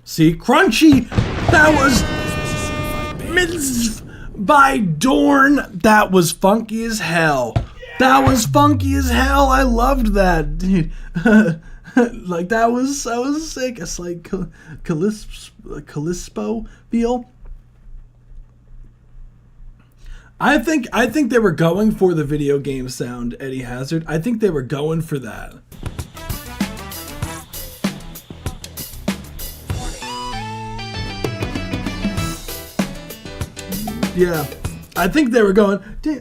See, Crunchy, that was by Dorn. That was funky as hell. That was funky as hell. I loved that, dude. Like that was sick. It's like Callisto feel. I think they were going for the video game sound, Eddie Hazard. I think they were going for that. Yeah, I think they were going. Yeah,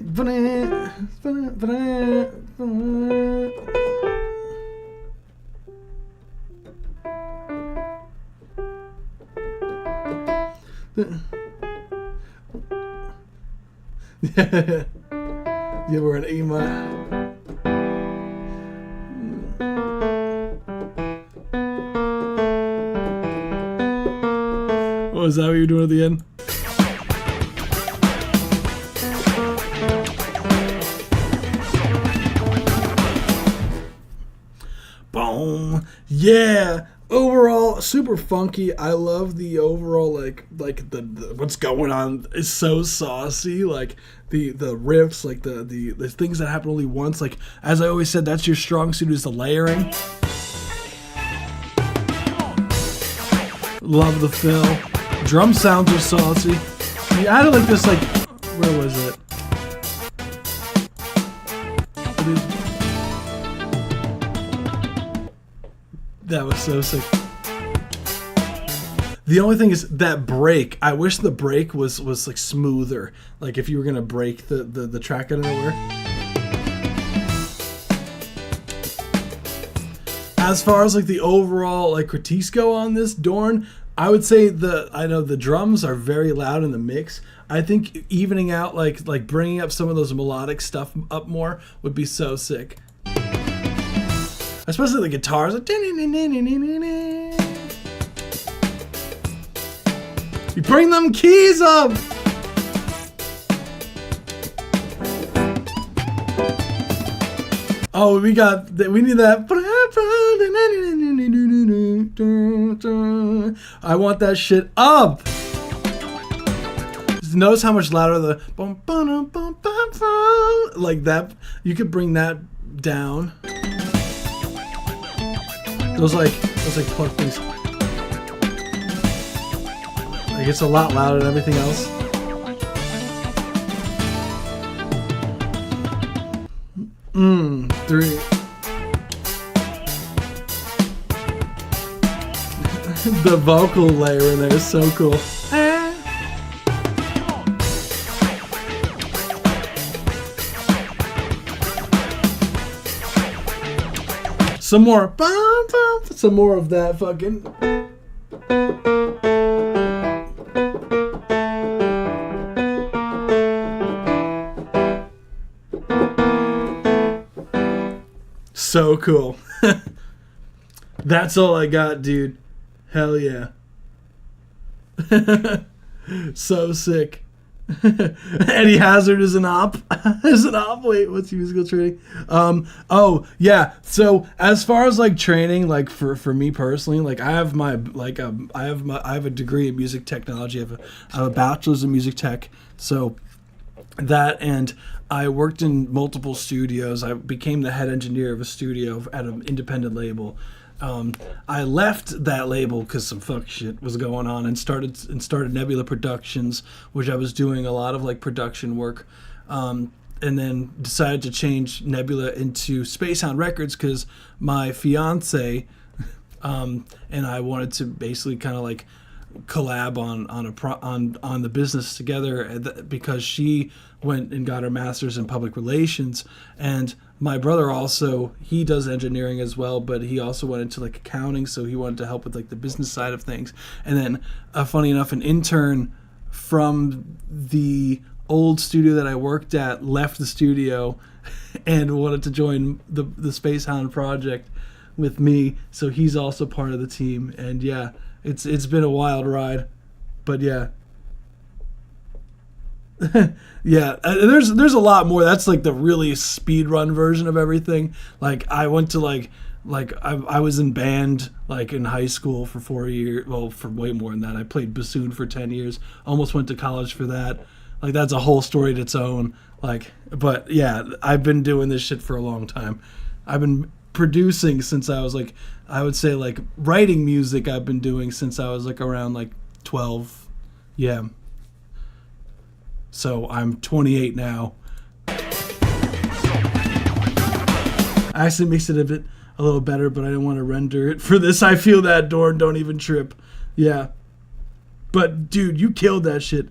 we're an emo. Oh, is that what you're doing at the end? Boom. Yeah. Overall, super funky. I love the overall like the what's going on is so saucy. Like the riffs, like the things that happen only once. Like as I always said, that's your strong suit is the layering. Love the fill. Drum sounds are saucy. You added like this like where was it? That was so sick. The only thing is that break. I wish the break was like smoother. Like if you were gonna break the track out of nowhere. As far as like the overall like critiques go on this Dorn, I would say I know the drums are very loud in the mix. I think evening out, like bringing up some of those melodic stuff up more would be so sick. Especially the guitars. Like, you bring them keys up. Oh, we need that. I want that shit up. Just notice how much louder the like that. You could bring that down. Those like plug things. Like it's a lot louder than everything else. Three. The vocal layer in there is so cool. Some more. Some more of that fucking. So cool. That's all I got, dude. Hell yeah. So sick. Eddie Hazard is an op. Wait, what's musical training? Oh yeah. So as far as like training, like for me personally, like I have a degree in music technology. I have a bachelor's in music tech. So that, and I worked in multiple studios. I became the head engineer of a studio at an independent label. I left that label because some fuck shit was going on, and started Nebula Productions, which I was doing a lot of like production work, and then decided to change Nebula into Spacehound Records because my fiance and I wanted to basically kind of like collab on the business together, because she went and got her master's in public relations, and my brother also, he does engineering as well, but he also went into like accounting, so he wanted to help with like the business side of things. And then funny enough, an intern from the old studio that I worked at left the studio and wanted to join the Spacehound project with me, so he's also part of the team. And yeah, it's been a wild ride, but yeah. Yeah, there's a lot more. That's like the really speed run version of everything. Like I went to I was in band like in high school for 4 years. Well, for way more than that. I played bassoon for 10 years. Almost went to college for that. Like that's a whole story to its own. Like, but yeah, I've been doing this shit for a long time. I've been producing since I was like, I would say like writing music I've been doing since I was like around like 12. Yeah. So I'm 28 now. I actually mixed it a little better, but I didn't want to render it for this. I feel that, Dorn. Don't even trip. Yeah. But dude, you killed that shit.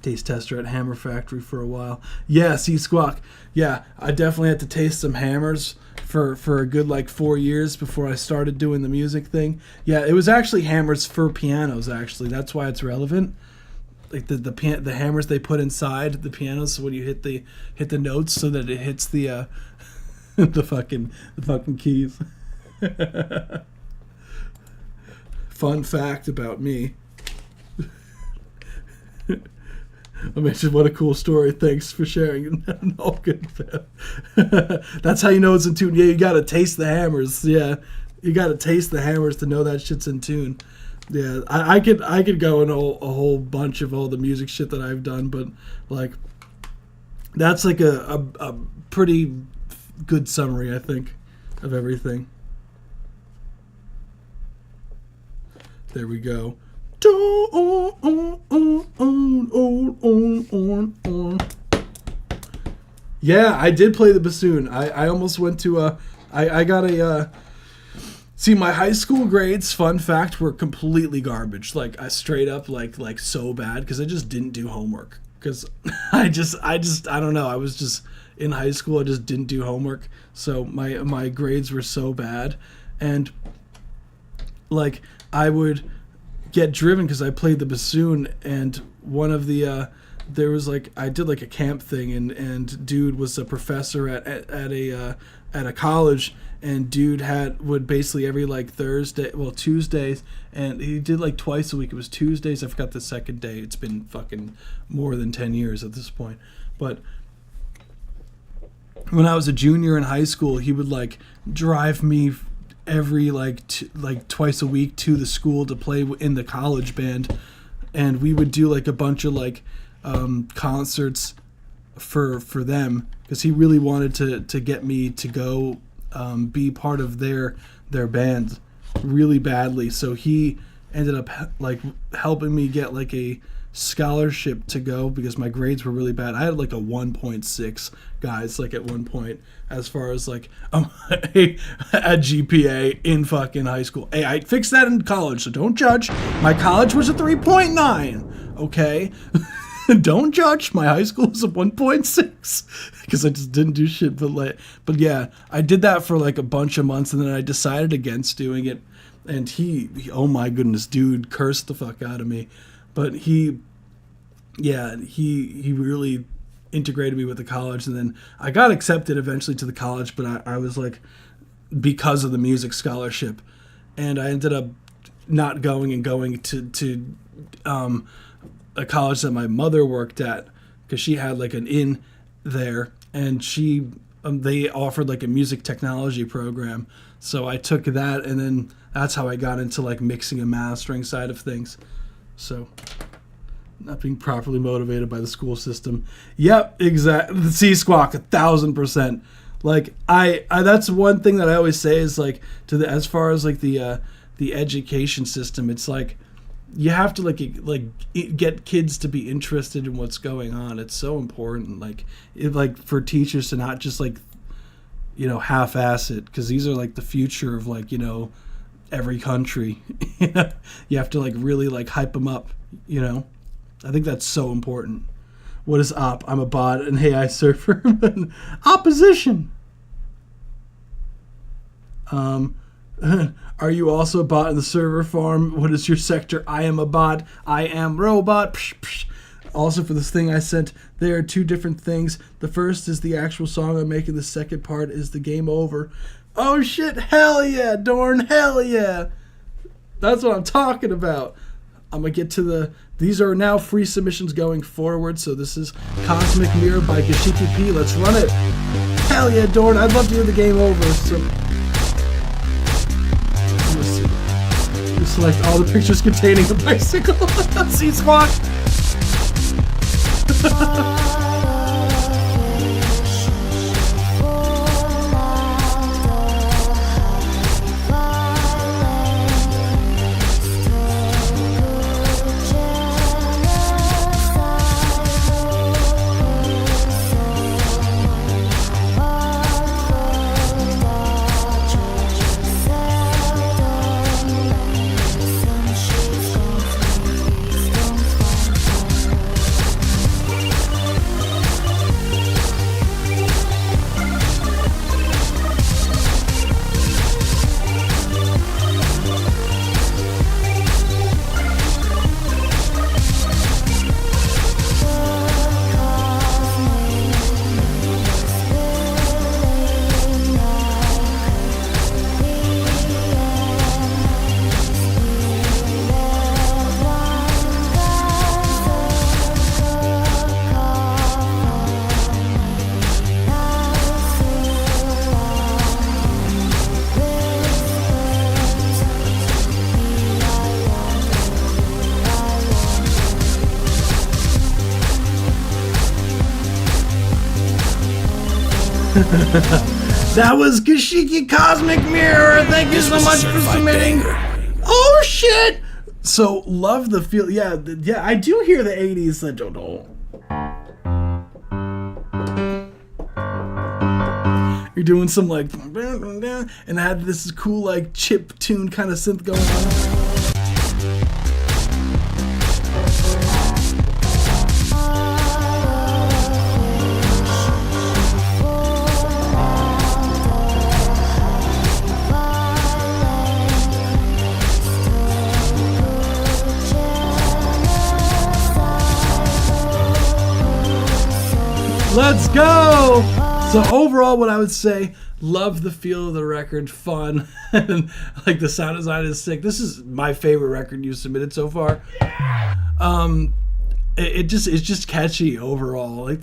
Taste tester at Hammer Factory for a while. Yeah, see Squawk. Yeah, I definitely had to taste some hammers for a good like 4 years before I started doing the music thing. Yeah, it was actually hammers for pianos. Actually, that's why it's relevant. Like the hammers they put inside the pianos, so when you hit the notes, so that it hits the the fucking keys. Fun fact about me. I mentioned what a cool story. Thanks for sharing. All good. That's how you know it's in tune. Yeah, you gotta taste the hammers. Yeah, you gotta taste the hammers to know that shit's in tune. Yeah, I could go in a whole bunch of all the music shit that I've done, but like that's like a pretty good summary, I think, of everything. There we go. Yeah, I did play the bassoon. I almost went to I got a see, my high school grades, fun fact, were completely garbage. Like I straight up like so bad because I just didn't do homework. Because I don't know, I was just in high school, I just didn't do homework. So my grades were so bad, and like I would get driven because I played the bassoon, and one of the there was like I did like a camp thing, and dude was a professor at a college, and dude would basically every like Tuesdays, and he did like twice a week. It was Tuesdays. I forgot the second day. It's been fucking more than 10 years at this point, but when I was a junior in high school, he would like drive me every like twice a week to the school to play in the college band, and we would do like a bunch of like concerts for them because he really wanted to get me to go be part of their band really badly. So he ended up like helping me get like a scholarship to go because my grades were really bad. I had like a 1.6, guys, like at one point as far as like a GPA in fucking high school. Hey, I fixed that in college, so don't judge. My college was a 3.9, okay? Don't judge. My high school was a 1.6 because I just didn't do shit. But yeah, I did that for like a bunch of months, and then I decided against doing it. And he oh my goodness, dude, cursed the fuck out of me. But he really integrated me with the college, and then I got accepted eventually to the college. But I was like, because of the music scholarship, and I ended up not going and going to a college that my mother worked at because she had like an inn there, and they offered like a music technology program. So I took that, and then that's how I got into like mixing and mastering side of things. So not being properly motivated by the school system. Yep, exactly. See, Squawk, 1,000%. Like I that's one thing that I always say is like as far as like the education system, it's like you have to get kids to be interested in what's going on. It's so important, like for teachers to not just like, half-ass it, because these are like the future of like, every country. You have to like really like hype them up. I think that's so important. What is op? I'm a bot, and hey, I surfer. Opposition. Are you also a bot in the server farm? What is your sector? I am a bot. I am robot. Psh, psh. Also, for this thing I sent, there are two different things. The first is the actual song I'm making. The second part is the game over. Oh shit, hell yeah, Dorn, hell yeah. That's what I'm talking about. I'm going to get to these are now free submissions going forward. So this is Cosmic Mirror by Gashiki P. Let's run it. Hell yeah, Dorn. I'd love to hear the game over. So you select all the pictures containing a bicycle. See, Squawk. That was Gashiki Cosmic Mirror. Thank you so much for submitting. Oh shit! So love the feel. Yeah, I do hear the 80s. I don't know. You're doing some like, and I had this cool like chip tune kind of synth going on. Let's go! So overall, what I would say, love the feel of the record, fun, and like the sound design is sick. This is my favorite record you submitted so far. It's just catchy overall, like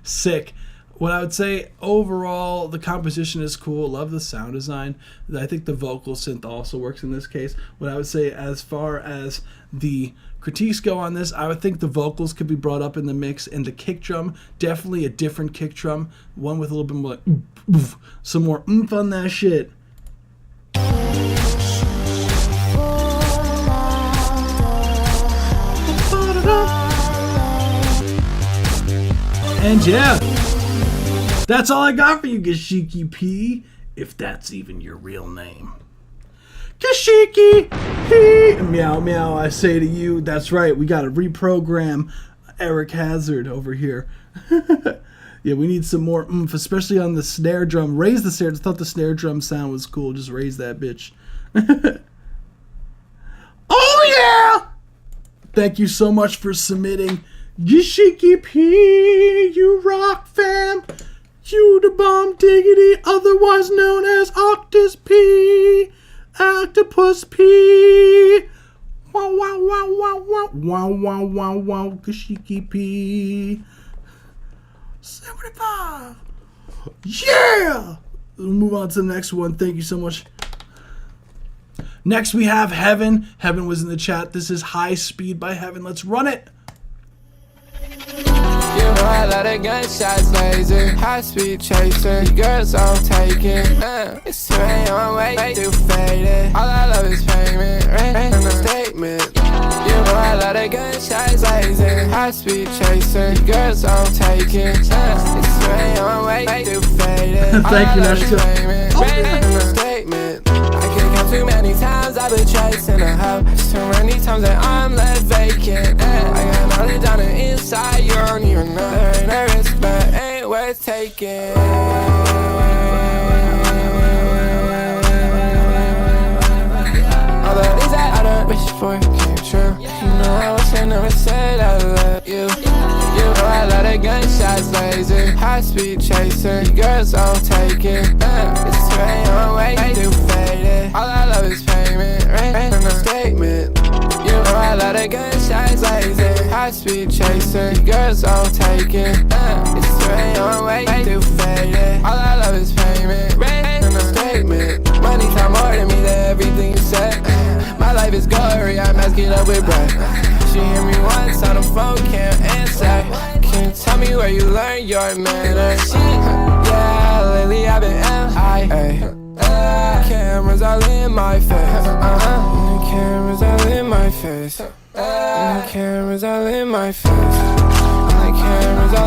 sick. What I would say overall, the composition is cool. Love the sound design. I think the vocal synth also works in this case. What I would say as far as the critiques go on this, I would think the vocals could be brought up in the mix, and the kick drum, definitely a different kick drum, one with a little bit more like, some more oomph on that shit. And yeah, that's all I got for you, Gashiki P, if that's even your real name. Gashiki P! Meow, meow, I say to you, that's right, we gotta reprogram Eric Hazard over here. Yeah, we need some more oomph, especially on the snare drum. Raise the snare. I thought the snare drum sound was cool. Just raise that bitch. Oh, yeah! Thank you so much for submitting. Gashiki P, you rock, fam. You the bomb diggity, otherwise known as Octus P. Octopus P. Wow, wow, wow, wow, wow. Wow, wow, wow, wow. Gashiki P. 75. Yeah! We'll move on to the next one. Thank you so much. Next we have Heaven. Heaven was in the chat. This is High Speed by Heaven. Let's run it. You know I love the gunshots laser, high speed chaser, girls I'm taking, it's 2 a.m. way too faded, all I love is payment, right in the statement. You know I love the gunshots laser, high speed chaser, girls I'm taking, it's 2 a.m. way too faded, Thank you, Nashka. right in the statement. I can't count too many times I've been chasing a hoe, too many times that I'm left vacant, I got knowledge on the inside, you don't even know. There ain't a risk, but ain't worth taking. All the things that I done wish for came true. You know I wish I never said I love you. You know I love the gunshots laser, high speed chaser, girls I'm taking. It's 2 a.m. way too faded. All I love is payment, right in the statement. You know I love the gunshots laser, high speed chaser, girls I'm taking. It's 2 a.m. way too faded. All I love is payment, right in the statement. Money time more than me than everything you said. My life is gory, I mask it up with breath. She hear me once on the phone, can't answer. Can you tell me where you learned your manners? Yeah, lately I've been MIA. Cameras all in my face. Cameras all in my face. Cameras all in my face.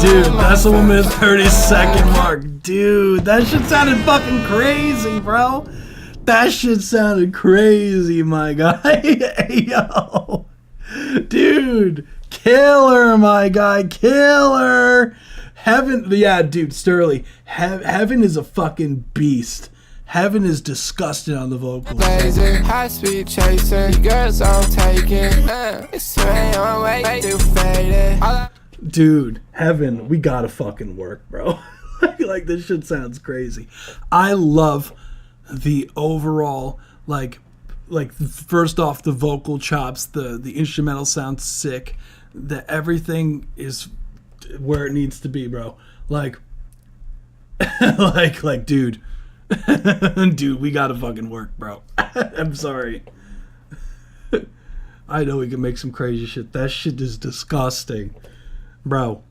Dude, that's the 1 minute 30-second mark. Dude, that shit sounded fucking crazy, bro. That shit sounded crazy, my guy. Hey, yo. Dude, killer, my guy. Killer. Heaven, yeah, dude, Sterling. Heaven is a fucking beast. Heaven is disgusting on the vocals. Laser, high speed chaser, girls I'm taking. It's 2 a.m. way too faded. Dude, Heaven, we gotta fucking work, bro. Like, this shit sounds crazy. I love the overall, like first off, the vocal chops, the instrumental sounds sick. Everything is where it needs to be, bro. Like, dude. Dude, we gotta fucking work, bro. I'm sorry. I know we can make some crazy shit. That shit is disgusting, bro.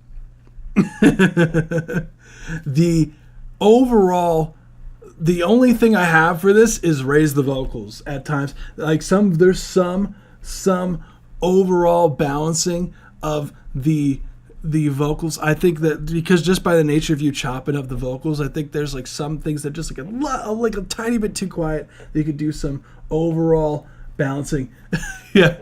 The overall, the only thing I have for this is raise the vocals at times. Like there's some overall balancing of the vocals. I think that because just by the nature of you chopping up the vocals, I think there's like some things that just like a tiny bit too quiet. You could do some overall balancing. Yeah,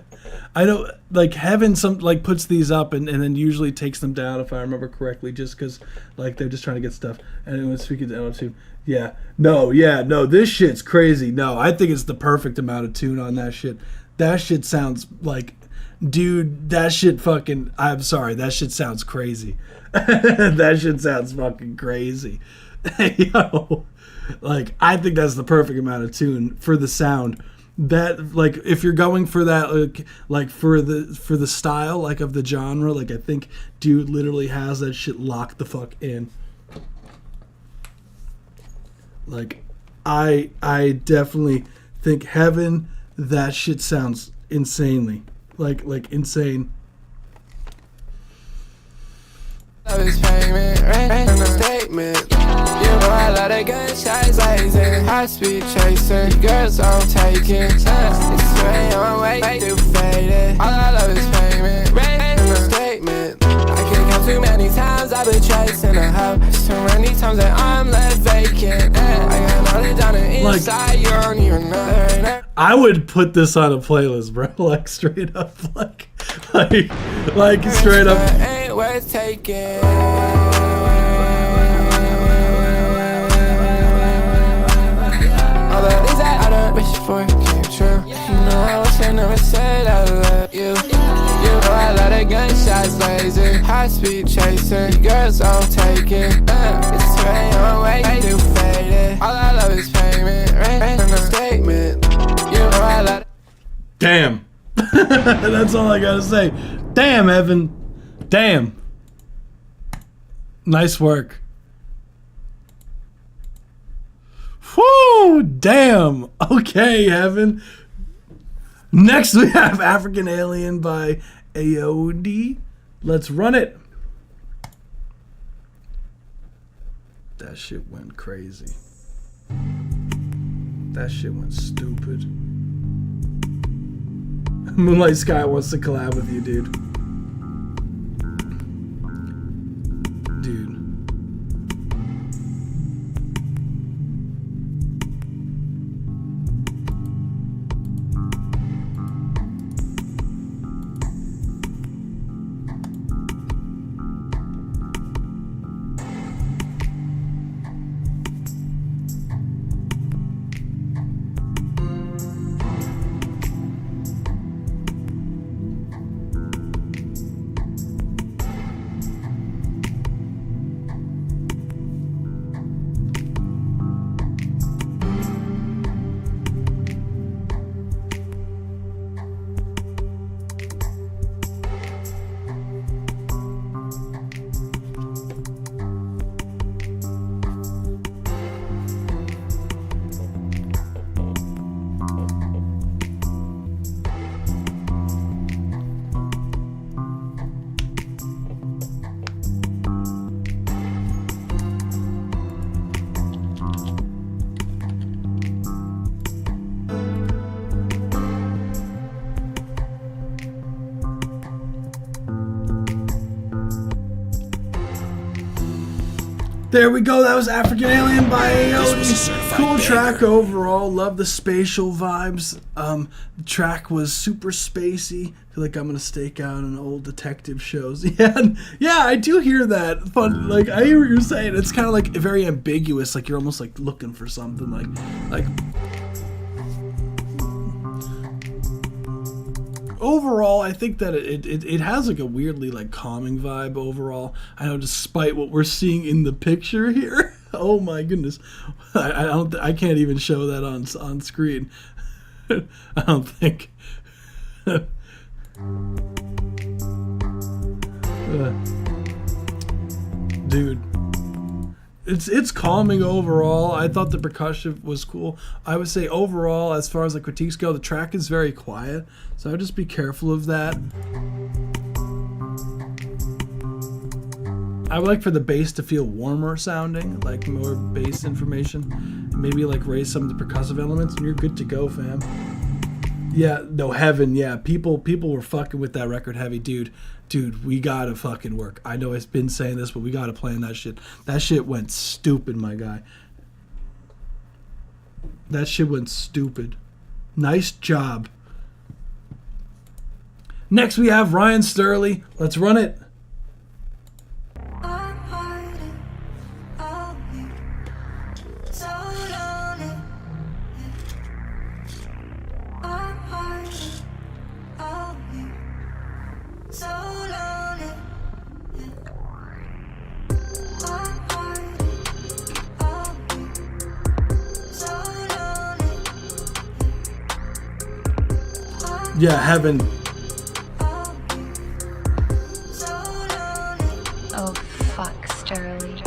I know. Like Heaven, some like puts these up and then usually takes them down if I remember correctly, just because like they're just trying to get stuff. And when speaking to tune, no, this shit's crazy. No, I think it's the perfect amount of tune on that shit. That shit sounds like dude, that shit fucking, I'm sorry, that shit sounds crazy. That shit sounds fucking crazy. Yo, like, I think that's the perfect amount of tune for the sound. That, like, if you're going for that, like for the style, like, of the genre, like, I think dude literally has that shit locked the fuck in. Like, I definitely think Heaven, that shit sounds insanely, like insane. Love is payment, right in a statement. You know I love the gunshots blazing, high speed chasing, girls I'm taking. It's way on way too faded. All I love is payment, right in a statement. I can't count too many times I've been chasing a house. Too many times that I'm left vacant. I got knowledge on the inside, you don't even know. I would put this on a playlist, bro. Like, straight up, like straight up. Ain't worth taking. All the things that I done wish for came true. You know I wish I never said I love you. You know I love the gunshots blazing, high speed chasing, girls I'm taking. It's way on way too faded. All I love is payment, right in a statement. You know I love. Damn. That's all I gotta say. Damn, Evan. Damn. Nice work. Whoo! Damn. Okay, Evan. Next we have African Alien by AOD. Let's run it. That shit went crazy. That shit went stupid. Moonlight Sky wants to collab with you, dude. Dude. There we go. That was African Alien by AOD. Cool track overall. Love the spatial vibes. The track was super spacey. Feel like I'm gonna stake out on old detective shows. Yeah, I do hear that. Fun. Like, I hear what you're saying. It's kind of like very ambiguous. Like, you're almost like looking for something. Like. Overall, I think that it has like a weirdly like calming vibe overall. I know, despite what we're seeing in the picture here. Oh my goodness, I can't even show that on screen. I don't think. Dude. It's calming overall. I thought the percussion was cool. I would say overall, as far as the critiques go, the track is very quiet, so I would just be careful of that. I would like for the bass to feel warmer sounding, like more bass information. Maybe like raise some of the percussive elements, and you're good to go, fam. Yeah, no, Heaven, yeah. People were fucking with that record heavy, dude. Dude, we gotta fucking work. I know I've been saying this, but we gotta plan that shit. That shit went stupid, my guy. That shit went stupid. Nice job. Next we have Ryan Sturley. Let's run it. Yeah, Heaven. Oh, fuck, Sterling.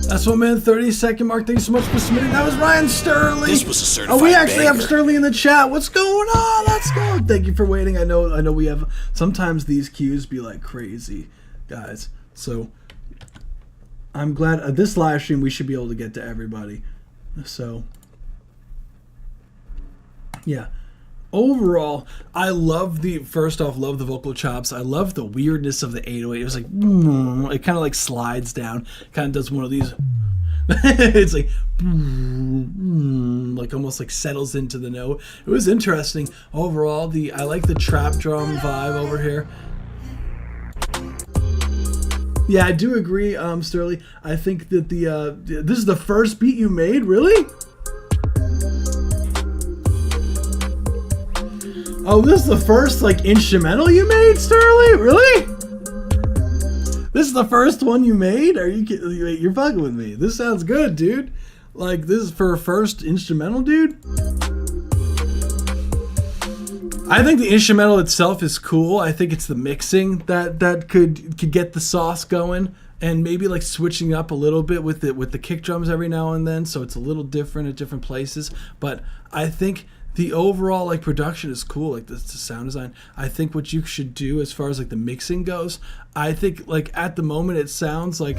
That's what, man. 30-second mark. Thank you so much for submitting. That was Ryan Sterling. This was a certified we actually banger. have Sterling in the chat. What's going on? Let's go. Thank you for waiting. I know we have sometimes these queues be like crazy, guys. So I'm glad this live stream we should be able to get to everybody. So yeah. Overall, I love the vocal chops. I love the weirdness of the 808. It was like, it kind of like slides down, kind of does one of these. It's like almost like settles into the note. It was interesting. Overall, I like the trap drum vibe over here. Yeah, I do agree, Sterling. I think that this is the first beat you made, really? Oh, this is the first, like, instrumental you made, Sterling? Really? This is the first one you made? Are you kidding? Wait, you're fucking with me. This sounds good, dude. Like, this is for a first instrumental, dude? I think the instrumental itself is cool. I think it's the mixing that could get the sauce going. And maybe, like, switching up a little bit with the kick drums every now and then, so it's a little different at different places. But I think the overall, like, production is cool, like the sound design. I think what you should do as far as, like, the mixing goes, I think, like, at the moment it sounds like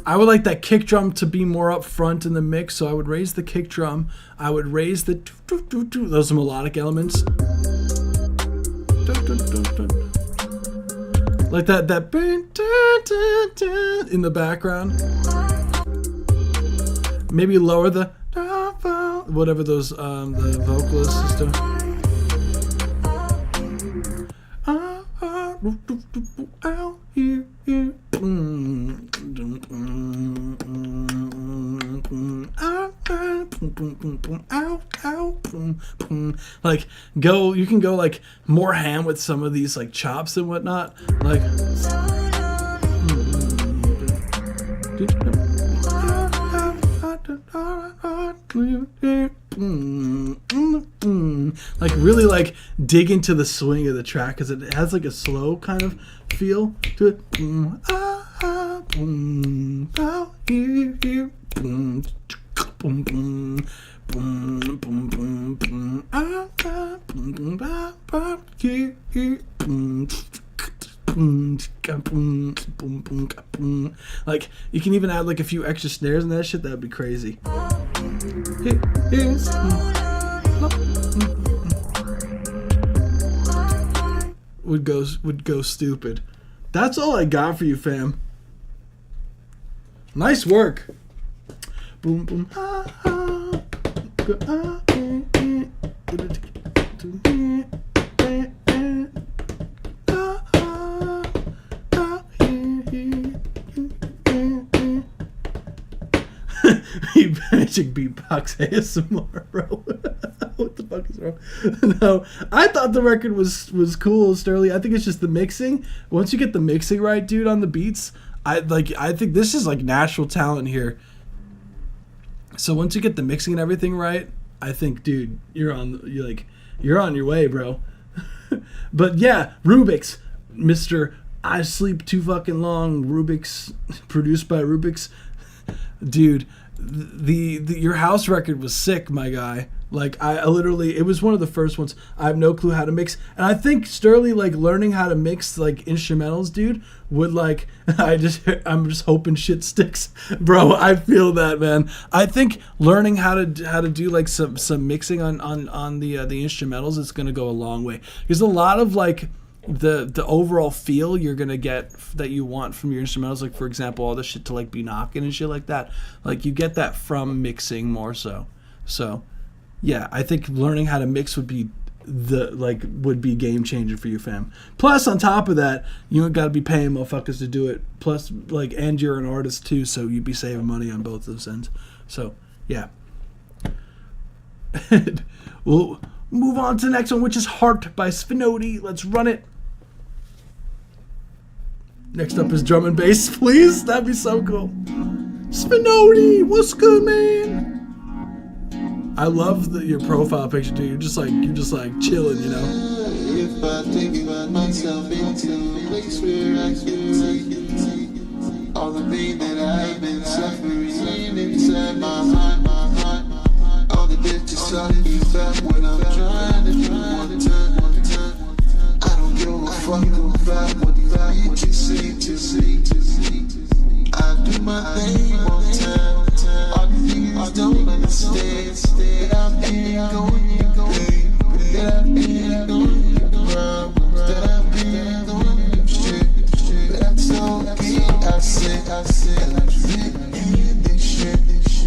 I would like that kick drum to be more up front in the mix, so I would raise the kick drum. I would raise the those melodic elements. Like that in the background. Maybe lower the whatever those the vocalist is doing. Out here, like you can go like more ham with some of these like chops and whatnot, like like really like dig into the swing of the track because it has like a slow kind of feel to it. Like you can even add like a few extra snares and that shit. That'd be crazy. Would go stupid. That's all I got for you, fam. Nice work. Boom boom. You magic beatbox ASMR, bro. What the fuck is wrong? No, I thought the record was cool, Sterling. I think it's just the mixing. Once you get the mixing right, dude, on the beats, I think this is like natural talent here. So once you get the mixing and everything right, I think, dude, you're on your way, bro. But yeah, Rubik's, Mr. I Sleep Too Fucking Long, Rubik's, produced by Rubik's. Dude, your house record was sick, my guy. Like, I literally, it was one of the first ones. I have no clue how to mix. And I think Sterling, like, learning how to mix, like, instrumentals, dude, would, like, I'm just hoping shit sticks. Bro, I feel that, man. I think learning how to do, like, some mixing on the instrumentals is going to go a long way. Because a lot of, like, the overall feel you're going to get that you want from your instrumentals, like, for example, all the shit to, like, be knocking and shit like that, like, you get that from mixing more so. So... yeah, I think learning how to mix would be game changer for you, fam. Plus, on top of that, you ain't got to be paying motherfuckers to do it. Plus, like, and you're an artist too, so you'd be saving money on both those ends. So, yeah. We'll move on to the next one, which is Heart by Spinody. Let's run it. Next up is drum and bass, please. That'd be so cool. Spinody, what's good, man? I love your profile picture, dude. You're just like chilling, you know. If I think about myself into a place where I can see all the pain that I've been suffering inside my heart, all the bitches talking about what I'm trying to do one time. I don't give a fuck about what the bitches say to see. I do my thing one time. All the niggas don't understand that I'm been going, that I've been going problems, that I've been going shit. But that's okay. I said, I'm in this shit.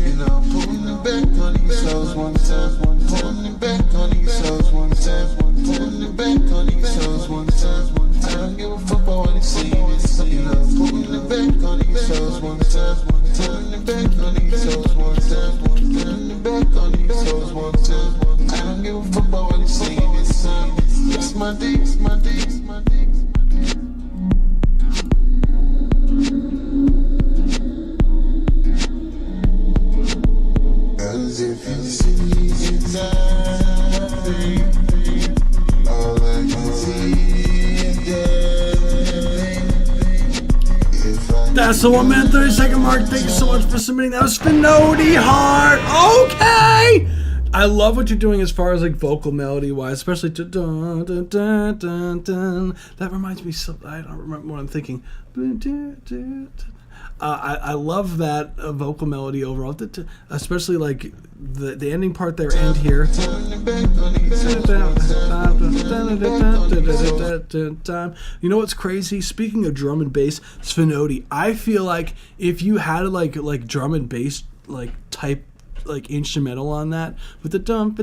And I'm pulling it back on these hoes one time, pulling it back on these hoes one time, pulling it back on these hoes one time. I don't give a fuck about what they say. And I'm pulling it back on these hoes one time. Pulling it back on these hoes one time. Pulling it back on these hoes one time. I don't give a fuck about what he's saying. It's my dick, it's my dick, it's my dick. As if you see inside, all I can see is that's the 1 minute 30-second mark. Thank you so much for submitting. That was Spinody Heart. Okay. I love what you're doing as far as like vocal melody wise, especially to dun, dun, dun, dun, dun. That reminds me so I don't remember what I'm thinking. I love that vocal melody overall, especially like the ending part there and here. You know what's crazy? Speaking of drum and bass, Spinody, I feel like if you had like drum and bass like type like instrumental on that with the dump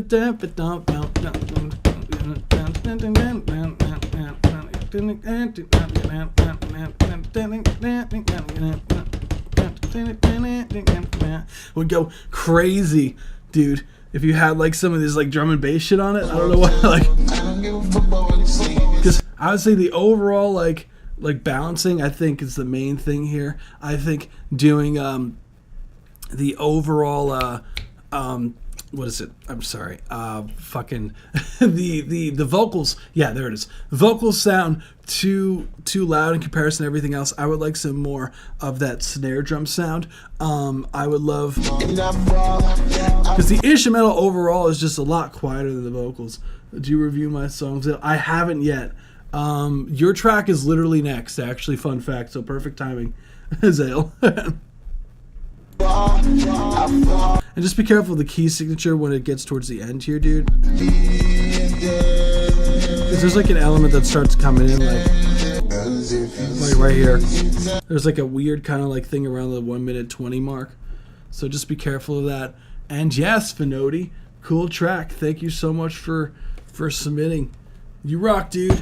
would go crazy, dude. If you had like some of this like drum and bass shit on it, I don't know what like. Because I would say the overall like balancing, I think is the main thing here. I think doing the overall what is it? I'm sorry. Fucking the vocals. Yeah, there it is. Vocals sound too loud in comparison to everything else. I would like some more of that snare drum sound. I would love because the instrumental overall is just a lot quieter than the vocals. Do you review my songs? I haven't yet. Your track is literally next. Actually, fun fact. So perfect timing, Zale. And just be careful of the key signature when it gets towards the end here, dude. Because there's like an element that starts coming in like right here. There's like a weird kind of like thing around the 1 minute 20 mark. So just be careful of that. And yes, Spinody, cool track. Thank you so much for submitting. You rock, dude.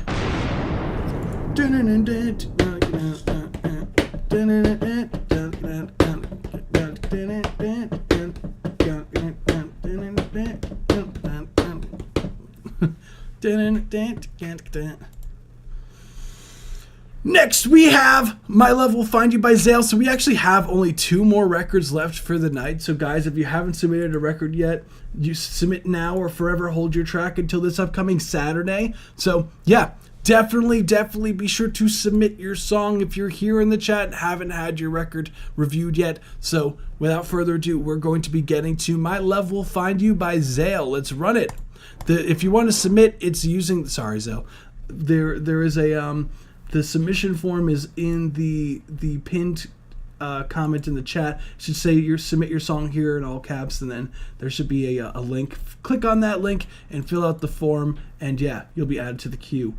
Next, we have My Love Will Find You by Zale. So we actually have only 2 more records left for the night. So guys, if you haven't submitted a record yet, you submit now or forever hold your track until this upcoming Saturday. So yeah, definitely be sure to submit your song if you're here in the chat and haven't had your record reviewed yet. So without further ado, we're going to be getting to My Love Will Find You by Zale. Let's run it. If you want to submit, it's using... Sorry, Zale. There is a... The submission form is in the pinned comment in the chat. It should say submit your song here in all caps, and then there should be a link. Click on that link and fill out the form, and yeah, you'll be added to the queue.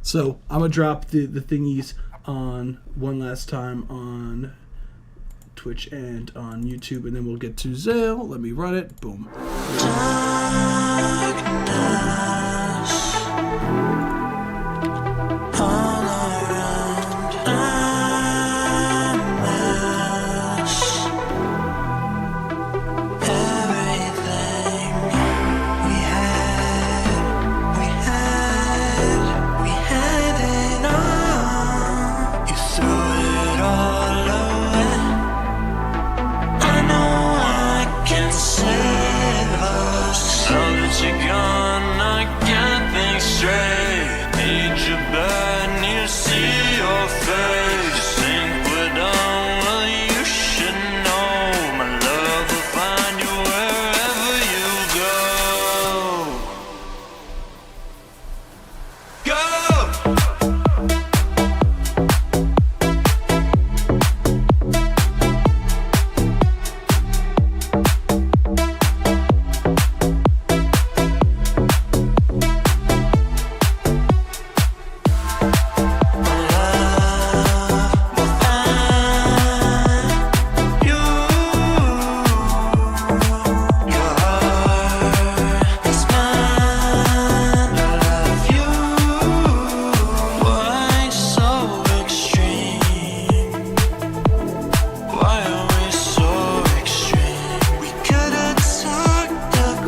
So I'm gonna drop the thingies on one last time on Twitch and on YouTube, and then we'll get to Zale. Let me run it. Boom.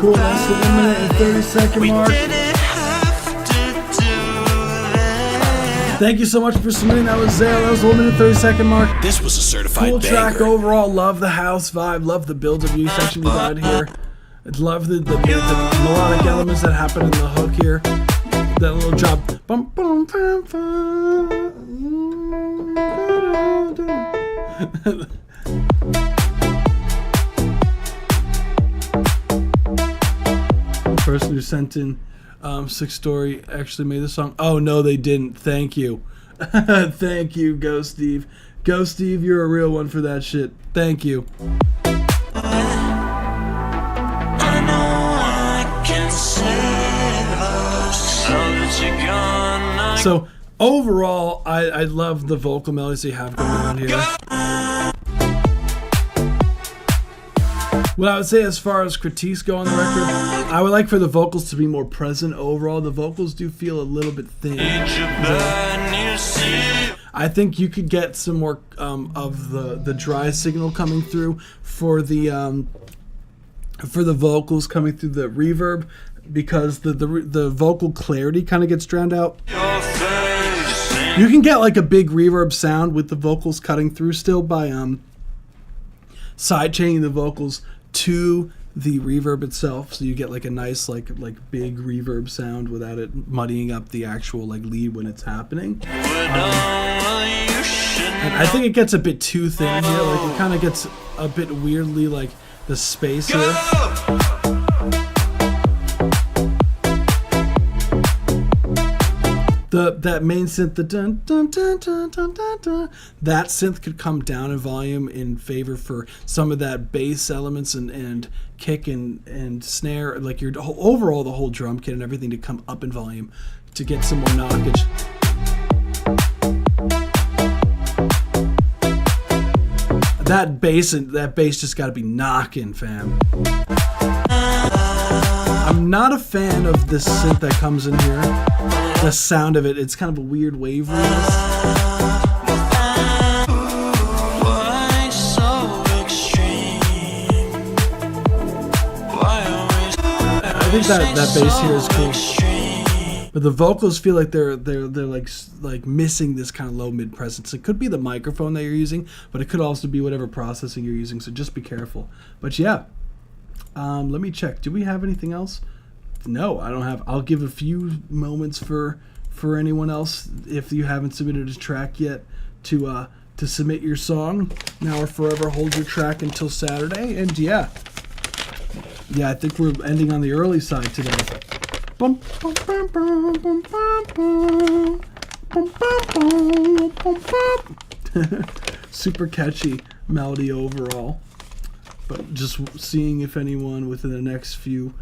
Cool, that's the 1 minute and 30-second mark. Thank you so much for submitting. That was Zale. That was the 1 minute 30-second mark. This was a certified cool banger. Track overall. Love the house vibe. Love the build of you section we got here. Love the melodic elements that happen in the hook here. That little drop. Bum, bum, bum, bum. Person who sent in Six Story actually made the song. Oh no, they didn't. Thank you. Thank you, Go Steve. Go Steve, you're a real one for that shit. Thank you. So overall, I love the vocal melodies they have going on here. What I would say as far as critiques go on the record, I would like for the vocals to be more present overall. The vocals do feel a little bit thin. I think you could get some more of the dry signal coming through for the vocals coming through the reverb, because the vocal clarity kind of gets drowned out. You can get like a big reverb sound with the vocals cutting through still by side chaining the vocals to the reverb itself, so you get like a nice like big reverb sound without it muddying up the actual like lead when it's happening. And I think it gets a bit too thin here. Like it kind of gets a bit weirdly like the space here. That main synth, the dun dun dun dun dun dun dun, that synth could come down in volume in favor for some of that bass elements and kick and snare, like your overall the whole drum kit and everything to come up in volume to get some more knockage. That bass just got to be knocking, fam. I'm not a fan of this synth that comes in here. The sound of it, it's kind of a weird waveliness. I think that bass here is cool, but the vocals feel like they're like missing this kind of low mid presence. It could be the microphone that you're using, but it could also be whatever processing you're using. So just be careful. But yeah, let me check. Do we have anything else? No, I don't have. I'll give a few moments for anyone else if you haven't submitted a track yet to submit your song now or forever. Hold your track until Saturday. And yeah, I think we're ending on the early side today. Bum, bum, bum, bum, bum, bum, bum. Bum, bum, bum, bum. Super catchy melody overall, but just seeing if anyone within the next few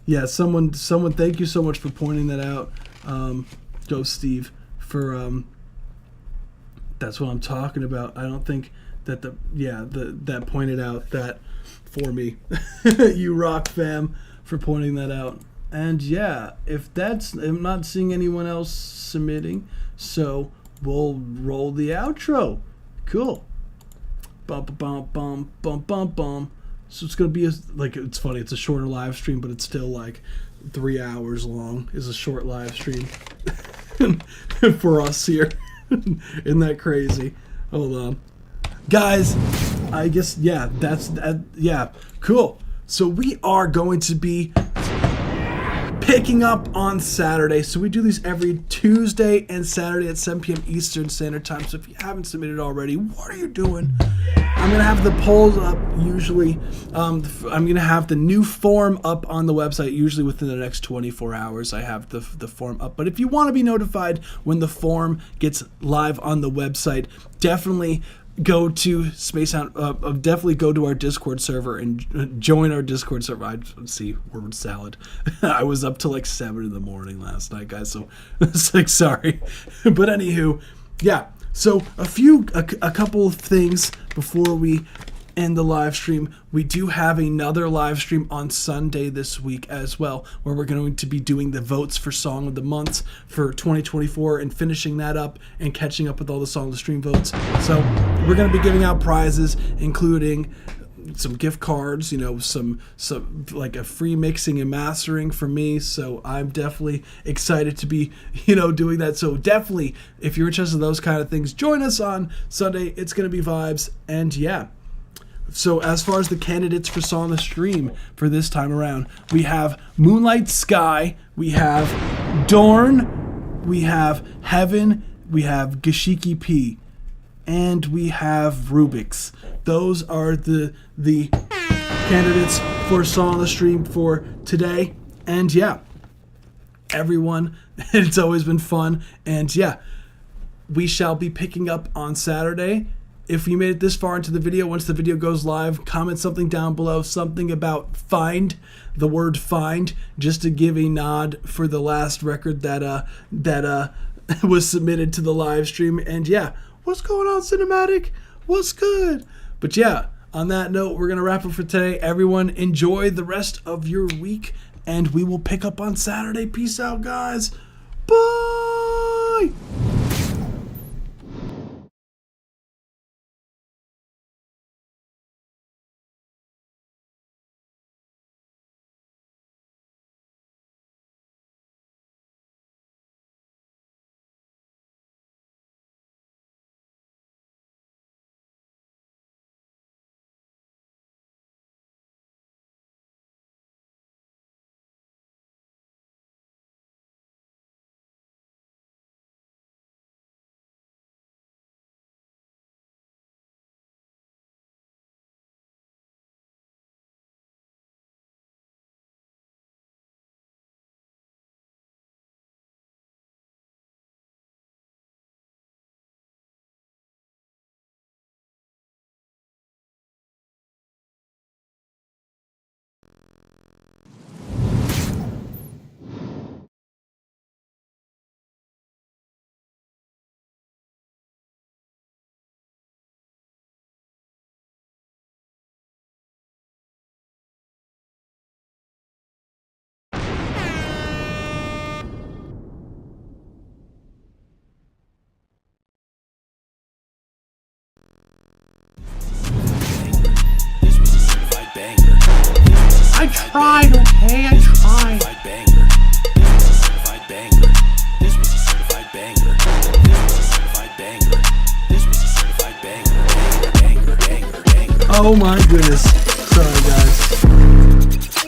yeah, someone thank you so much for pointing that out. Go Steve for that's what I'm talking about. I don't think that that pointed out that for me. You rock, fam, for pointing that out. And yeah, if that's, I'm not seeing anyone else submitting, so we'll roll the outro. Cool. Bum bum bum bum bum bum. So it's gonna be it's funny. It's a shorter live stream, but it's still like 3 hours long. Is a short live stream for us here. Isn't that crazy? Hold on, guys. I guess yeah, cool. So we are going to be picking up on Saturday. So we do these every Tuesday and Saturday at 7 p.m. Eastern Standard Time. So if you haven't submitted already, what are you doing? I'm going to have the polls up usually. I'm going to have the new form up on the website usually within the next 24 hours. I have the form up. But if you want to be notified when the form gets live on the website, definitely go to definitely go to our Discord server and join our Discord server. I see word salad. I was up till like 7 in the morning last night, guys, so it's like sorry. But anywho, yeah. So a couple of things before we end the live stream. We do have another live stream on Sunday this week as well, where we're going to be doing the votes for Song of the Month for 2024 and finishing that up and catching up with all the Song of the Stream votes. So we're going to be giving out prizes, including some gift cards, some like a free mixing and mastering for me. So I'm definitely excited to be, doing that. So definitely, if you're interested in those kind of things, join us on Sunday. It's going to be vibes. And yeah. So as far as the candidates for Song of the Stream for this time around, we have Moonlight Sky, we have Dorn, we have Heaven, we have Gashiki P, and we have Rubik's. Those are the candidates for Song of the Stream for today. And yeah, everyone, it's always been fun. And yeah, we shall be picking up on Saturday. If you made it this far into the video, once the video goes live, comment something down below, something about find, the word find, just to give a nod for the last record that was submitted to the live stream. And yeah, what's going on, Cinematic? What's good? But yeah, on that note, we're going to wrap up for today. Everyone, enjoy the rest of your week, and we will pick up on Saturday. Peace out, guys. Bye!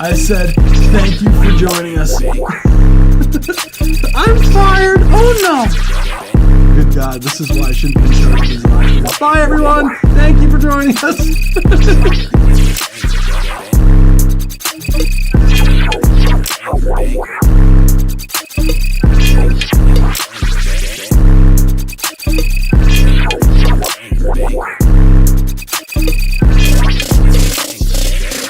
I said, thank you for joining us. I'm fired! Oh no! Good God, this is why I shouldn't be in charge of these lives. Bye everyone! Thank you for joining us!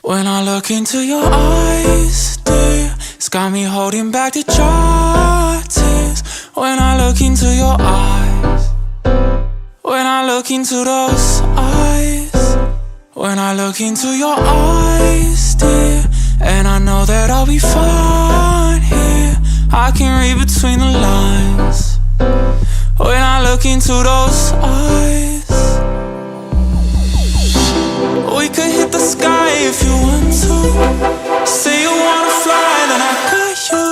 When I look into your eyes, dear, it's got me holding back the dry tears. When I look into your eyes, when I look into those eyes, when I look into your eyes, dear, and I know that I'll be fine here. I can read between the lines. When I look into those eyes, we could hit the sky if you want to. Say you wanna fly, then I got you.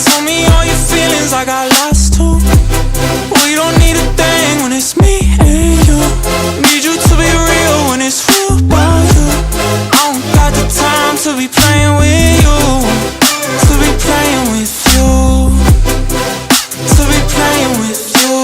Tell me all your feelings, I got lost too. We don't need a thing when it's me and you. Need you to be real when it's real about you. I don't got the time to be playing with you. To be playing with you. To be playing with you.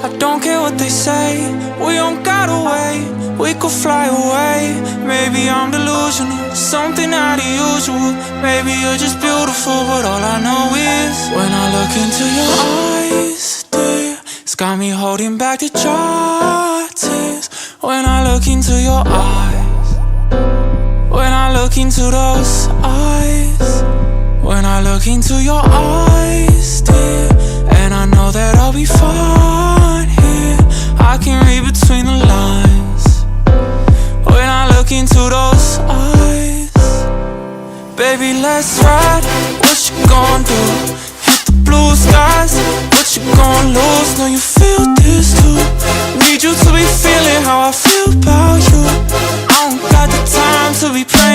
I don't care what they say, we don't gotta wait. We could fly away. Maybe I'm delusional, something out of usual. Maybe you're just beautiful, but all I know is when I look into your eyes, dear, it's got me holding back the dry tears. When I look into your eyes, when I look into those eyes, when I look into your eyes, dear, and I know that I'll be fine here. I can read between the lines. When I look into those eyes, baby, let's ride. What you gon' do? Hit the blue skies. What you gon' lose? Know you feel this too. Need you to be feeling how I feel about you. I don't got the time to be playing